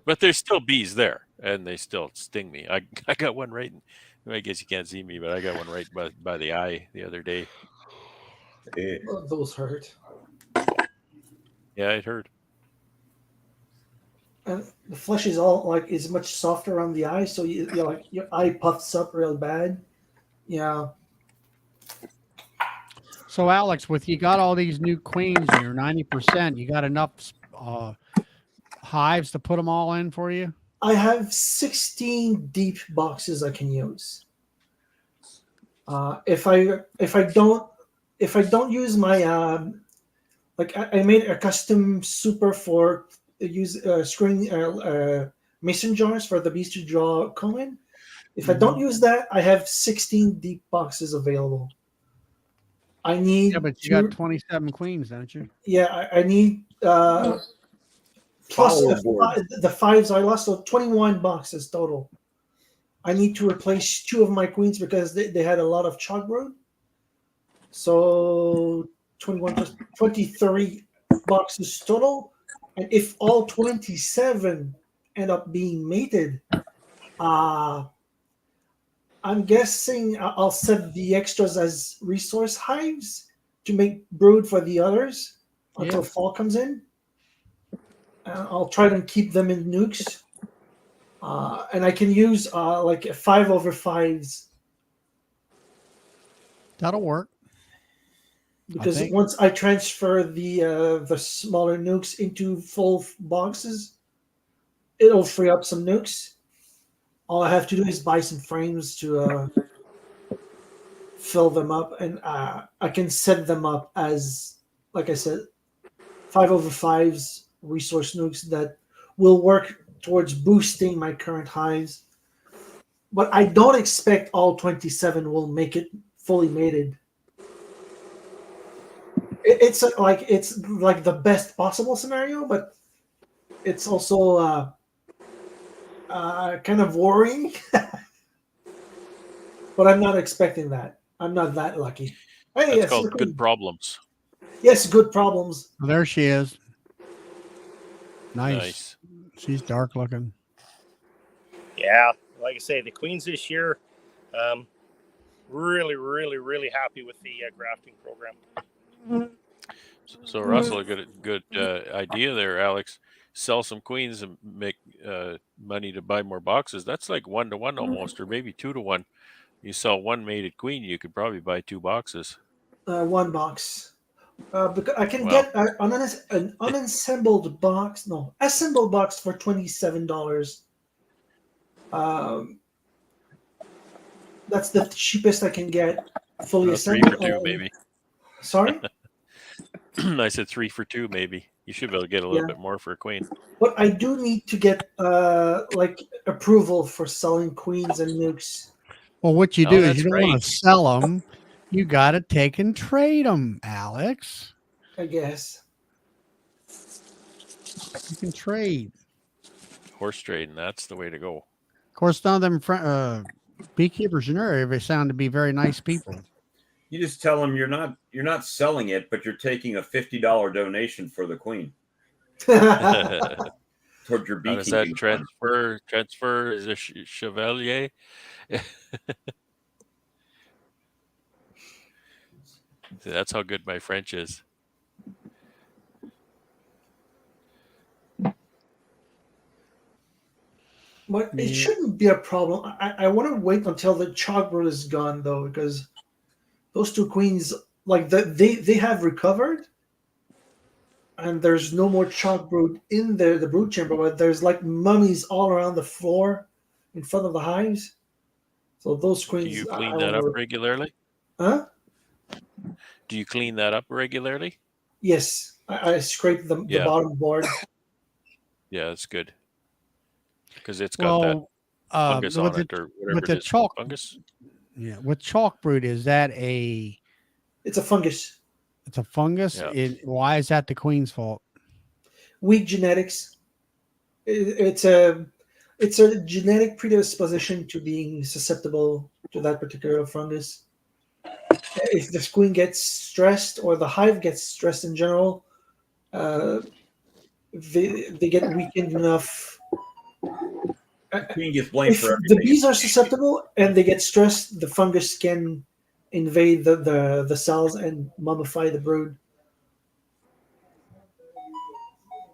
But there's still bees there, and they still sting me. I got one right. I guess you can't see me, but I got one right by the eye the other day. Oh, those hurt. Yeah, it hurt. And the flesh is all is much softer around the eye, so your eye puffs up real bad. Yeah. So, Alex, with you got all these new queens and you're 90%, you got enough hives to put them all in for you? I have 16 deep boxes I can use. If I don't use my I made a custom super for use screen mason jars for the bees to draw comb in. If I don't use that, I have 16 deep boxes available. I need. Yeah, but you got 27 queens, don't you? Yeah, I need plus the fives I lost, so 21 boxes total. I need to replace 2 of my queens because they had a lot of chalk brood. So 21 plus 23 boxes total. And if all 27 end up being mated, I'm guessing I'll set the extras as resource hives to make brood for the others until Yeah. fall comes in. I'll try to keep them in nukes. And I can use like 5/5s That'll work. because think. once I transfer the smaller nukes into full boxes, it'll free up some nukes. All I have to do is buy some frames to fill them up, and I can set them up as, like I said, 5/5s resource nukes that will work towards boosting my current hives. But I don't expect all 27 will make it fully mated. It's like the best possible scenario, but it's also kind of worrying. But I'm not expecting that. I'm not that lucky. Hey, That's yes, called good problems. yes, good problems. Well, there she is. Nice. Nice. She's dark looking. Yeah, like I say, the queens this year, really, really, really happy with the grafting program. So Russell, a good idea there, Alex. Sell some queens and make money to buy more boxes. That's like 1-to-1 almost, or maybe 2-to-1. You sell one mated queen, you could probably buy 2 boxes. One box. Because I can Wow. get an unassembled box. No, assembled box for $27. That's the cheapest I can get. Fully 3 assembled. for 2, maybe. Sorry, I said 3 for 2, maybe. You should be able to get a little bit more for a queen. but I do need to get like approval for selling queens and nukes. Well, what you Oh, do is that's you don't right. want to sell them. You got to take and trade them, Alex. I guess. You can trade. Horse trading, that's the way to go. Of course, none of them beekeepers in your area, they sound to be very nice people. You just tell them you're not selling it, but you're taking a $50 donation for the queen towards your How does beekeeping. that transfer is a chevalier? That's how good my French is. But it shouldn't be a problem. I want to wait until the chalk brood is gone, though, because those 2 queens, like they have recovered, and there's no more chalk brood in the brood chamber, but there's like mummies all around the floor in front of the hives. So those Do queens. you clean that up regularly? Huh? Do you clean that up regularly? Yes, I scraped the bottom board. Yeah, that's good. Because it's got that fungus on it, or whatever with it the is. chalk Fungus? Yeah, with chalk brood, is that It's a fungus. It's a fungus. Yeah. Why is that the queen's fault? Weak genetics. It's a genetic predisposition to being susceptible to that particular fungus. If the queen gets stressed, or the hive gets stressed in general, they get weakened enough. The queen gets blamed If for everything. the bees are susceptible and they get stressed, the fungus can invade the cells and mummify the brood.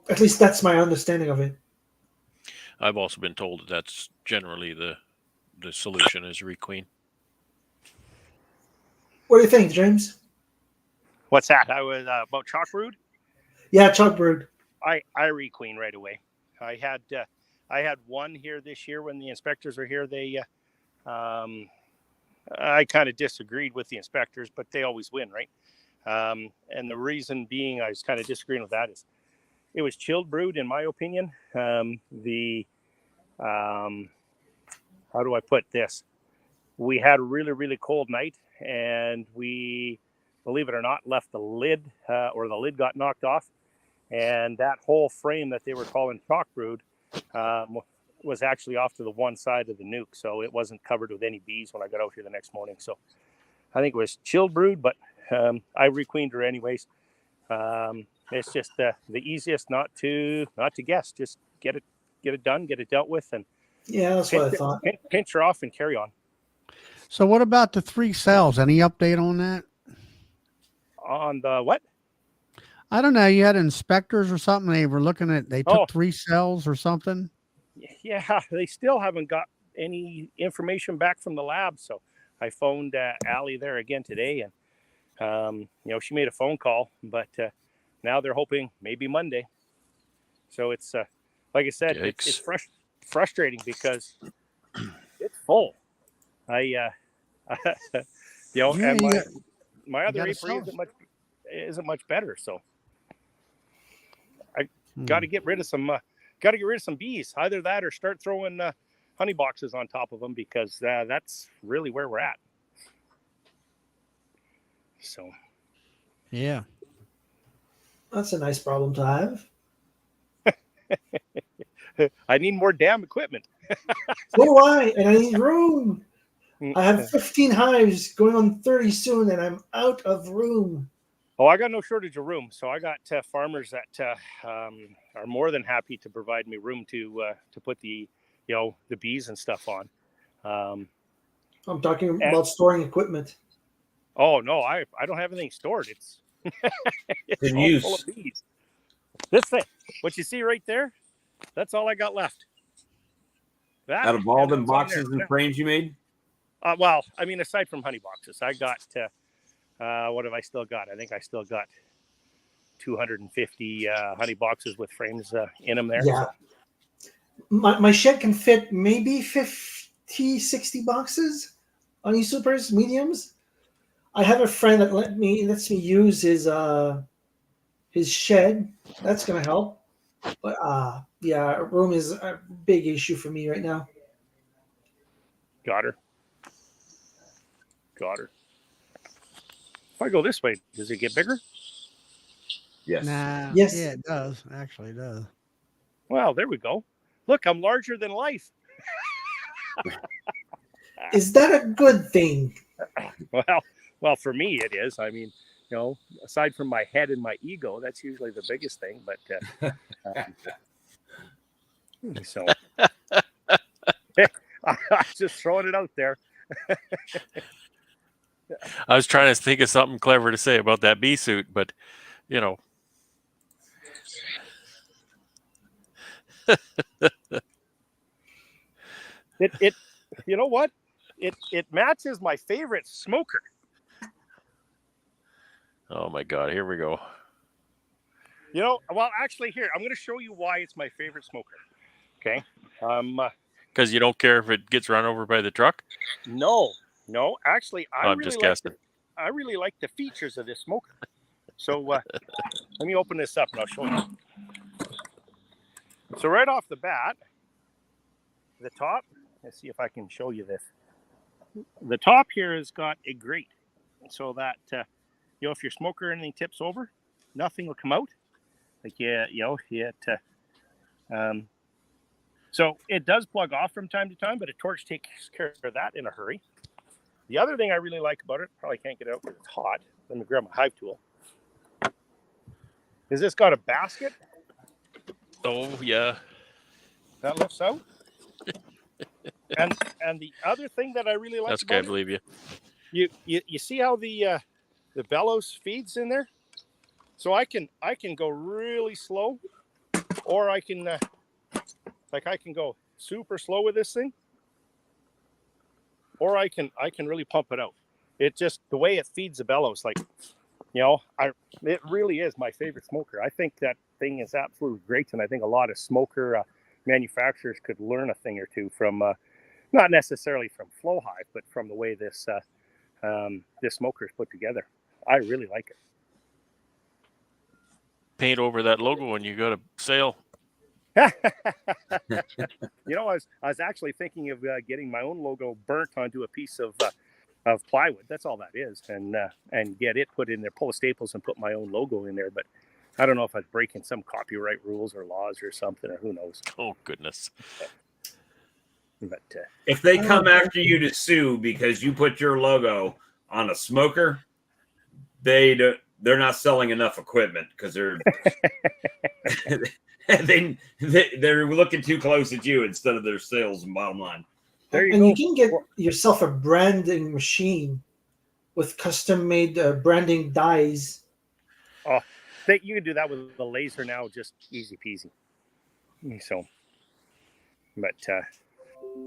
At least that's my understanding of it. I've also been told that that's generally the solution is requeen. What do you think, James? What's that? I was about chalk brood. Yeah, chalk brood. I requeen right away. I had one here this year when the inspectors were here. They I kind of disagreed with the inspectors, but they always win, right? And the reason being I was kind of disagreeing with that is it was chilled brood, in my opinion. How do I put this? We had a really, really cold night, and we, believe it or not, left the lid, or the lid got knocked off. And that whole frame that they were calling chalk brood was actually off to the one side of the nuke. So it wasn't covered with any bees when I got out here the next morning. So I think it was chilled brood, but I requeened her anyways. It's just the easiest not to guess. Just get it done, get it dealt with, and Yeah, that's what I thought. pinch her off and carry on. So what about the 3 cells? Any update on that? On the what? I don't know. You had inspectors or something. They were looking at. They took Oh. 3 cells or something. Yeah, they still haven't got any information back from the lab. So I phoned Allie there again today, and she made a phone call, but now they're hoping maybe Monday. So it's like I said, it's frustrating because it's full. And my other apiary isn't much better. So I got to get rid of some. Got to get rid of some bees. Either that or start throwing honey boxes on top of them, because that's really where we're at. So, yeah, that's a nice problem to have. I need more damn equipment. So do I, and I need room. I have 15 hives going on 30 soon, and I'm out of room. Oh, I got no shortage of room. So I got farmers that are more than happy to provide me room to put the bees and stuff on. I'm talking about storing equipment. Oh no, I don't have anything stored. It's in all use. full of bees. This thing, what you see right there, that's all I got left. That, out of all them boxes and frames you made? Well, I mean, aside from honey boxes, I got what have I still got? I think I still got 250 honey boxes with frames in them there. Yeah. My shed can fit maybe 50, 60 boxes on these supers, mediums. I have a friend that lets me use his shed. That's gonna help. But room is a big issue for me right now. Got her. If I go this way, does it get bigger? Yes. Nah. Yes. Yeah, it does. Actually, it does. Well, there we go. Look, I'm larger than life. Is that a good thing? Well, for me it is. I mean, aside from my head and my ego, that's usually the biggest thing. But so I'm just throwing it out there. I was trying to think of something clever to say about that bee suit, but It you know what? It matches my favorite smoker. oh my God, here we go. Well, actually, here I'm going to show you why it's my favorite smoker. Okay. Because you don't care if it gets run over by the truck? No. Actually, I'm just guessing. I really like the features of this smoker. So let me open this up and I'll show you. So right off the bat, the top. Let's see if I can show you this. The top here has got a grate, so that if your smoker or anything tips over, nothing will come out. So it does plug off from time to time, but a torch takes care of that in a hurry. The other thing I really like about it, probably can't get it out because it's hot. Let me grab my hive tool. Is this got a basket Oh, yeah. that lifts out? and the other thing that I really like That's okay, I about believe you. you see how the bellows feeds in there? So I can go really slow, or I can go super slow with this thing, or I can really pump it out. It just, the way it feeds the bellows, it really is my favorite smoker. I think that thing is absolutely great, and I think a lot of smoker manufacturers could learn a thing or two from, not necessarily from Flow Hive, but from the way this smoker is put together. I really like it. Paint over that logo when you go to sale. I was actually thinking of getting my own logo burnt onto a piece of plywood. That's all that is, and get it put in there, pull the staples and put my own logo in there. But I don't know if I was breaking some copyright rules or laws or something, or who knows. Oh, goodness. But if they come after you to sue because you put your logo on a smoker, they're not selling enough equipment because they're they're looking too close at you instead of their sales and bottom line. You can get yourself a branding machine with custom made branding dyes. Oh, you can do that with the laser now, just easy peasy. So, but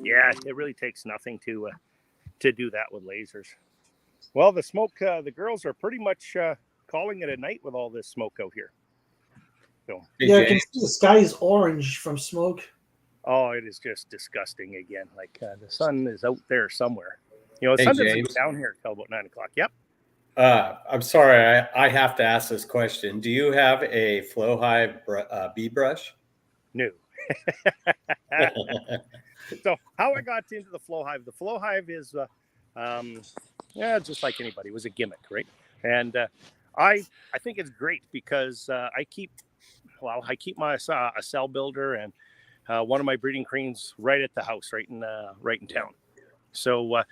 yeah, it really takes nothing to do that with lasers. Well, the smoke, the girls are pretty much calling it a night with all this smoke out here. So, Hey, Yeah, I can James. see the sky is orange from smoke. oh, it is just disgusting again. Like the sun is out there somewhere. You know, the Hey, sun doesn't James. go down here until about 9 o'clock. Yep. I'm sorry, I have to ask this question. Do you have a flow hive bee brush? No. So how I got into the flow hive? The flow hive is, yeah, just like anybody, it was a gimmick, right? And I think it's great because I keep my a cell builder and one of my breeding queens right at the house, right in town. So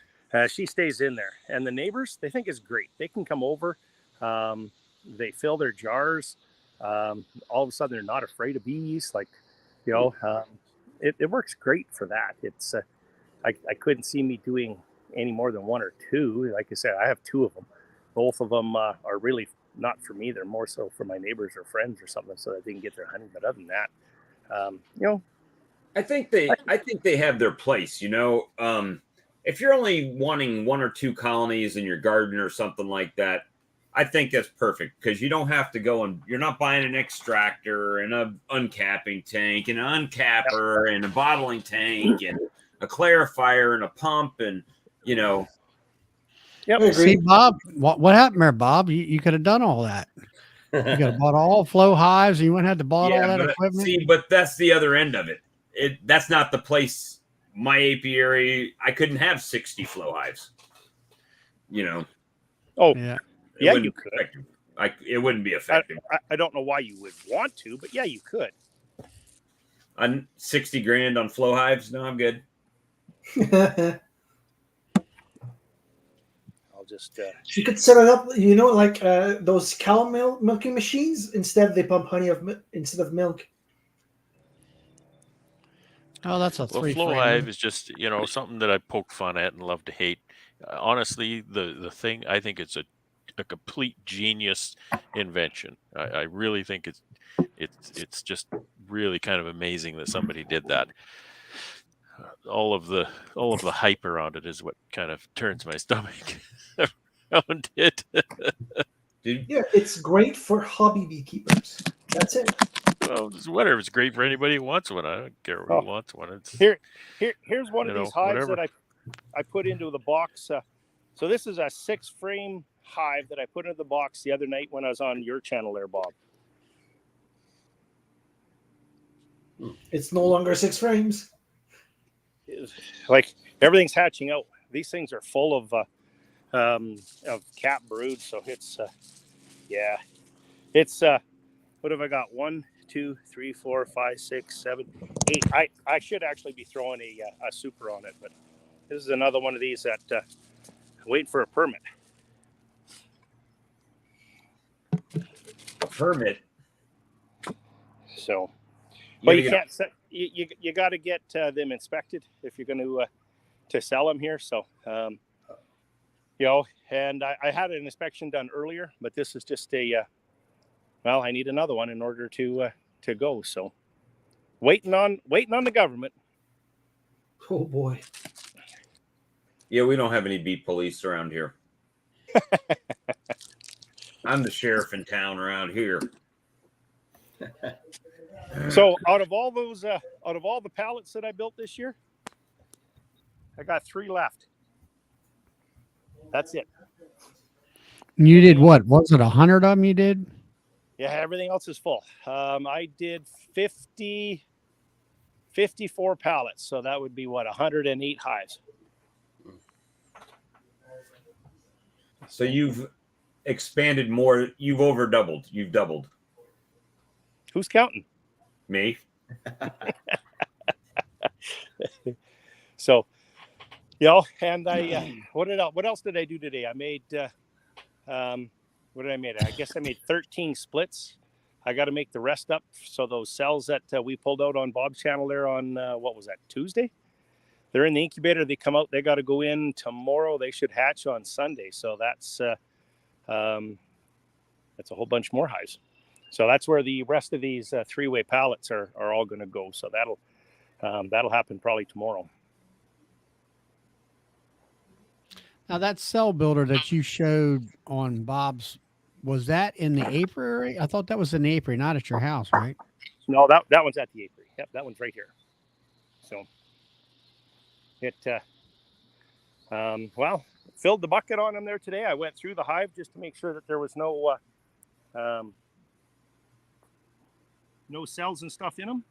she stays in there, and the neighbors, they think it's great. They can come over, they fill their jars. All of a sudden, they're not afraid of bees. Like, you know, it works great for that. It's I couldn't see me doing any more than one or two. Like I said, I have two of them. Both of them are really not for me. They're more so for my neighbors or friends or something, so that they can get their honey. But other than that, you know, I think they have their place. You know, if you're only wanting one or two colonies in your garden or something like that, I think that's perfect because you don't have to go and you're not buying an extractor and a uncapping tank and an uncapper and a bottling tank and a clarifier and a pump and you know. yep. I agree. See, Bob, what happened there, Bob? You could have done all that. You could have bought all flow hives and you wouldn't have to bought all that equipment. See, but that's the other end of it. That's not the place. My apiary, I couldn't have 60 flow hives. You know. Oh, Yeah. yeah, you could. It wouldn't be effective. I don't know why you would want to, but yeah, you could. On 60 grand on flow hives, no, I'm good. I'll just You could set it up, you know, like those cow milking machines. Instead, they pump honey instead of milk. Oh, that's a Well, three flow frame. hive is just something that I poke fun at and love to hate. Honestly, the thing, I think it's a complete genius invention. I really think it's just really kind of amazing that somebody did that. All of the hype around it is what kind of turns my stomach around it. Yeah, it's great for hobby beekeepers. That's it. Well, it's whatever. It's great for anybody who wants one. I don't care who wants one. It's here's one of these hives whatever. that I put into the box. So this is a 6-frame hive that I put into the box the other night when I was on your channel there, Bob. It's no longer 6 frames. Like everything's hatching out. These things are full of cap brood, so it's yeah, it's what have I got? 1, 2, 3, 4, 5, 6, 7, 8. I should actually be throwing a super on it, but this is another one of these that waiting for a permit. Permit. So, but you can't set. You got to get them inspected if you're going to sell them here. So, you know, and I had an inspection done earlier, but this is just well, I need another one in order to go. So, waiting on the government. Oh boy. Yeah, we don't have any bee police around here. I'm the sheriff in town around here. So out of all the pallets that I built this year, I got 3 left. That's it. You did what? Was it 100 of them you did? Yeah, everything else is full. I did 54 pallets. So that would be what, 108 hives. So you've expanded more. You've doubled. You've doubled. Who's counting? Me. So, you know, and I what else did I do today? I made what did I make? I guess I made 13 splits. I got to make the rest up. So those cells that we pulled out on Bob's channel there on what was that, Tuesday? they're in the incubator. They come out. They got to go in tomorrow. They should hatch on Sunday. So that's a whole bunch more hives. So that's where the rest of these 3-way pallets are all going to go. So that'll happen probably tomorrow. Now that cell builder that you showed on Bob's, was that in the apiary? I thought that was in the apiary, not at your house, right? No, that one's at the apiary. Yep, that one's right here. So it filled the bucket on them there today. I went through the hive just to make sure that there was no cells and stuff in them.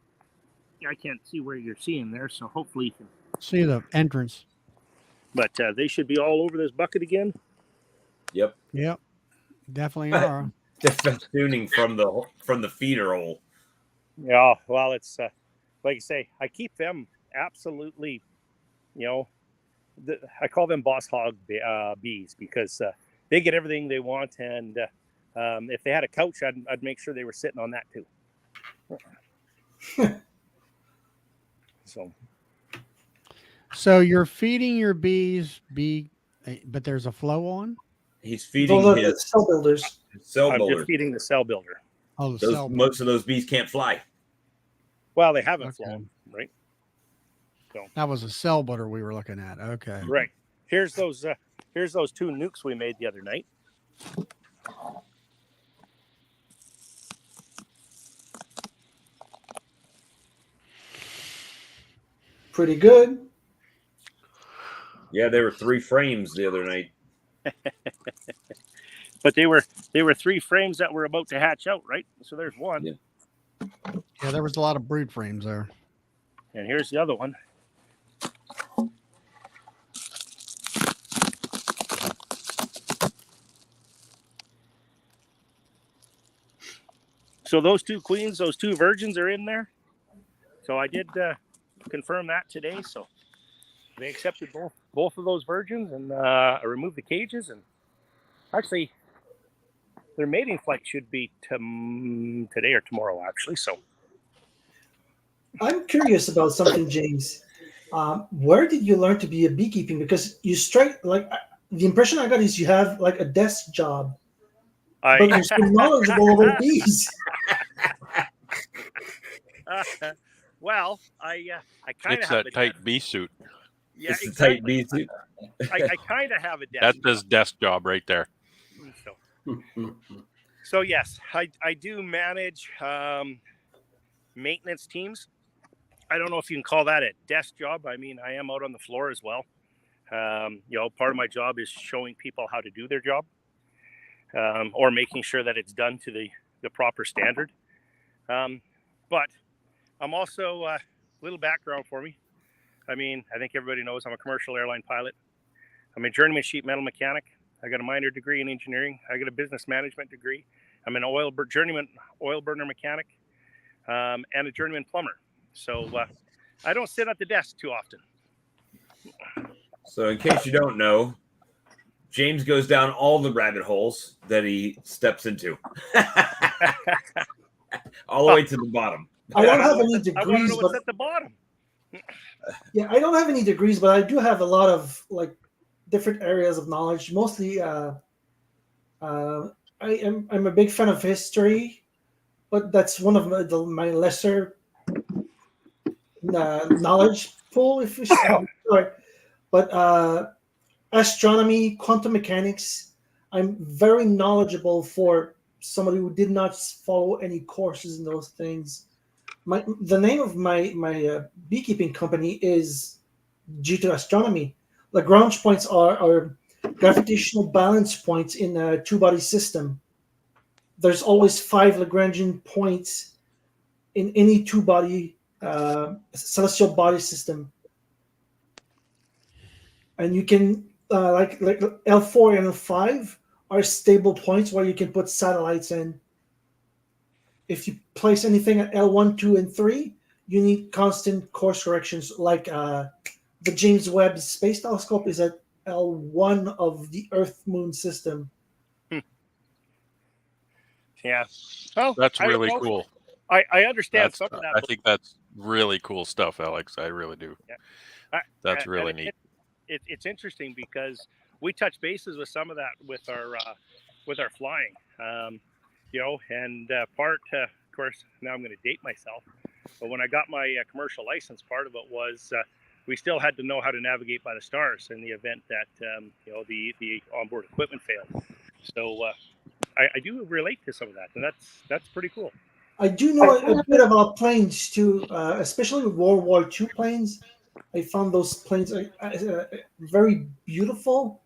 I can't see where you're seeing there, so hopefully you can See the entrance. But they should be all over this bucket again. Yep. Yep. Definitely are. Just festooning from the feeder hole. Yeah, well, it's like you say, I keep them absolutely, I call them boss hog bees because they get everything they want. And if they had a couch, I'd make sure they were sitting on that too. So you're feeding your bees but there's a flow on? He's feeding Those are his the cell builders. cell I'm builder. just feeding the cell builder. Oh, the cell Most of those bees can't fly. Well, they haven't Okay. flown, right? That was a cell builder we were looking at. Okay. Right. Here's those 2 nukes we made the other night. Pretty good. Yeah, they were 3 frames the other night. But they were 3 frames that were about to hatch out, right? So there's one. Yeah. Yeah, there was a lot of brood frames there. And here's the other one. So those 2 queens, those 2 virgins are in there. So I did confirm that today. So they accepted both of those virgins, and I removed the cages. And actually, their mating flight should be today or tomorrow, actually. So I'm curious about something, James. Where did you learn to be a beekeeping? Because you the impression I got is you have like a desk job, but you're so knowledgeable about bees. Well, I kind of It's have that tight bee suit. Yeah, It's exactly. a tight bee suit. I kind of have a desk. That's his desk job right there. So yes, I do manage maintenance teams. I don't know if you can call that a desk job. I mean, I am out on the floor as well. Part of my job is showing people how to do their job, or making sure that it's done to the proper standard. But I'm also a little background for me. I mean, I think everybody knows I'm a commercial airline pilot. I'm a journeyman sheet metal mechanic. I got a minor degree in engineering. I got a business management degree. I'm an journeyman oil burner mechanic, and a journeyman plumber. So I don't sit at the desk too often. So in case you don't know, James goes down all the rabbit holes that he steps into. All the way to the bottom. I don't have any I want to degrees, know what's but at the bottom. yeah, I don't have any degrees, but I do have a lot of like different areas of knowledge. Mostly, I'm a big fan of history, but that's one of my lesser knowledge pool. If you sorry, but astronomy, quantum mechanics, I'm very knowledgeable for somebody who did not follow any courses in those things. The name of my beekeeping company is due to astronomy. Lagrange points are gravitational balance points in a 2-body system. There's always 5 Lagrangian points in any 2-body celestial body system, and you can like L4 and L5 are stable points where you can put satellites in. If you place anything at L1, 2, and 3, you need constant course corrections. Like the James Webb Space Telescope is at L1 of the Earth-Moon system. Yeah. Well, That's really cool. I understand That's, some of that. I think that's really cool stuff, Alex. I really do. Yeah. That's And really neat. It's interesting because we touch bases with some of that with our flying, and of course, now I'm going to date myself, but when I got my commercial license, part of it was we still had to know how to navigate by the stars in the event that the onboard equipment failed. So I do relate to some of that, and that's pretty cool. I do know a bit about planes too, especially with World War II planes. I found those planes very beautiful.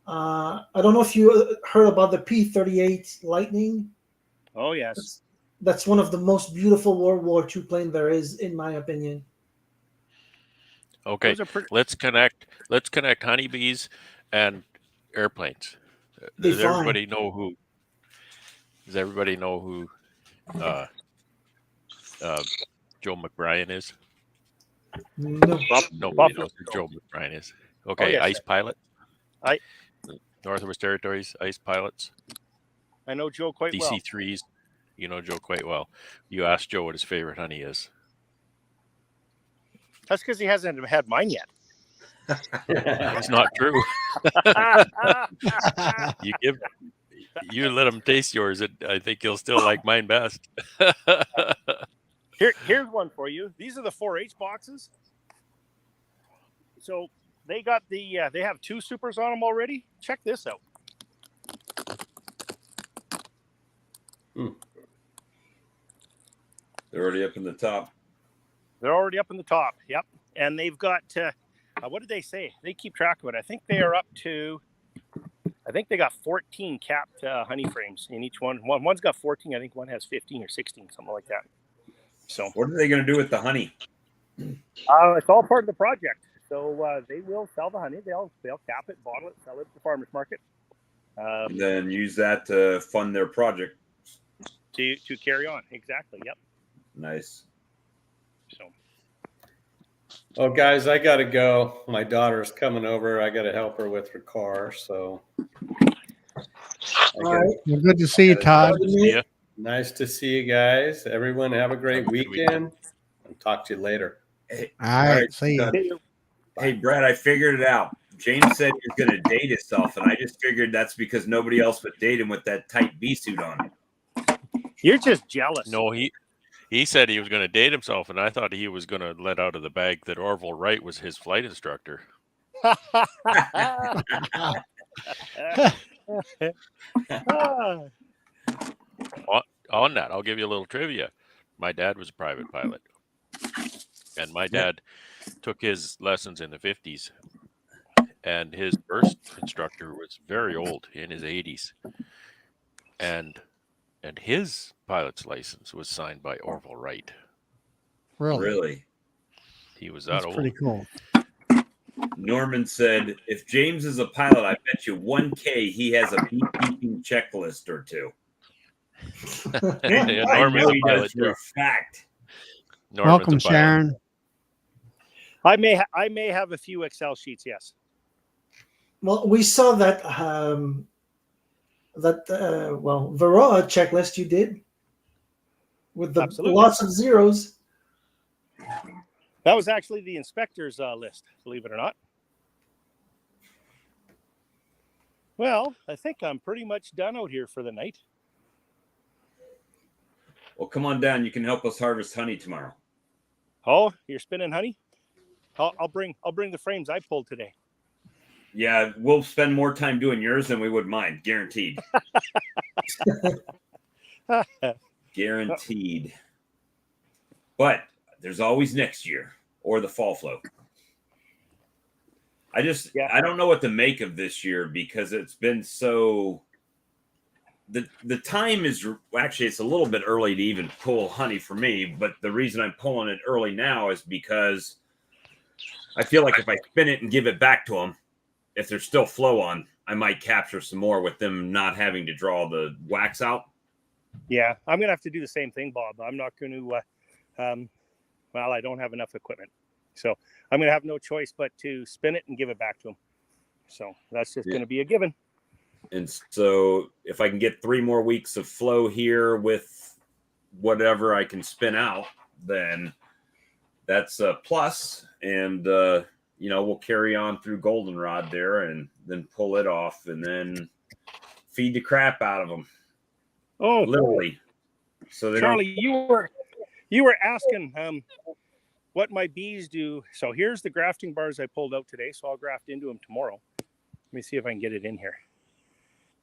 I don't know if you heard about the P-38 Lightning. Oh yes, That's one of the most beautiful World War II plane there is, in my opinion. Okay, those are pretty. let's connect honeybees and airplanes. They Does fly. everybody know who? Does everybody know who Joe McBrien is? No. Nobody knows who Joe McBrien is. Okay, yes, ice pilot. I Northwest Territories ice pilots. know Joe quite well. DC-3s. You know Joe quite well. You ask Joe what his favorite honey is. That's because he hasn't had mine yet. It's not true. You let him taste yours, and I think he'll still like mine best. Here's one for you. These are the 4-H boxes. So they got they have 2 supers on them already. Check this out. They're already up in the top. They're already up in the top. Yep. And they've got, what did they say? They keep track of it. I think they are up to, they got 14 capped honey frames in each one. One's got 14. I think one has 15 or 16, something like that. So What are they going to do with the honey? it's all part of the project. So they will sell the honey. They'll cap it, bottle it, sell it at the farmer's market. And then use that to fund their project. To carry on. Exactly. Yep. Nice. So. Oh, guys, I got to go. My daughter's coming over. I got to help her with her car. So, All right. Well, good to see you, Todd. See ya. nice to see you guys. Everyone have a great Have a good weekend. I'll talk to you later. Hey, All right. right. See you. Hey, Brad, I figured it out. James said he was going to date himself, and I just figured that's because nobody else would date him with that tight bee suit on. You're just jealous. No, he said he was going to date himself, and I thought he was going to let out of the bag that Orville Wright was his flight instructor. On that, I'll give you a little trivia. My dad was a private pilot, and my dad took his lessons in the 50s, and his first instructor was very old, in his 80s, and his pilot's license was signed by Orville Wright. Really? He was that That's old. pretty cool. Norman said, if James is a pilot, I bet you 1K he has a beekeeping checklist or 2. Yeah, I Norman's know a he pilot does for too. a fact. Norman's Welcome, a pilot. Sharon. I may have a few Excel sheets. Yes. Well, we saw that Varroa checklist you did with the Absolutely. lots of zeros. That was actually the inspector's list, believe it or not. Well, I think I'm pretty much done out here for the night. Well, come on down. You can help us harvest honey tomorrow. Oh, you're spinning honey? I'll bring the frames I pulled today. Yeah, we'll spend more time doing yours than we would mine. Guaranteed. Guaranteed. But there's always next year or the fall flow. I don't know what to make of this year because it's been so. The time is actually, it's a little bit early to even pull honey for me, but the reason I'm pulling it early now is because I feel like if I spin it and give it back to them, if there's still flow on, I might capture some more with them not having to draw the wax out. Yeah, I'm going to have to do the same thing, Bob. I'm not going to, I don't have enough equipment. So I'm going to have no choice but to spin it and give it back to them. So that's just going to be a given. And so if I can get 3 more weeks of flow here with whatever I can spin out, then that's a plus. And, we'll carry on through goldenrod there and then pull it off and then feed the crap out of them. Oh, literally. So they Charlie, you were asking what my bees do. So here's the grafting bars I pulled out today. So I'll graft into them tomorrow. Let me see if I can get it in here.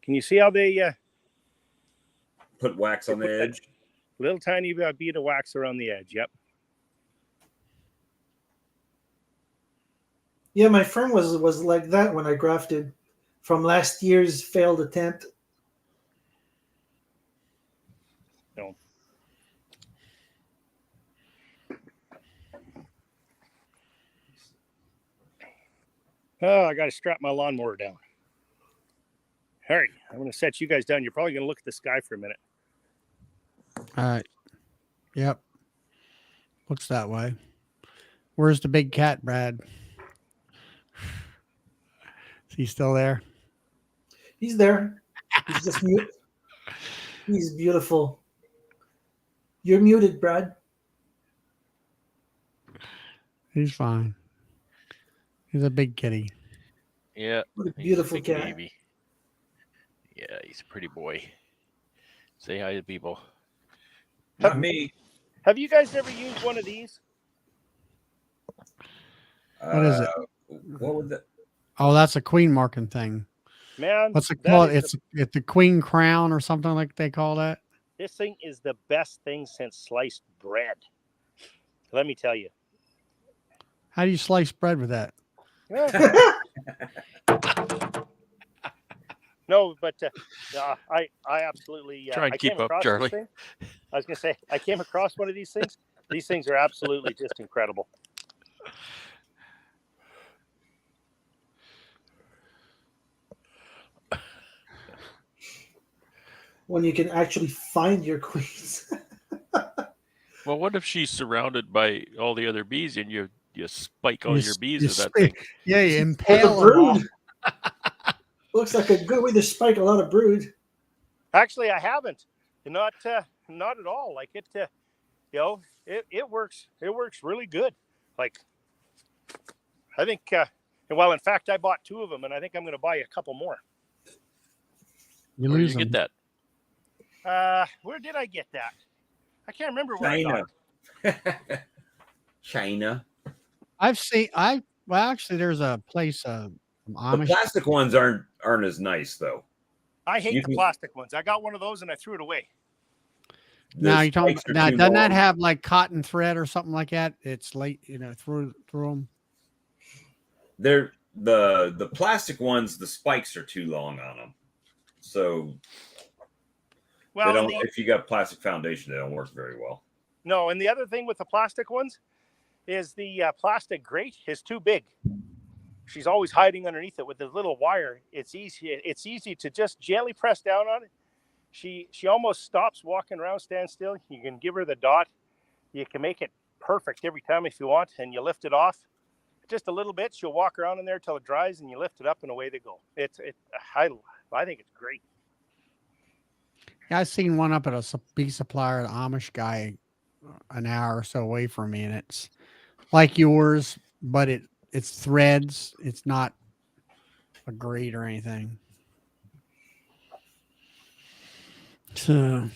Can you see how they put wax on the edge? Little tiny bead of wax around the edge. Yep. Yeah, my friend was like that when I grafted from last year's failed attempt. No. Oh, I got to strap my lawnmower down. All right, I'm going to set you guys down. You're probably going to look at the sky for a minute. All right. Yep. Looks that way. Where's the big cat, Brad? Is he still there? He's there. He's just mute. He's beautiful. You're muted, Brad. He's fine. He's a big kitty. Yeah. What a he's beautiful big cat. baby. Yeah, he's a pretty boy. Say hi to people. Not me. Have you guys ever used one of these? What is it? What was that? Oh, that's a queen marking thing. Man, What's it that called? is It's the queen crown or something like they call that. this thing is the best thing since sliced bread. Let me tell you. How do you slice bread with that? No, but I absolutely Try and I keep came up, across Charlie. this thing. I was going to say I came across one of these things. These things are absolutely just incredible. When you can actually find your queens. Well, what if she's surrounded by all the other bees and you spike all You your s- bees you with that spike- thing? Yeah, you For the impale them all. brood. Looks like a good way to spike a lot of brood. Actually, I haven't. Not at all. Like it, it works. It works really good. Like I think. Well, in fact, I bought 2 of them, and I think I'm going to buy a couple more. You Where did lose you them. get that? Where did I get that? I can't remember where I got China. it. China. Well, actually, there's a place, some The Amish. plastic ones aren't as nice though. I hate You the can- plastic ones. I got one of those and I threw it away. Now The you're talking. spikes are Now too doesn't that long. have like cotton thread or something like that? It's late, through them. They're the plastic ones. The spikes are too long on them, so they Well, don't. If you got plastic foundation, they don't work very well. no, and the other thing with the plastic ones is the plastic grate is too big. She's always hiding underneath it with the little wire. It's easy to just gently press down on it. She almost stops walking around, stand still. You can give her the dot. You can make it perfect every time if you want, and you lift it off just a little bit. She'll walk around in there till it dries, and you lift it up, and away they go. I think it's great. Yeah, I seen one up at a bee supplier, an Amish guy, an hour or so away from me, and it's like yours, but it's threads. It's not a grate or anything. So,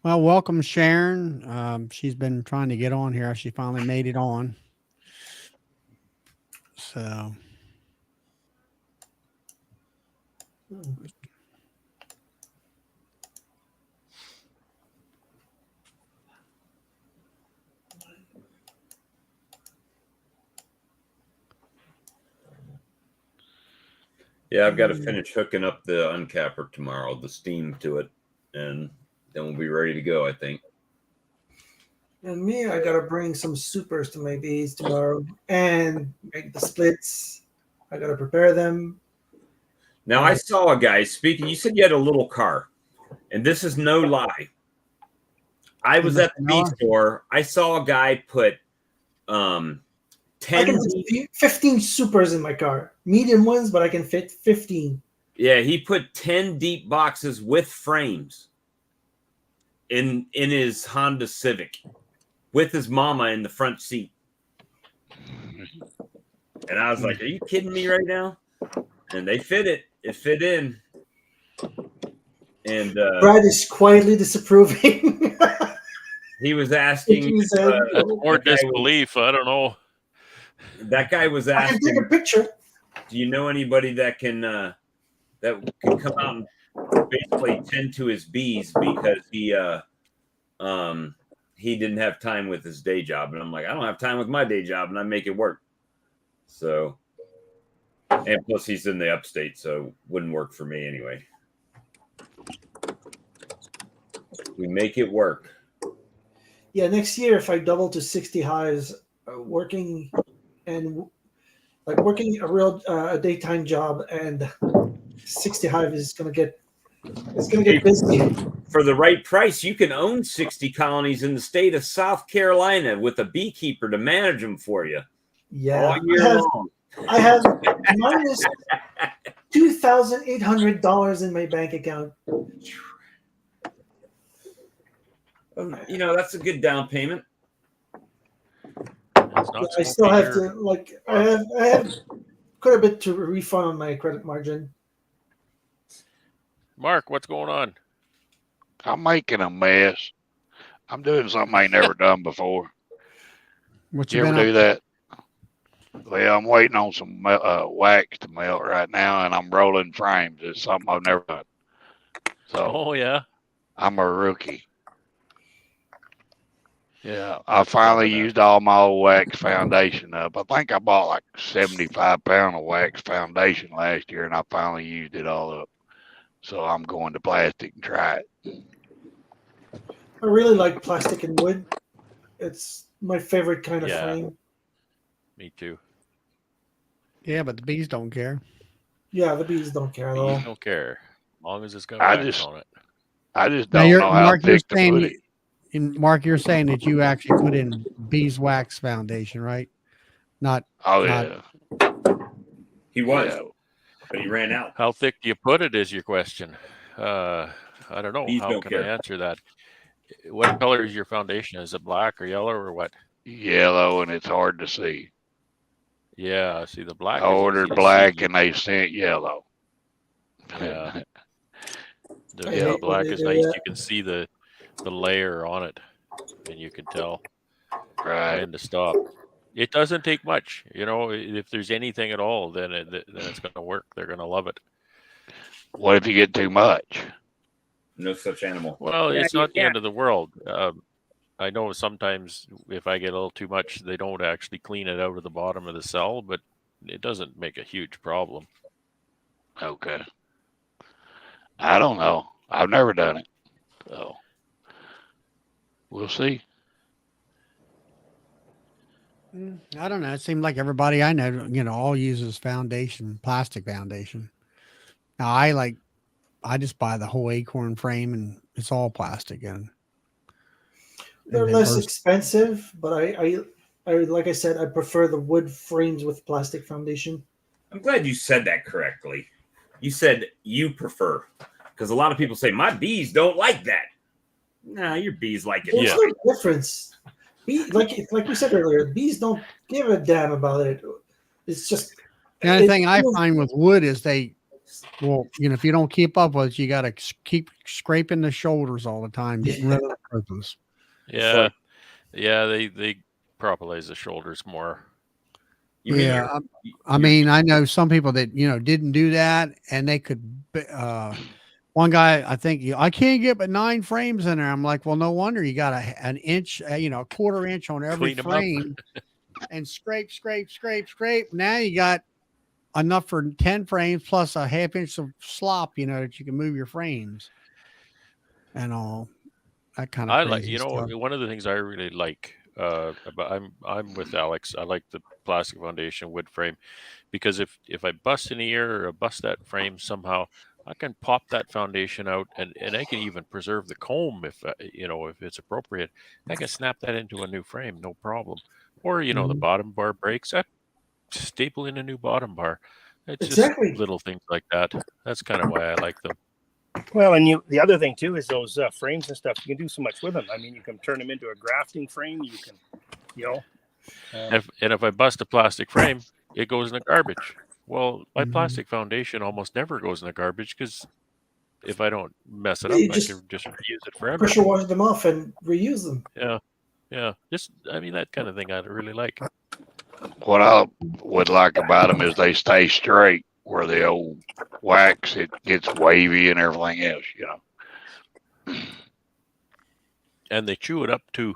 well, welcome, Sharon. She's been trying to get on here. She finally made it on. So, Yeah, I've got to finish hooking up the uncapper tomorrow, the steam to it, and then we'll be ready to go, I think. And me, I gotta bring some supers to my bees tomorrow and make the splits. I gotta prepare them. Now, I saw a guy speaking. You said you had a little car, and this is no lie. I was at the bee store. I saw a guy put I 10. can fit 15 supers in my car. Medium ones, but I can fit 15. Yeah, he put 10 deep boxes with frames. in his Honda Civic with his mama in the front seat. And I was like, are you kidding me right now? And they fit it. It fit in. And Brad is quietly disapproving. he was asking. He said, That's more that guy was- disbelief. I don't know. That guy was I can take asking, a picture. do you know anybody that can come out and basically tend to his bees, because he didn't have time with his day job. And I'm like, I don't have time with my day job, and I make it work. So, and plus he's in the upstate, so wouldn't work for me anyway. We make it work. Yeah, next year if I double to 60 hives, working a real daytime job and 60 hives is gonna get busy. For the right price, you can own 60 colonies in the state of South Carolina with a beekeeper to manage them for you Yeah, all year long. I have minus $2,800 in my bank account. You know, that's a good down payment. It's not I still have smoking to I have quite a bit to refund on my credit margin. Mark, what's going on? I'm making a mess. I'm doing something I ain't never done before. What You ever been do up that? Well, I'm waiting on some wax to melt right now, and I'm rolling frames. It's something I've never done. So Oh yeah. I'm a rookie. Yeah, I finally used all my old wax foundation up. I think I bought like 75 pounds of wax foundation last year, and I finally used it all up. So I'm going to plastic and try it. I really like plastic and wood. It's my favorite kind of Yeah. frame. Me too. Yeah, but the bees don't care. Yeah, the bees don't care at all. Bees don't care as long as it's got I wax just- on it. I just Now, don't you're, know how Mark, you're thick to saying put it. Mark, you're saying that you actually put in beeswax foundation, right? Not Oh not- yeah, He was, yeah. but he ran out. How thick do you put it is your question. I don't know. Bees How don't can care. I answer that? What color is your foundation? Is it black or yellow or what? Yellow, and it's hard to see. Yeah, see the black. I is easy ordered to black, see. and they sent yellow. Yeah. The I hate when black they is do nice. that. You can see the layer on it, and you can tell Right. when to stop. It doesn't take much, you know. If there's anything at all, then it's going to work. They're going to love it. What if you get too much? No such animal. Well, Yeah, it's you not the can't. end of the world. I know sometimes if I get a little too much, they don't actually clean it out of the bottom of the cell, but it doesn't make a huge problem. Okay. I don't know. I've never done it. So we'll see. I don't know. It seemed like everybody I know, all uses foundation, plastic foundation. Now I just buy the whole acorn frame and it's all plastic and They're then less burst- expensive, but I like I said, I prefer the wood frames with plastic foundation. I'm glad you said that correctly. You said you prefer, because a lot of people say my bees don't like that. Nah, your bees like it. There's Yeah. no difference. Like we said earlier, bees don't give a damn about it. It's just The only it thing I feels- find with wood is if you don't keep up with it, you got to keep scraping the shoulders all the time, getting rid of the purpose. Yeah, like- yeah, they propolize the shoulders more. You mean Yeah, your- I mean, I know some people that didn't do that, and they could. One guy, I think, I can't get but 9 frames in there. I'm like, well, no wonder you got an inch, a quarter inch on every Clean 'em up. frame, and scrape. Now you got enough for 10 frames plus a half inch of slop, that you can move your frames and all that kind of. I like, crazy stuff. one of the things I really like about I'm with Alex. I like the plastic foundation wood frame because if I bust an ear or bust that frame somehow, I can pop that foundation out and I can even preserve the comb if if it's appropriate. I can snap that into a new frame, no problem. Or the Mhm. bottom bar breaks, I staple in a new bottom bar. It's Exactly. just little things like that. That's kind of why I like them. Well, and the other thing too is those frames and stuff. You can do so much with them. I mean, you can turn them into a grafting frame. You can, And if I bust a plastic frame, it goes in the garbage. Well, my plastic foundation almost never goes in the garbage because if I don't mess it up, You I just can just reuse it forever. pressure wash them off and reuse them. Yeah. Just, I mean, that kind of thing I really like. What I would like about them is they stay straight, where the old wax, it gets wavy and everything else, you know. And they chew it up too.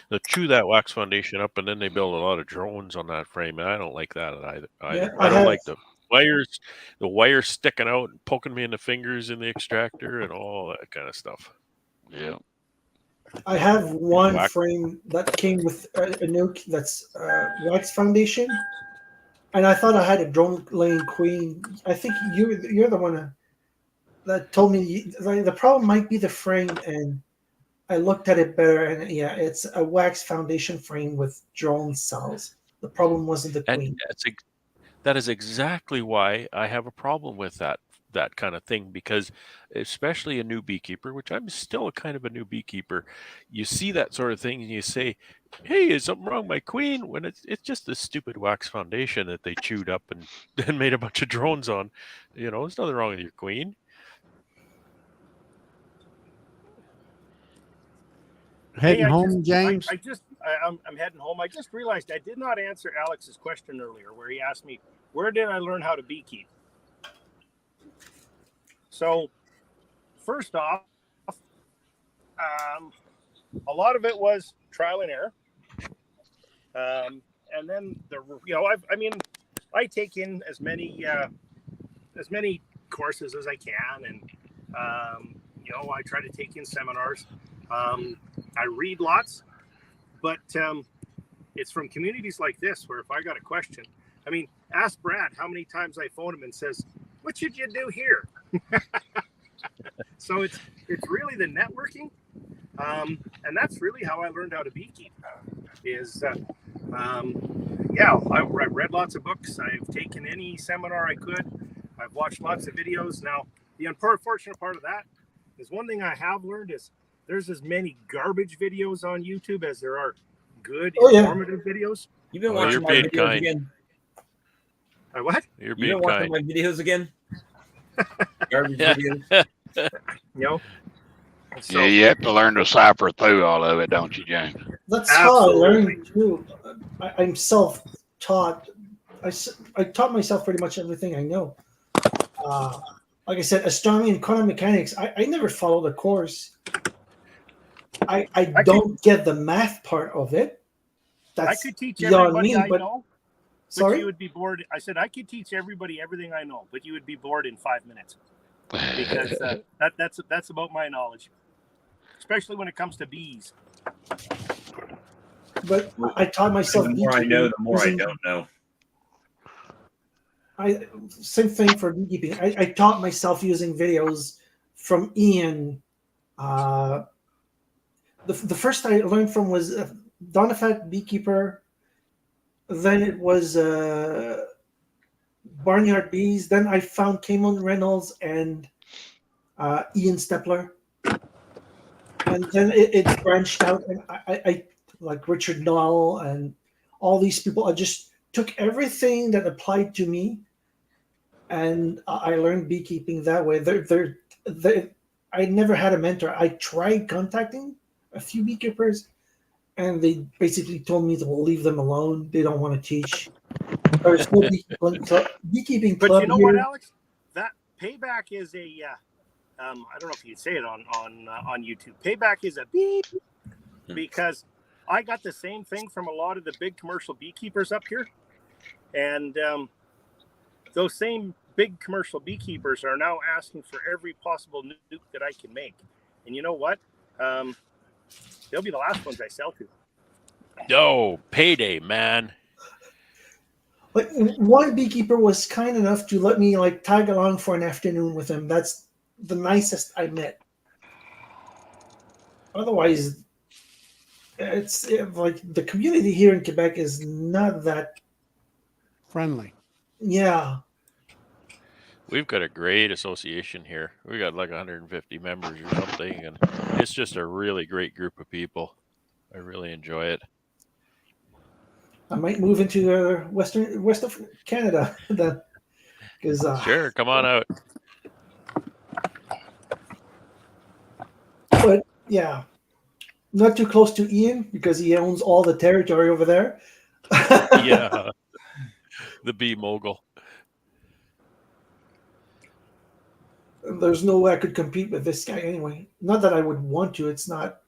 They chew that wax foundation up, and then they build a lot of drones on that frame, and I don't like that either. Yeah, I don't like the wires sticking out and poking me in the fingers in the extractor and all that kind of stuff. Yeah. I have one Wax. frame that came with a nuke that's wax foundation, and I thought I had a drone laying queen. I think you're the one that told me the problem might be the frame, and I looked at it better, and yeah, it's a wax foundation frame with drone cells. The problem wasn't the queen. And that is exactly why I have a problem with that kind of thing, because especially a new beekeeper, which I'm still a kind of a new beekeeper, you see that sort of thing and you say, hey, is something wrong with my queen? When it's just this stupid wax foundation that they chewed up and then made a bunch of drones on. You know, there's nothing wrong with your queen. Heading home, James? I'm heading home. I just realized I did not answer Alex's question earlier, where he asked me, where did I learn how to beekeep? So, first off, a lot of it was trial and error, and then I take in as many courses as I can, and I try to take in seminars. I read lots, but it's from communities like this where if I got a question, I mean, ask Brad how many times I phone him and says, "What should you do here?" So it's really the networking, and that's really how I learned how to beekeep. I've read lots of books. I've taken any seminar I could. I've watched lots of videos. Now, the unfortunate part of that is one thing I have learned is there's as many garbage videos on YouTube as there are good informative videos. You've been watching my being videos kind. again. What? You're You've being been watching kind. my videos again. Garbage videos. Yeah, you have to learn to cipher through all of it, don't you, James? That's how I learned too. I'm self-taught. I taught myself pretty much everything I know. Like I said, astronomy and quantum mechanics, I never followed a course. I don't get the math part of it. I That's could teach beyond everybody me, I but know, but sorry? you would be bored. I said I could teach everybody everything I know, but you would be bored in 5 minutes because that's about my knowledge, especially when it comes to bees. But I taught myself. The more I know, the more I using- don't know. Same thing for beekeeping. I taught myself using videos from Ian. The first I learned from was Donafat Beekeeper. Then it was Barnyard Bees. Then I found Kamon Reynolds and Ian Stepler. And then it branched out, and I like Richard Knoll and all these people. I just took everything that applied to me, and I learned beekeeping that way. I never had a mentor. I tried contacting a few beekeepers, and they basically told me to leave them alone. They don't want to teach. There's no beekeeping club. But you know here. what, Alex? That payback is a I don't know if you say it on YouTube. Payback is a beep because I got the same thing from a lot of the big commercial beekeepers up here, and those same big commercial beekeepers are now asking for every possible nuke that I can make. And you know what? They'll be the last ones I sell to. Oh, payday, man. Like one beekeeper was kind enough to let me like tag along for an afternoon with him. That's the nicest I met. Otherwise, it's like the community here in Quebec is not that Friendly. Yeah. We've got a great association here. We got like 150 members or something, and it's just a really great group of people. I really enjoy it. I might move into west of Canada then, because Sure, come on out. but yeah, not too close to Ian because he owns all the territory over there. Yeah, the bee mogul. There's no way I could compete with this guy anyway. Not that I would want to. It's not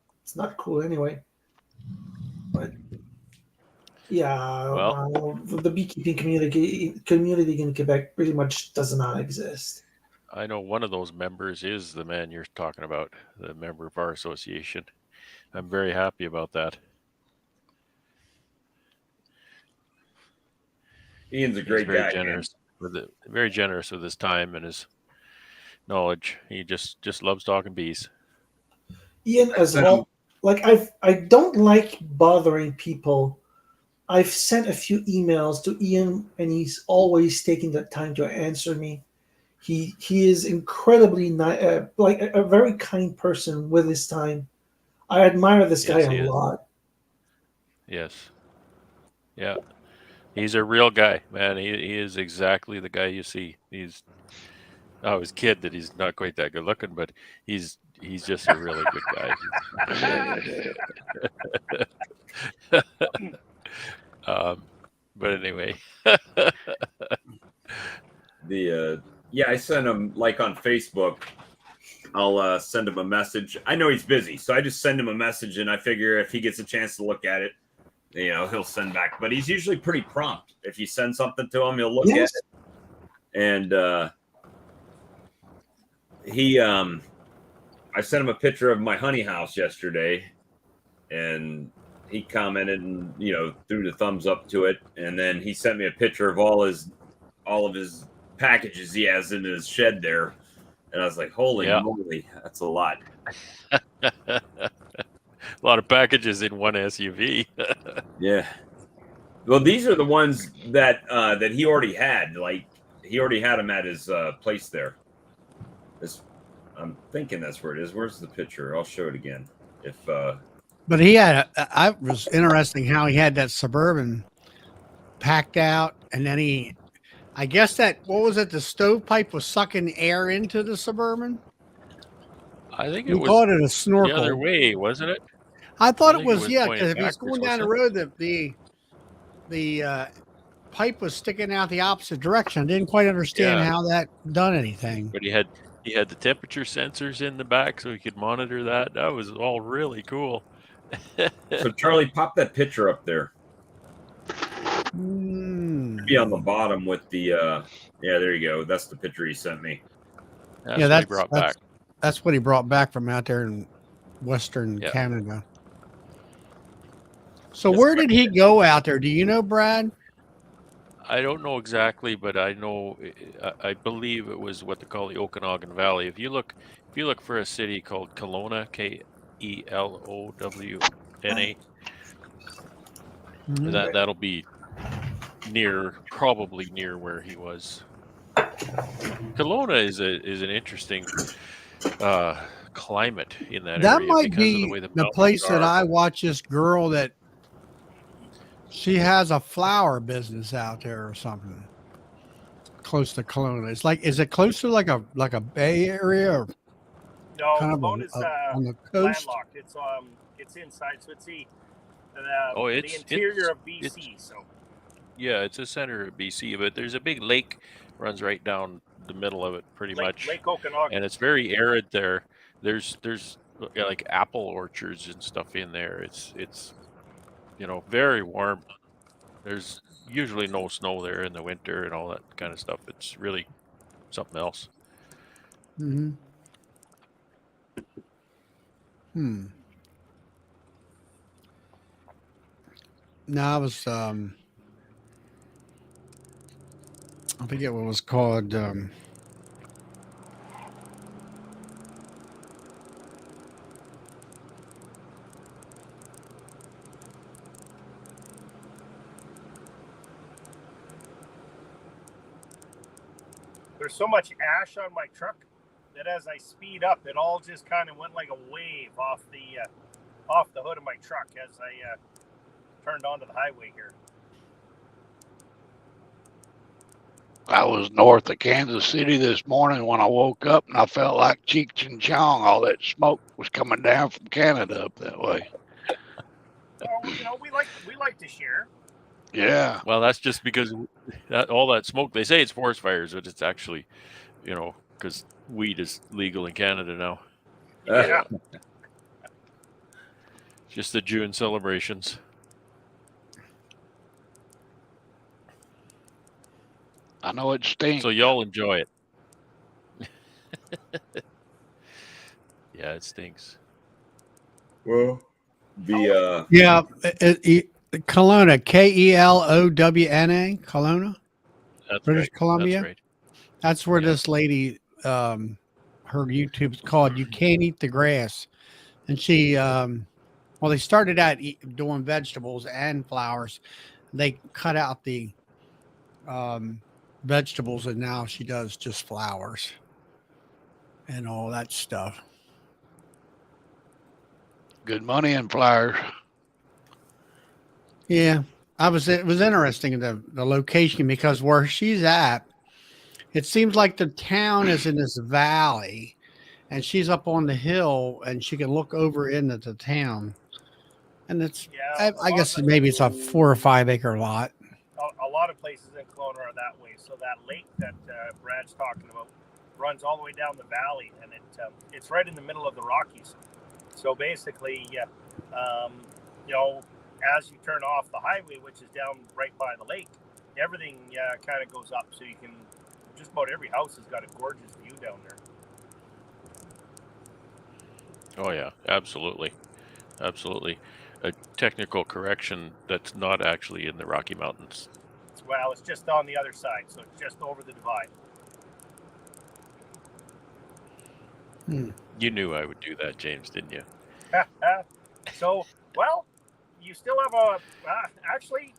cool anyway. But yeah, Well, the beekeeping community in Quebec pretty much does not exist. I know one of those members is the man you're talking about, the member of our association. I'm very happy about that. Ian's a He's great very guy, man. generous with it, very generous with his time and his knowledge. He just loves talking bees. Ian as well. Like I don't like bothering people. I've sent a few emails to Ian, and he's always taking the time to answer me. He is incredibly like a very kind person with his time. I admire this guy Yes, he a is. lot. Yes. Yeah. He's a real guy, man. He is exactly the guy you see. I was kid that he's not quite that good looking, but he's just a really good guy. But anyway, I sent him like on Facebook. I'll send him a message. I know he's busy, so I just send him a message, and I figure if he gets a chance to look at it, he'll send back. But he's usually pretty prompt. If you send something to him, he'll look at it. And I sent him a picture of my honey house yesterday, and he commented and threw the thumbs up to it. And then he sent me a picture of all of his packages he has in his shed there. And I was like, holy moly, that's a lot. a lot of packages in one SUV. Yeah. Well, these are the ones that he already had. Like, he already had them at his place there. I'm thinking that's where it is. Where's the picture? I'll show it again. But he had, I was interesting how he had that Suburban packed out, and then I guess what was it? The stovepipe was sucking air into the Suburban. I think it You was called it a snorkel. the other way, wasn't it? I thought it was, yeah, pointed because if he's backwards, going down the road, the pipe was sticking out the opposite direction. I didn't quite understand how that done anything. But he had the temperature sensors in the back, so he could monitor that. That was all really cool. So Charlie, pop that picture up there. Be on the bottom with the there you go. That's the picture he sent me. That's what he brought back. That's what he brought back from out there in Western Canada. So where did he go out there? Do you know, Brad? I don't know exactly, but I know I believe it was what they call the Okanagan Valley. If you look for a city called Kelowna, Kelowna, that'll be probably near where he was. Kelowna is an interesting climate in that area. That might be of the way the place that I watch this girl that she has a flower business out there or something close to Kelowna. It's like, is it close to like a bay area or no? kind Kelowna is on the coast? landlocked. It's inside, so it's the interior of BC. So yeah, it's the center of BC, but there's a big lake runs right down the middle of it, pretty much. Lake Okanagan, and it's very arid there. There's like apple orchards and stuff in there. It's very warm. There's usually no snow there in the winter and all that kind of stuff. It's really something else. Mm-hmm. No, I was I forget what it was called. there's so much ash on my truck that as I speed up, it all just kind of went like a wave off the hood of my truck as I turned onto the highway here. I was north of Kansas City this morning when I woke up, and I felt like Cheech and Chong. All that smoke was coming down from Canada up that way. Well, you know, we like to share. Yeah. Well, that's just because all that smoke. They say it's forest fires, but it's actually, because weed is legal in Canada now. Yeah. Just the June celebrations. I know it stinks. So y'all enjoy it. Yeah, it stinks. Well, the Yeah, Kelowna, Kelowna, Kelowna, That's British right. Columbia. That's right. That's where Yeah. this lady, her YouTube's called "You Can't Eat the Grass," and she, they started out doing vegetables and flowers. They cut out the vegetables, and now she does just flowers and all that stuff. Good money in flowers. Yeah, it was interesting the location, because where she's at, it seems like the town is in this valley, and she's up on the hill, and she can look over into the town. And it's, Yeah, I guess maybe it's a 4 or 5 acre lot. a lot of places in Kelowna are that way. So that lake that Brad's talking about runs all the way down the valley, and it's right in the middle of the Rockies. So basically, as you turn off the highway, which is down right by the lake, everything kind of goes up. So you can, just about every house has got a gorgeous view down there. Oh yeah, absolutely, absolutely. A technical correction, that's not actually in the Rocky Mountains. Well, it's just on the other side, so it's just over the divide. You knew I would do that, James, didn't you? So, well, you still have actually,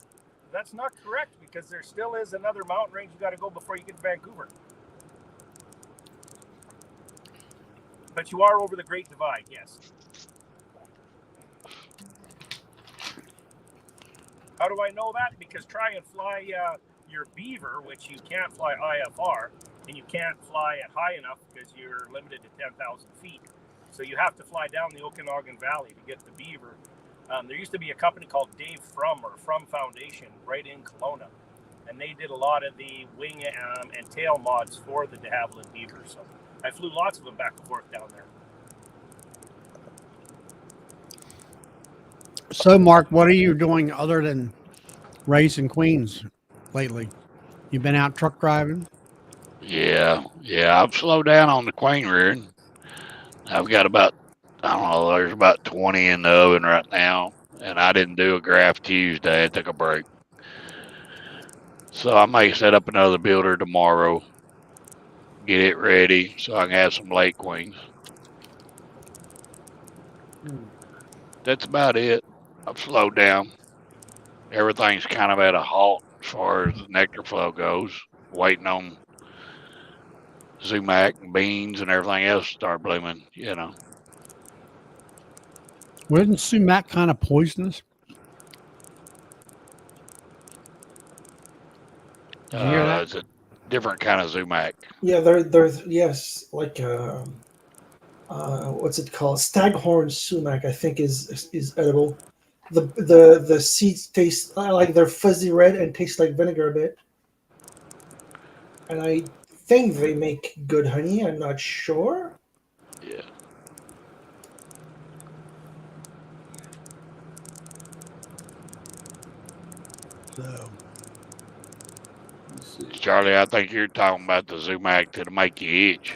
that's not correct, because there still is another mountain range you got to go before you get to Vancouver. But you are over the Great Divide, yes. How do I know that? Because try and fly your Beaver, which you can't fly IFR, and you can't fly it high enough because you're limited to 10,000 feet. So you have to fly down the Okanagan Valley to get the Beaver. There used to be a company called Dave Frum Foundation right in Kelowna, and they did a lot of the wing and tail mods for the de Havilland Beaver. So I flew lots of them back and forth down there. So, Mark, what are you doing other than raising queens lately? You been out truck driving? Yeah. I've slowed down on the queen rearing. I've got about, I don't know, there's about 20 in the oven right now. And I didn't do a graft Tuesday. I took a break. So I may set up another builder tomorrow, get it ready so I can have some late queens. That's about it. I've slowed down. Everything's kind of at a halt as far as the nectar flow goes, waiting on sumac and beans and everything else to start blooming, Wasn't sumac kind of poisonous? Did you hear that? It's a different kind of sumac. Yeah, there's yes, like what's it called? Staghorn sumac, I think is edible. The seeds taste like they're fuzzy red and taste like vinegar a bit. And I think they make good honey. I'm not sure. Yeah. So, Charlie, I think you're talking about the sumac that'll make you itch.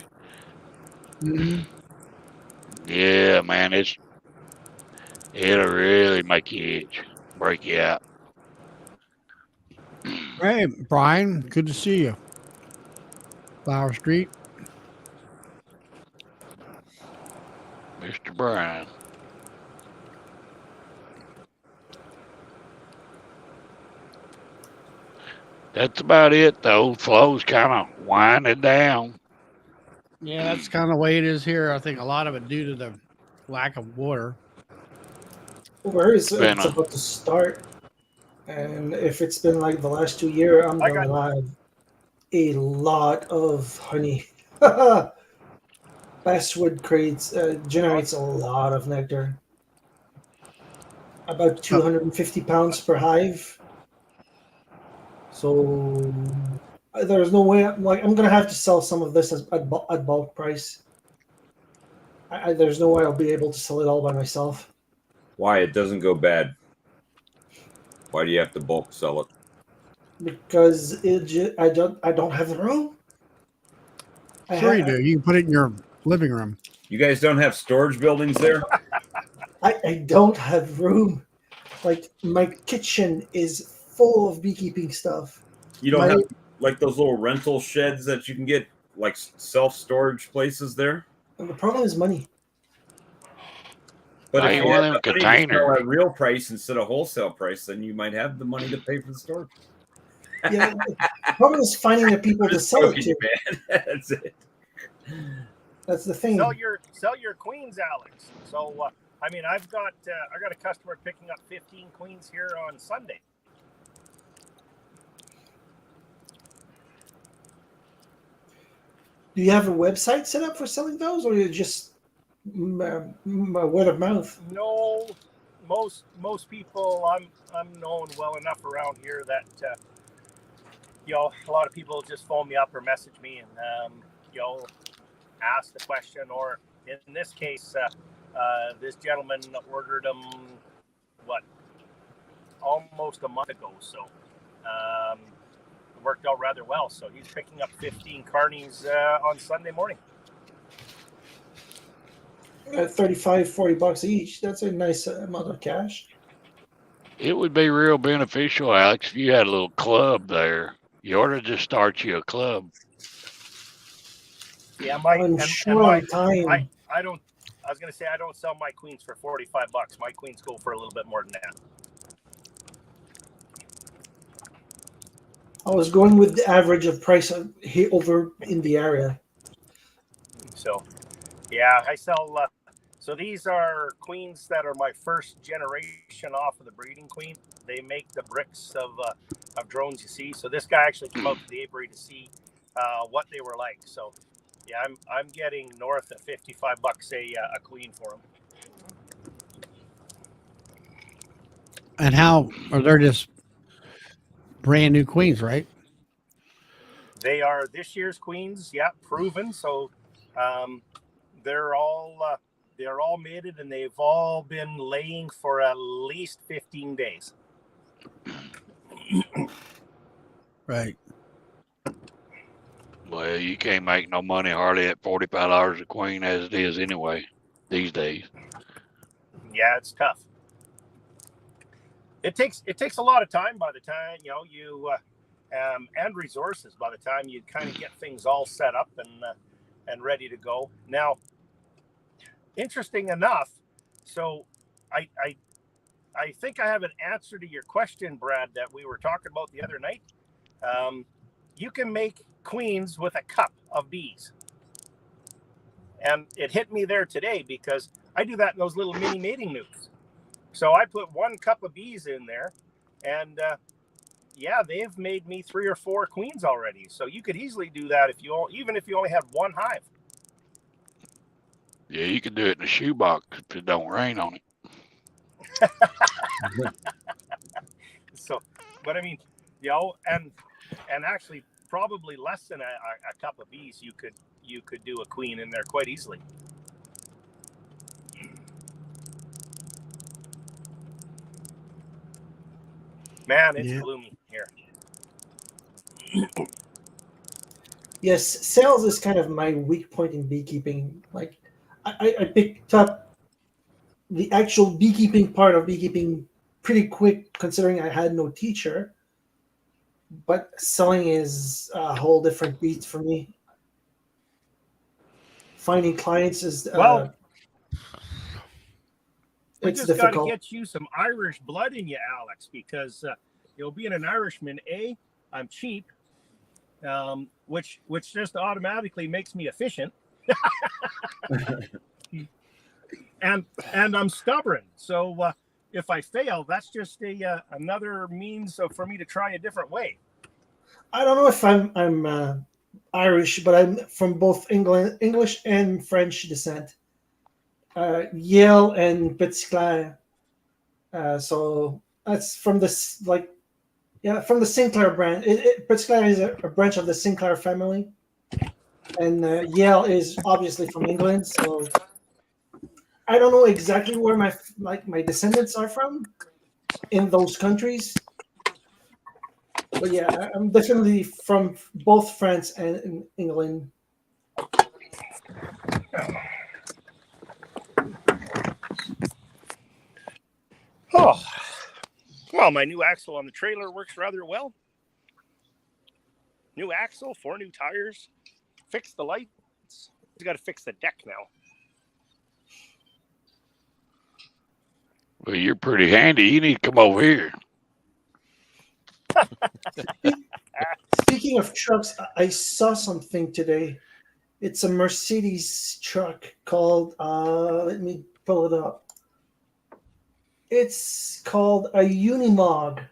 Yeah, man, it'll really make you itch, break you out. hey, Brian, good to see you. Flower Street. Mr. Brian. That's about it, though. Flow's kind of winding down. Yeah, that's kind of the way it is here. I think a lot of it due to the lack of water. Over here, It's been it's a about to start, and if it's been like the last 2 years, I'm I gonna got have a lot of honey. Basswood crates generates a lot of nectar. About 250 pounds per hive. So there's no way. I'm gonna have to sell some of this at bulk price. There's no way I'll be able to sell it all by myself. Why it doesn't go bad? Why do you have to bulk sell it? Because I don't have the room. Sure, you do. You can put it in your living room. You guys don't have storage buildings there? I don't have room. Like my kitchen is full of beekeeping stuff. You don't My- have like those little rental sheds that you can get, like self-storage places there? The problem is money. But I if ain't you one had of the them money to sell containers. at real price instead of wholesale price, then you might have the money to pay for the storage. Yeah, the problem is finding the people to Just sell it joking, to. man. That's it. That's the thing. sell your queens, Alex. So I mean, I got a customer picking up 15 queens here on Sunday. Do you have a website set up for selling those, or you just word of mouth? No, most people I'm known well enough around here that a lot of people just phone me up or message me and ask the question, or in this case, this gentleman ordered them almost a month ago, so it worked out rather well. So he's picking up 15 carnies on Sunday morning. 35, $40 each. That's a nice amount of cash. It would be real beneficial, Alex, if you had a little club there. You ought to just start you a club. Yeah, I'm sure on time. I don't. I was gonna say I don't sell my queens for $45. My queens go for a little bit more than that. I was going with the average of price here over in the area. So, yeah, I sell. So these are queens that are my first generation off of the breeding queen. They make the bricks of drones, you see. So this guy actually came out to the apiary to see what they were like. So, yeah, I'm getting north of $55 a queen for them. And how are they're just brand new queens, right? They are this year's queens, yeah, proven. So they're all mated, and they've all been laying for at least 15 days. Right. Well, you can't make no money hardly at $45 a queen as it is anyway these days. Yeah, it's tough. It takes a lot of time by the time you and resources by the time you kind of get things all set up and ready to go. Now, interesting enough, so I think I have an answer to your question, Brad, that we were talking about the other night. You can make queens with a cup of bees. And it hit me there today because I do that in those little mini mating nukes. So I put 1 cup of bees in there, and yeah, they've made me 3 or 4 queens already. So you could easily do that even if you only had 1 hive. Yeah, you can do it in a shoebox if it don't rain on it. So, but I mean, and actually probably less than a cup of bees, you could do a queen in there quite easily. Man, it's gloomy here. Yes, sales is kind of my weak point in beekeeping. Like, I picked up the actual beekeeping part of beekeeping pretty quick, considering I had no teacher. But selling is a whole different beat for me. Finding clients is We it's just got to difficult. get you some Irish blood in you, Alex, because being an Irishman, I'm cheap, which just automatically makes me efficient. and I'm stubborn. So if I fail, that's just another means for me to try a different way. I don't know if I'm Irish, but I'm from both English and French descent. Yale and Petit Clair. So that's from this from the Sinclair brand. Petit Clair is a branch of the Sinclair family, and Yale is obviously from England. So I don't know exactly where my descendants are from in those countries. But yeah, I'm definitely from both France and England. Oh, well, my new axle on the trailer works rather well. New axle, 4 new tires, fix the lights. You got to fix the deck now. Well, you're pretty handy. You need to come over here. Speaking of trucks, I saw something today. It's a Mercedes truck called, let me pull it up. It's called a Unimog.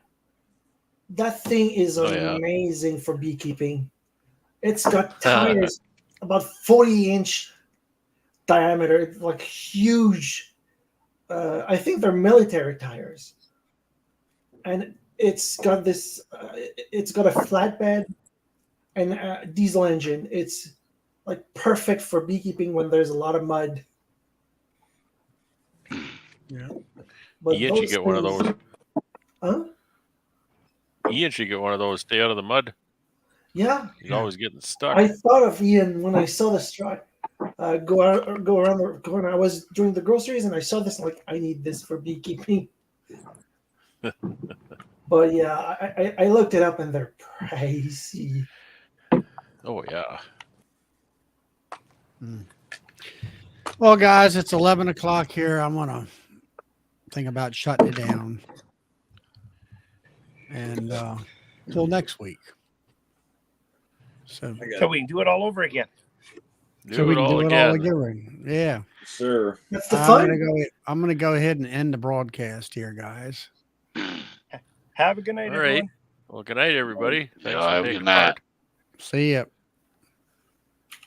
That thing is amazing for beekeeping. It's got tires about 40-inch diameter, like huge. I think they're military tires. And it's got this, it's got a flatbed and a diesel engine. It's like perfect for beekeeping when there's a lot of mud. Yeah. But Ian should get one of those. Huh? Ian should get one of those. Stay out of the mud. Yeah. He's always getting stuck. I thought of Ian when I saw this truck go around the corner. I was doing the groceries and I saw this. Like, I need this for beekeeping. But yeah, I looked it up and they're pricey. Oh yeah. Well, guys, it's 11 o'clock here. I'm gonna think about shutting it down, and till next week. So we can do it all over again. Do it all again. Yeah, Sure. That's the fun. I'm gonna go ahead and end the broadcast here, guys. Have a good night, All everyone. right. Well, good night, everybody. Thanks Have for a taking good night. part. See ya.